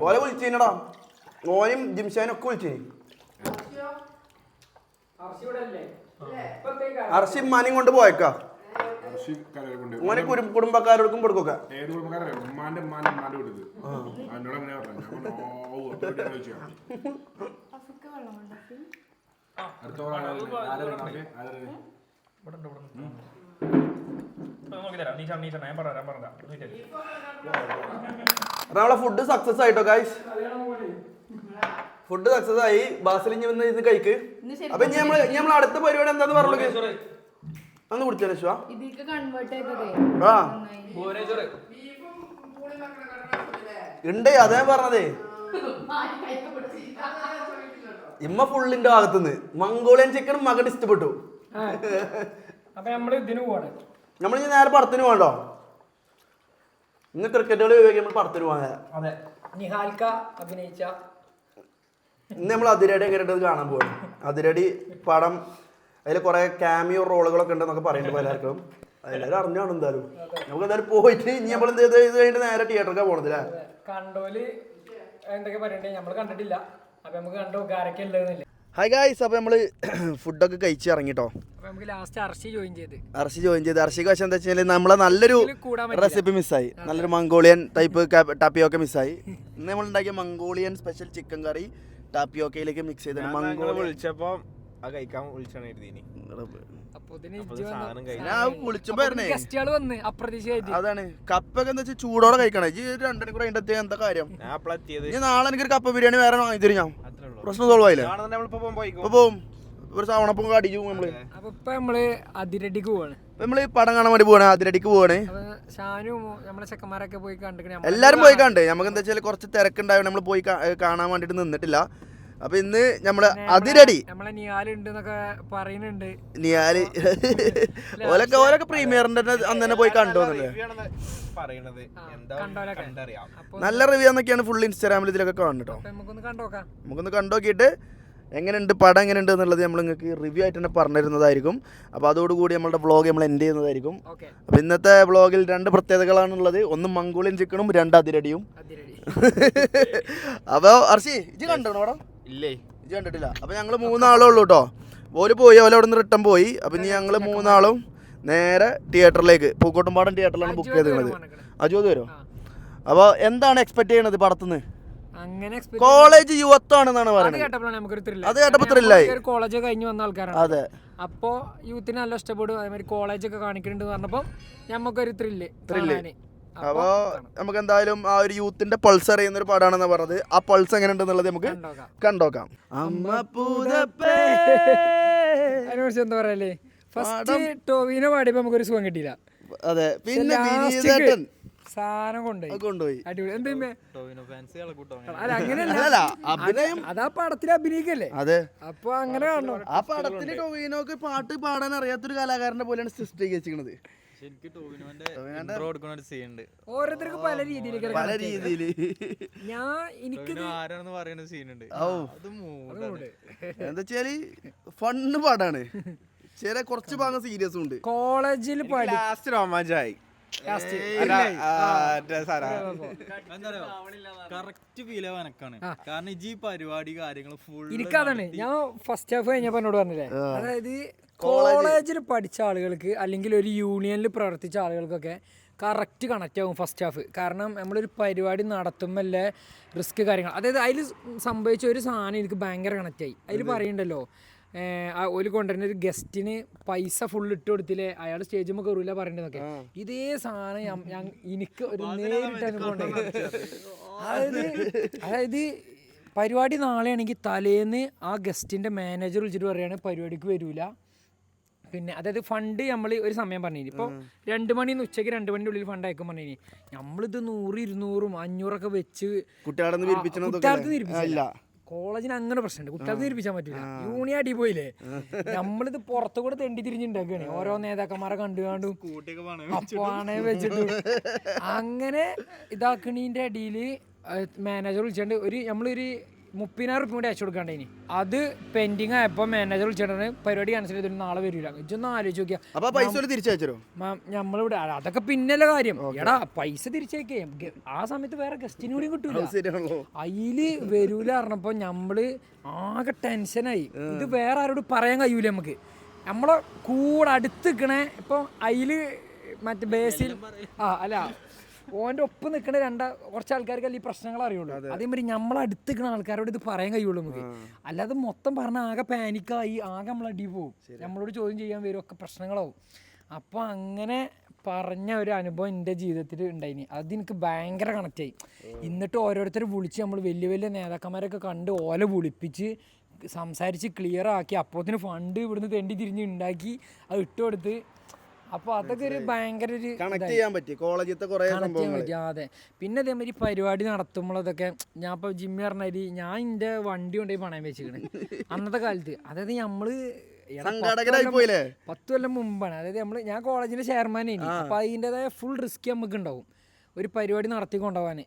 ഓലെ വിളിച്ചേനടാ, ഓനും ജിംഷാനും ഒക്കെ വിളിച്ചേനി. അർഷി ഉമ്മാനെയും കൊണ്ട് പോയേക്കാ. ഓനെ കുടുംബക്കാരോടൊപ്പം കൊടുക്കുക. ഏത് കുടുംബക്കാരോ? ഉമ്മാന്റെ വീട്ടിൽ. എന്നോട് അങ്ങനെ പറഞ്ഞു. നമ്മളെ ഫുഡ് സക്സസ് ആയിട്ടോ ഗൈസ്. ഫുഡ് സക്സസ് ആയി. ബാസിലിഞ്ഞ് വന്ന് ഇന്ന് കഴിക്ക്. അപ്പൊ നമ്മൾ അടുത്ത പരിപാടി എന്താന്ന് പറഞ്ഞു അന്ന് കുടിച്ചാ ഉണ്ട്. അതേ പറഞ്ഞതേ, ഇമ്മ ഫുള്ളിന്റെ ഭാഗത്തുനിന്ന് മംഗോളിയൻ ചിക്കനും മകൻ ഇഷ്ടപ്പെട്ടു. നമ്മൾ നേരെ പടത്തിന് പോകണ്ടോ? ഇന്ന് ക്രിക്കറ്റ് കളി ഉപയോഗിക്കുമ്പോൾ പടത്തിന് പോകാൻ അഭിനയിച്ച ഇന്ന് നമ്മൾ അതിരടി എങ്ങനെയുണ്ട് കാണാൻ പോകണം. അതിരടി പടം, അതിൽ കുറെ ക്യാമിയോ റോളുകളൊക്കെ ഉണ്ടെന്നൊക്കെ പറയുന്നുണ്ട് എല്ലാവർക്കും. എല്ലാവരും അറിഞ്ഞാണ്. എന്തായാലും നമുക്ക് എന്തായാലും പോയിട്ട് ഇനി നമ്മൾ എന്ത് ചെയ്ത് കഴിഞ്ഞിട്ട് നേരെ തിയേറ്ററിലാണ് പോണതില്ലേ? കണ്ടോല് എന്തൊക്കെ പറയണ്ടേ, നമ്മൾ കണ്ടിട്ടില്ല. അപ്പൊ നമുക്ക് കണ്ടു ആരൊക്കെ ഉള്ളതെന്നില്ല. ഹായ് ഗായ്സ്, അപ്പോൾ നമ്മൾ ഫുഡൊക്കെ കഴിച്ച് ഇറങ്ങിട്ടോ. അർഷി ജോയിൻ ചെയ്ത് അർഷിക്ക് പക്ഷേ എന്താ വെച്ചാൽ നമ്മളെ നല്ലൊരു റെസിപ്പി മിസ്സായി. നല്ലൊരു മംഗോളിയൻ ടൈപ്പ് ടാപ്പിയോക്ക മിസ്സായി. ഇന്ന് നമ്മൾ ഉണ്ടാക്കിയ മംഗോളിയൻ സ്പെഷ്യൽ ചിക്കൻ കറി ടാപ്പിയോക്കയിലേക്ക് മിക്സ് ചെയ്തിട്ട് മംഗോളിയൻ വിളിച്ചപ്പോ അതാണ് കപ്പൊക്കെ എന്താ വെച്ചാൽ ചൂടോടെ കഴിക്കണേ. 2 മണിക്കൂർ അതിന്റെ എന്താ കാര്യം? നാളെ എനിക്കൊരു കപ്പ ബിരിയാണി വേറെ വാങ്ങി തരും. ഞാൻ പ്രശ്നം സോൾവ് ആയില്ലേ? പോവും ഒരു സവണപ്പം അടിച്ചു. നമ്മള് അതിരടിക്ക് പോവാണ്. നമ്മള് പടം കാണാൻ വേണ്ടി പോവാണ്. അതിരടിക്ക് പോവാണ്. ചെക്കന്മാരൊക്കെ പോയി കണ്ടിട്ട് എല്ലാരും പോയി കണ്ട്. നമുക്ക് എന്താ വെച്ചാൽ കുറച്ച് തിരക്കുണ്ടായോ നമ്മൾ പോയി കാണാൻ വേണ്ടിട്ട് നിന്നിട്ടില്ല. അപ്പൊ ഇന്ന് നമ്മള് അതിരടി പറയുന്നുണ്ട്. നിയാല് ഓലൊക്കെ പ്രീമിയറിന്റെ അന്ന് തന്നെ പോയി കണ്ടു. നല്ല റിവ്യൂ എന്നൊക്കെയാണ് ഫുൾ ഇൻസ്റ്റാഗ്രാമിൽ ഇതിലൊക്കെ കാണുന്നുട്ടോ. നമുക്കൊന്ന് കണ്ടോക്കിയിട്ട് എങ്ങനെയുണ്ട് പടം എങ്ങനെയുണ്ട് എന്നുള്ളത് നമ്മൾ നിങ്ങൾക്ക് റിവ്യൂ ആയിട്ട് തന്നെ പറഞ്ഞിരുന്നതായിരിക്കും. അപ്പോൾ അതോടുകൂടി നമ്മളുടെ വ്ളോഗ് നമ്മൾ എൻഡ് ചെയ്യുന്നതായിരിക്കും. അപ്പോൾ ഇന്നത്തെ വ്ളോഗിൽ 2 പ്രത്യേകതകളാണുള്ളത്. ഒന്ന് മംഗോളിയൻ ചിക്കനും 2 അതിരടിയും. അപ്പോൾ അർഷി ഇജ്ജ് കണ്ടോ പടം? ഇല്ലേ, ഇജ്ജ് കണ്ടിട്ടില്ല. അപ്പോൾ ഞങ്ങൾ 3 ആളേ ഉള്ളൂ കേട്ടോ. ഓല് പോയി, ഓല അവിടെ നിന്ന് റിട്ടേൺ പോയി. അപ്പം ഇനി ഞങ്ങൾ 3 ആളും നേരെ തിയേറ്ററിലേക്ക്, പൂക്കോട്ടുംപാടം തിയേറ്ററിലാണ് ബുക്ക് ചെയ്തിരുന്നത്. അജോത് വരുമോ? അപ്പോൾ എന്താണ് എക്സ്പെക്ട് ചെയ്യണത് പടത്തുനിന്ന്? കോളേജ് യുവത്വമാണെന്നാണ് പറയുന്നത്. അത് കേട്ടപ്പോ ത്രില്ലായി. കോളേജ് കഴിഞ്ഞ് വന്ന ആൾക്കാരാണ്. അതെ, അപ്പോ യൂത്തിന് നല്ല ഇഷ്ടപ്പെടും. അതേമാതിരി കോളേജ് ഒക്കെ കാണിക്കുന്നുണ്ട് പറഞ്ഞപ്പോ നമുക്കൊരു ത്രില്ല്. അപ്പോ നമുക്ക് എന്തായാലും ആ ഒരു യൂത്തിന്റെ പൾസ് അറിയുന്ന ഒരു പടമാണെന്ന് പറഞ്ഞത്. ആ പൾസ് എങ്ങനെ ഉണ്ടെന്നുള്ളത് നമുക്ക് കണ്ടോക്കാം. അതിനെ കുറിച്ച് എന്താ പറയല്ലേ, ഫസ്റ്റ് ടോവിനോ പാടിയപ്പോ നമുക്കൊരു സുഖം കിട്ടിയില്ല. അതെ, പിന്നെ ലാസ്റ്റ് വിനീതേട്ടൻ സാധനം കൊണ്ടുപോയി. കൊണ്ടുപോയി. അടിപൊളി. എന്താ അല്ല അല്ല, അങ്ങനെയല്ല, അഭിനയം. അതാ പടത്തിൽ അഭിനയിക്കല്ലേ, അതെ, അപ്പൊ അങ്ങനെ കാണണം. ആ പടത്തിന് ടോവിനോക്ക് പാട്ട് പാടാൻ അറിയാത്തൊരു കലാകാരന്റെ പോലെയാണ് സൃഷ്ടിക്കുന്നത്. ഓരോരുത്തർക്ക് പല രീതിയിലേക്ക് പല രീതിയില് എനിക്ക് എന്താ വെച്ചാല് ഫണ്ണ് പാടാണ്, ചില കുറച്ച് ഭാഗം സീരിയസും ഉണ്ട്. കോളേജിൽ രോമാഞ്ചായി കറക്റ്റ് ഫീൽ ആവാനൊക്കെയാണ്. കാരണം ഈ പരിപാടി കാര്യങ്ങൾ ഫുൾ എനിക്കതാണ് ഞാൻ ഫസ്റ്റ് ഹാഫ് കഴിഞ്ഞപ്പോ എന്നോട് പറഞ്ഞില്ലേ, അതായത് കോളേജിൽ പഠിച്ച ആളുകൾക്ക് അല്ലെങ്കിൽ ഒരു യൂണിയനിൽ പ്രവർത്തിച്ച ആളുകൾക്കൊക്കെ കറക്റ്റ് കണക്റ്റ് ആകും ഫസ്റ്റ് ഹാഫ്. കാരണം നമ്മളൊരു പരിപാടി നടത്തുമ്പോഴല്ലേ റിസ്ക് കാര്യങ്ങൾ, അതായത് അതിൽ സംഭവിച്ച ഒരു സാധനം എനിക്ക് ഭയങ്കര കണക്റ്റായി. അതിൽ പറയുന്നുണ്ടല്ലോ, ഒരു കൊണ്ടുവരുന്ന ഒരു ഗസ്റ്റിന് പൈസ ഫുൾ ഇട്ട് കൊടുത്തില്ലേ, അയാൾ സ്റ്റേജിൽ കയറില്ല പറയേണ്ടതൊക്കെ. ഇതേ സാധനം എനിക്ക് ഒരു നേരിട്ട് അനുഭവം ഉണ്ടായി. അതായത് പരിപാടി നാളെയാണെങ്കിൽ തലേന്ന് ആ ഗസ്റ്റിൻ്റെ മാനേജർ വിളിച്ചിട്ട് പറയുകയാണ് പരിപാടിക്ക് വരില്ല. പിന്നെ അതായത് ഫണ്ട് നമ്മൾ ഒരു സമയം പറഞ്ഞു, ഇപ്പോൾ 2 മണിന്ന് ഉച്ചയ്ക്ക് 2 മണിൻ്റെ ഉള്ളിൽ ഫണ്ട് അയക്കും പറഞ്ഞു. നമ്മളിത് 100, 200, 500 വെച്ച് കുട്ടികൾക്ക് തിരിപ്പിച്ചില്ല. കോളേജിന് അങ്ങനെ പ്രശ്നമുണ്ട്, കുട്ടികൾക്ക് തിരിപ്പിച്ചാൻ പറ്റില്ല. യൂണിയൻ അടി പോയില്ലേ, നമ്മളിത് പുറത്തു കൂടെ തെണ്ടി തിരിഞ്ഞുണ്ടാക്കുകയാണ് ഓരോ നേതാക്കന്മാരെ കണ്ടുകാണ്ടും അപ്പാണെ വെച്ചിട്ട് അങ്ങനെ ഇതാക്കണീൻ്റെ അടിയിൽ മാനേജർ വിളിച്ചിട്ടുണ്ട്. നമ്മളൊരു 30,000 റുപ്യ കൂടി അയച്ചു കൊടുക്കാണ്ട് ഇനി അത് പെൻഡിങ് ആയപ്പോൾ മാനേജർ വിളിച്ചിട്ടുണ്ട് പരിപാടി ക്യാൻസൽ ചെയ്തിട്ട് നാളെ വരില്ല. ഇതൊന്നും ആലോചിച്ച് നോക്കിയാ നമ്മളിവിടെ അതൊക്കെ പിന്നല്ല കാര്യം. എടാ പൈസ തിരിച്ചേക്കേ, ആ സമയത്ത് വേറെ ഗസ്റ്റിനും കൂടി കിട്ടൂല, അതില് വരൂല പറഞ്ഞപ്പോ നമ്മള് ആകെ ടെൻഷനായി. ഇത് വേറെ ആരോട് പറയാൻ കഴിയൂല നമുക്ക്, നമ്മളെ കൂടെ അടുത്ത് നിൽക്കണേ. ഇപ്പം അതില് മറ്റേ ബേസിൽ അല്ല ഓൻ്റെ ഒപ്പം നിൽക്കണ കുറച്ച് ആൾക്കാർക്കല്ല ഈ പ്രശ്നങ്ങൾ അറിയുള്ളൂ. അതേമാതിരി നമ്മളടുത്ത് നിൽക്കുന്ന ആൾക്കാരോട് ഇത് പറയാൻ കഴിയുള്ളൂ നമുക്ക്. അല്ലാതെ മൊത്തം പറഞ്ഞാൽ ആകെ പാനിക്കായി ആകെ നമ്മളടി പോവും, നമ്മളോട് ചോദ്യം ചെയ്യാൻ വരും, ഒക്കെ പ്രശ്നങ്ങളാവും. അപ്പോൾ അങ്ങനെ പറഞ്ഞ ഒരു അനുഭവം എൻ്റെ ജീവിതത്തിൽ ഉണ്ടായിനി. അതെനിക്ക് ഭയങ്കര കണക്റ്റായി. എന്നിട്ട് ഓരോരുത്തർ വിളിച്ച് നമ്മൾ വലിയ വലിയ നേതാക്കന്മാരൊക്കെ കണ്ട് ഓല വിളിപ്പിച്ച് സംസാരിച്ച് ക്ലിയർ ആക്കി, അപ്പോഴത്തിന് ഫണ്ട് ഇവിടുന്ന് തെണ്ടി തിരിഞ്ഞ് ഉണ്ടാക്കി അത് ഇട്ട് കൊടുത്ത്. അപ്പോൾ അതൊക്കെ ഒരു ഭയങ്കര ഒരു കണക്ട് ചെയ്യാൻ പറ്റി കോളേജിലത്തെ കുറേ സംഭവങ്ങൾ. അതെ. പിന്നെ അതേമാതിരി പരിപാടി നടത്തുമ്പോഴതൊക്കെ ഞാൻ ഇപ്പോൾ ജിമ്മി പറഞ്ഞാൽ ഞാൻ എൻ്റെ വണ്ടി കൊണ്ടുപോയി പണയം വെച്ചിരിക്കണേ അന്നത്തെ കാലത്ത്. അതായത് നമ്മള് 10 കൊല്ലം മുമ്പാണ്. അതായത് ഞാൻ കോളേജിൻ്റെ ചെയർമാനായിരുന്നു. അപ്പോൾ അതിൻ്റെതായ ഫുൾ റിസ്ക് നമുക്ക് ഉണ്ടാവും ഒരു പരിപാടി നടത്തിക്കൊണ്ടുപോകാൻ.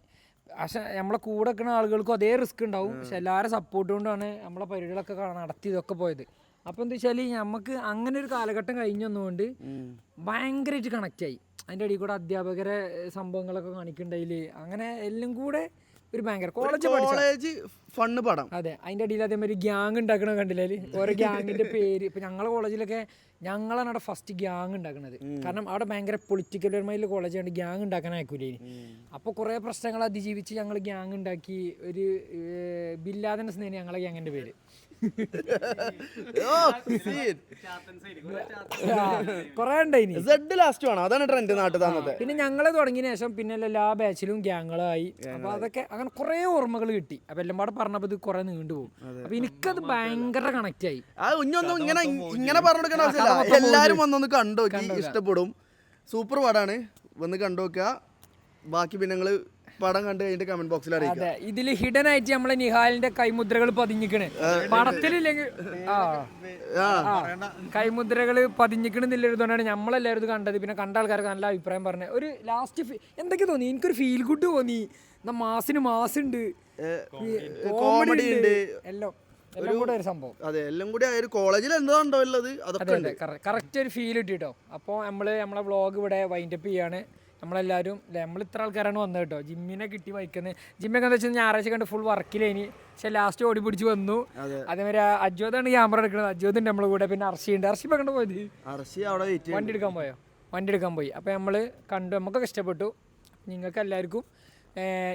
പക്ഷെ നമ്മളെ കൂടെ നിൽക്കുന്ന ആളുകൾക്കും അതേ റിസ്ക് ഉണ്ടാവും. പക്ഷെ എല്ലാവരും സപ്പോർട്ട് കൊണ്ടാണ് നമ്മളെ പരിപാടികളൊക്കെ നടത്തി ഇതൊക്കെ പോയത്. അപ്പോൾ എന്താ വെച്ചാൽ നമുക്ക് അങ്ങനെ ഒരു കാലഘട്ടം കഴിഞ്ഞ് വന്നുകൊണ്ട് ഭയങ്കരമായിട്ട് കണക്റ്റായി. അതിൻ്റെ ഇടയിൽ കൂടെ അധ്യാപകരെ സംഭവങ്ങളൊക്കെ കാണിക്കണ്ടതിൽ അങ്ങനെ എല്ലാം കൂടെ ഒരു ഭയങ്കര കോളേജ് ഫണ്ണ് പടം. അതെ. അതിൻ്റെ ഇടയിൽ അതേമാതിരി ഗ്യാങ് ഉണ്ടാക്കണ കണ്ടില്ലേ, ഓരോ ഗ്യാങ്ങിൻ്റെ പേര്. ഇപ്പം ഞങ്ങളുടെ കോളേജിലൊക്കെ ഞങ്ങളാണ് അവിടെ ഫസ്റ്റ് ഗ്യാങ് ഉണ്ടാക്കുന്നത്. കാരണം അവിടെ ഭയങ്കര പൊളിറ്റിക്കൽ പരമായിട്ടുള്ള കോളേജാണ്, ഗ്യാങ് ഉണ്ടാക്കാൻ അയക്കൂലേ. അപ്പോൾ കുറേ പ്രശ്നങ്ങൾ അതിജീവിച്ച് ഞങ്ങൾ ഗ്യാങ് ഉണ്ടാക്കി. ഒരു ബില്ലാദൻ സ്നേഹം ഞങ്ങളെ ഗ്യാങ്ങിൻ്റെ പേര്. കൊറേ ഉണ്ടായിനി. പിന്നെ ഞങ്ങള് തുടങ്ങിയ ശേഷം പിന്നെ എല്ലാ ബാച്ചിലും ഗ്യാങ്ങുകളായി. അപ്പൊ അതൊക്കെ അങ്ങനെ കുറെ ഓർമ്മകൾ കിട്ടി. അപ്പൊ എല്ലാം പാടെ പറഞ്ഞപ്പോ ഇത് കുറെ നീണ്ടുപോകും. അപ്പൊ എനിക്കത് ഭയങ്കര കണക്ട് ആയി. ഇങ്ങനെ പറഞ്ഞെടുക്കണ ആവശ്യമില്ല, എല്ലാരും വന്നൊന്ന് കണ്ടോക്കി, ഇഷ്ടപ്പെടും. സൂപ്പർ പാടാണ്, വന്ന് കണ്ടോക്കുക. ബാക്കി പിന്നെ നിങ്ങള് പടം കണ്ടു കഴിഞ്ഞിട്ട് കമന്റ് ബോക്സിൽ അറിയിക്കുക. ഇതില് ഹിഡൻ ആയിട്ട് നമ്മളെ നിഹാലിന്റെ കൈമുദ്രകൾ പതിഞ്ഞിക്കണ്. പടത്തിലില്ലെങ്കിൽ കൈമുദ്രകൾ പതിഞ്ഞിക്കണെന്നുള്ളതുകൊണ്ടാണ് നമ്മളെല്ലാവരും ഇത് കണ്ടത്. പിന്നെ കണ്ട ആൾക്കാർക്ക് നല്ല അഭിപ്രായം പറഞ്ഞത്. ഒരു ലാസ്റ്റ് എന്തൊക്കെ തോന്നി, എനിക്കൊരു ഫീൽ ഗുഡ് തോന്നി. മാസിന് മാസുണ്ട്, കോമഡി ഉണ്ട്, എല്ലാം കൂടെ ഒരു സംഭവം. അതെ, എല്ലാം കൂടി ഒരു കോളേജിൽ എന്താ ഉള്ളത് അതൊക്കെ കറക്റ്റ് ഒരു ഫീൽ കിട്ടിട്ടോ. അപ്പോൾ നമ്മളെ വ്ളോഗ് ഇവിടെ വൈൻഡപ്പ് ചെയ്യാണ്. നമ്മളെല്ലാവരും നമ്മൾ ഇത്ര ആൾക്കാരാണ് വന്നത് കേട്ടോ. ജിമ്മിനെ കിട്ടി വയ്ക്കുന്നത്. ജിമ്മൊക്കെ എന്താ വെച്ചാൽ ഞായറാഴ്ച കണ്ട് ഫുൾ വർക്കിലേനി. പക്ഷെ ലാസ്റ്റ് ഓടി പിടിച്ച് വന്നു. അതേമാതിരി അജ്വതാണ് ക്യാമറ എടുക്കുന്നത്, അജ്വതുണ്ട് നമ്മളെ കൂടെ. പിന്നെ അർഷിയുണ്ട്. അർഷി ഇപ്പം കണ്ടു പോയത് വണ്ടി എടുക്കാൻ പോയി. അപ്പോൾ നമ്മൾ കണ്ടു, നമുക്കൊക്കെ ഇഷ്ടപ്പെട്ടു. നിങ്ങൾക്ക് എല്ലാവർക്കും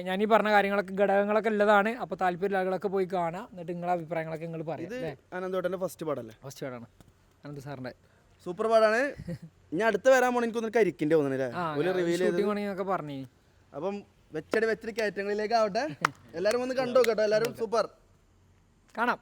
ഞാനീ പറഞ്ഞ കാര്യങ്ങളൊക്കെ ഘടകങ്ങളൊക്കെ ഉള്ളതാണ്. അപ്പോൾ താല്പര്യമുള്ള ആളുകളൊക്കെ പോയി കാണാം. എന്നിട്ട് നിങ്ങളുടെ അഭിപ്രായങ്ങളൊക്കെ നിങ്ങൾ പറയാം. അനന്തോട്ടൻ്റെ ഫസ്റ്റ് പാടാണ് അനന്ത് സാറിൻ്റെ സൂപ്പർ പാടാണ്. ഇനി അടുത്ത് വരാൻ പോണ എനിക്കൊന്ന് കരിക്കിന്റെ തോന്നുന്നില്ലേ, പറഞ്ഞു. അപ്പം വെച്ചടി കയറ്റങ്ങളിലേക്ക് ആവട്ടെ. എല്ലാരും വന്ന് കണ്ടു കേട്ടോ. എല്ലാരും സൂപ്പർ കാണാം.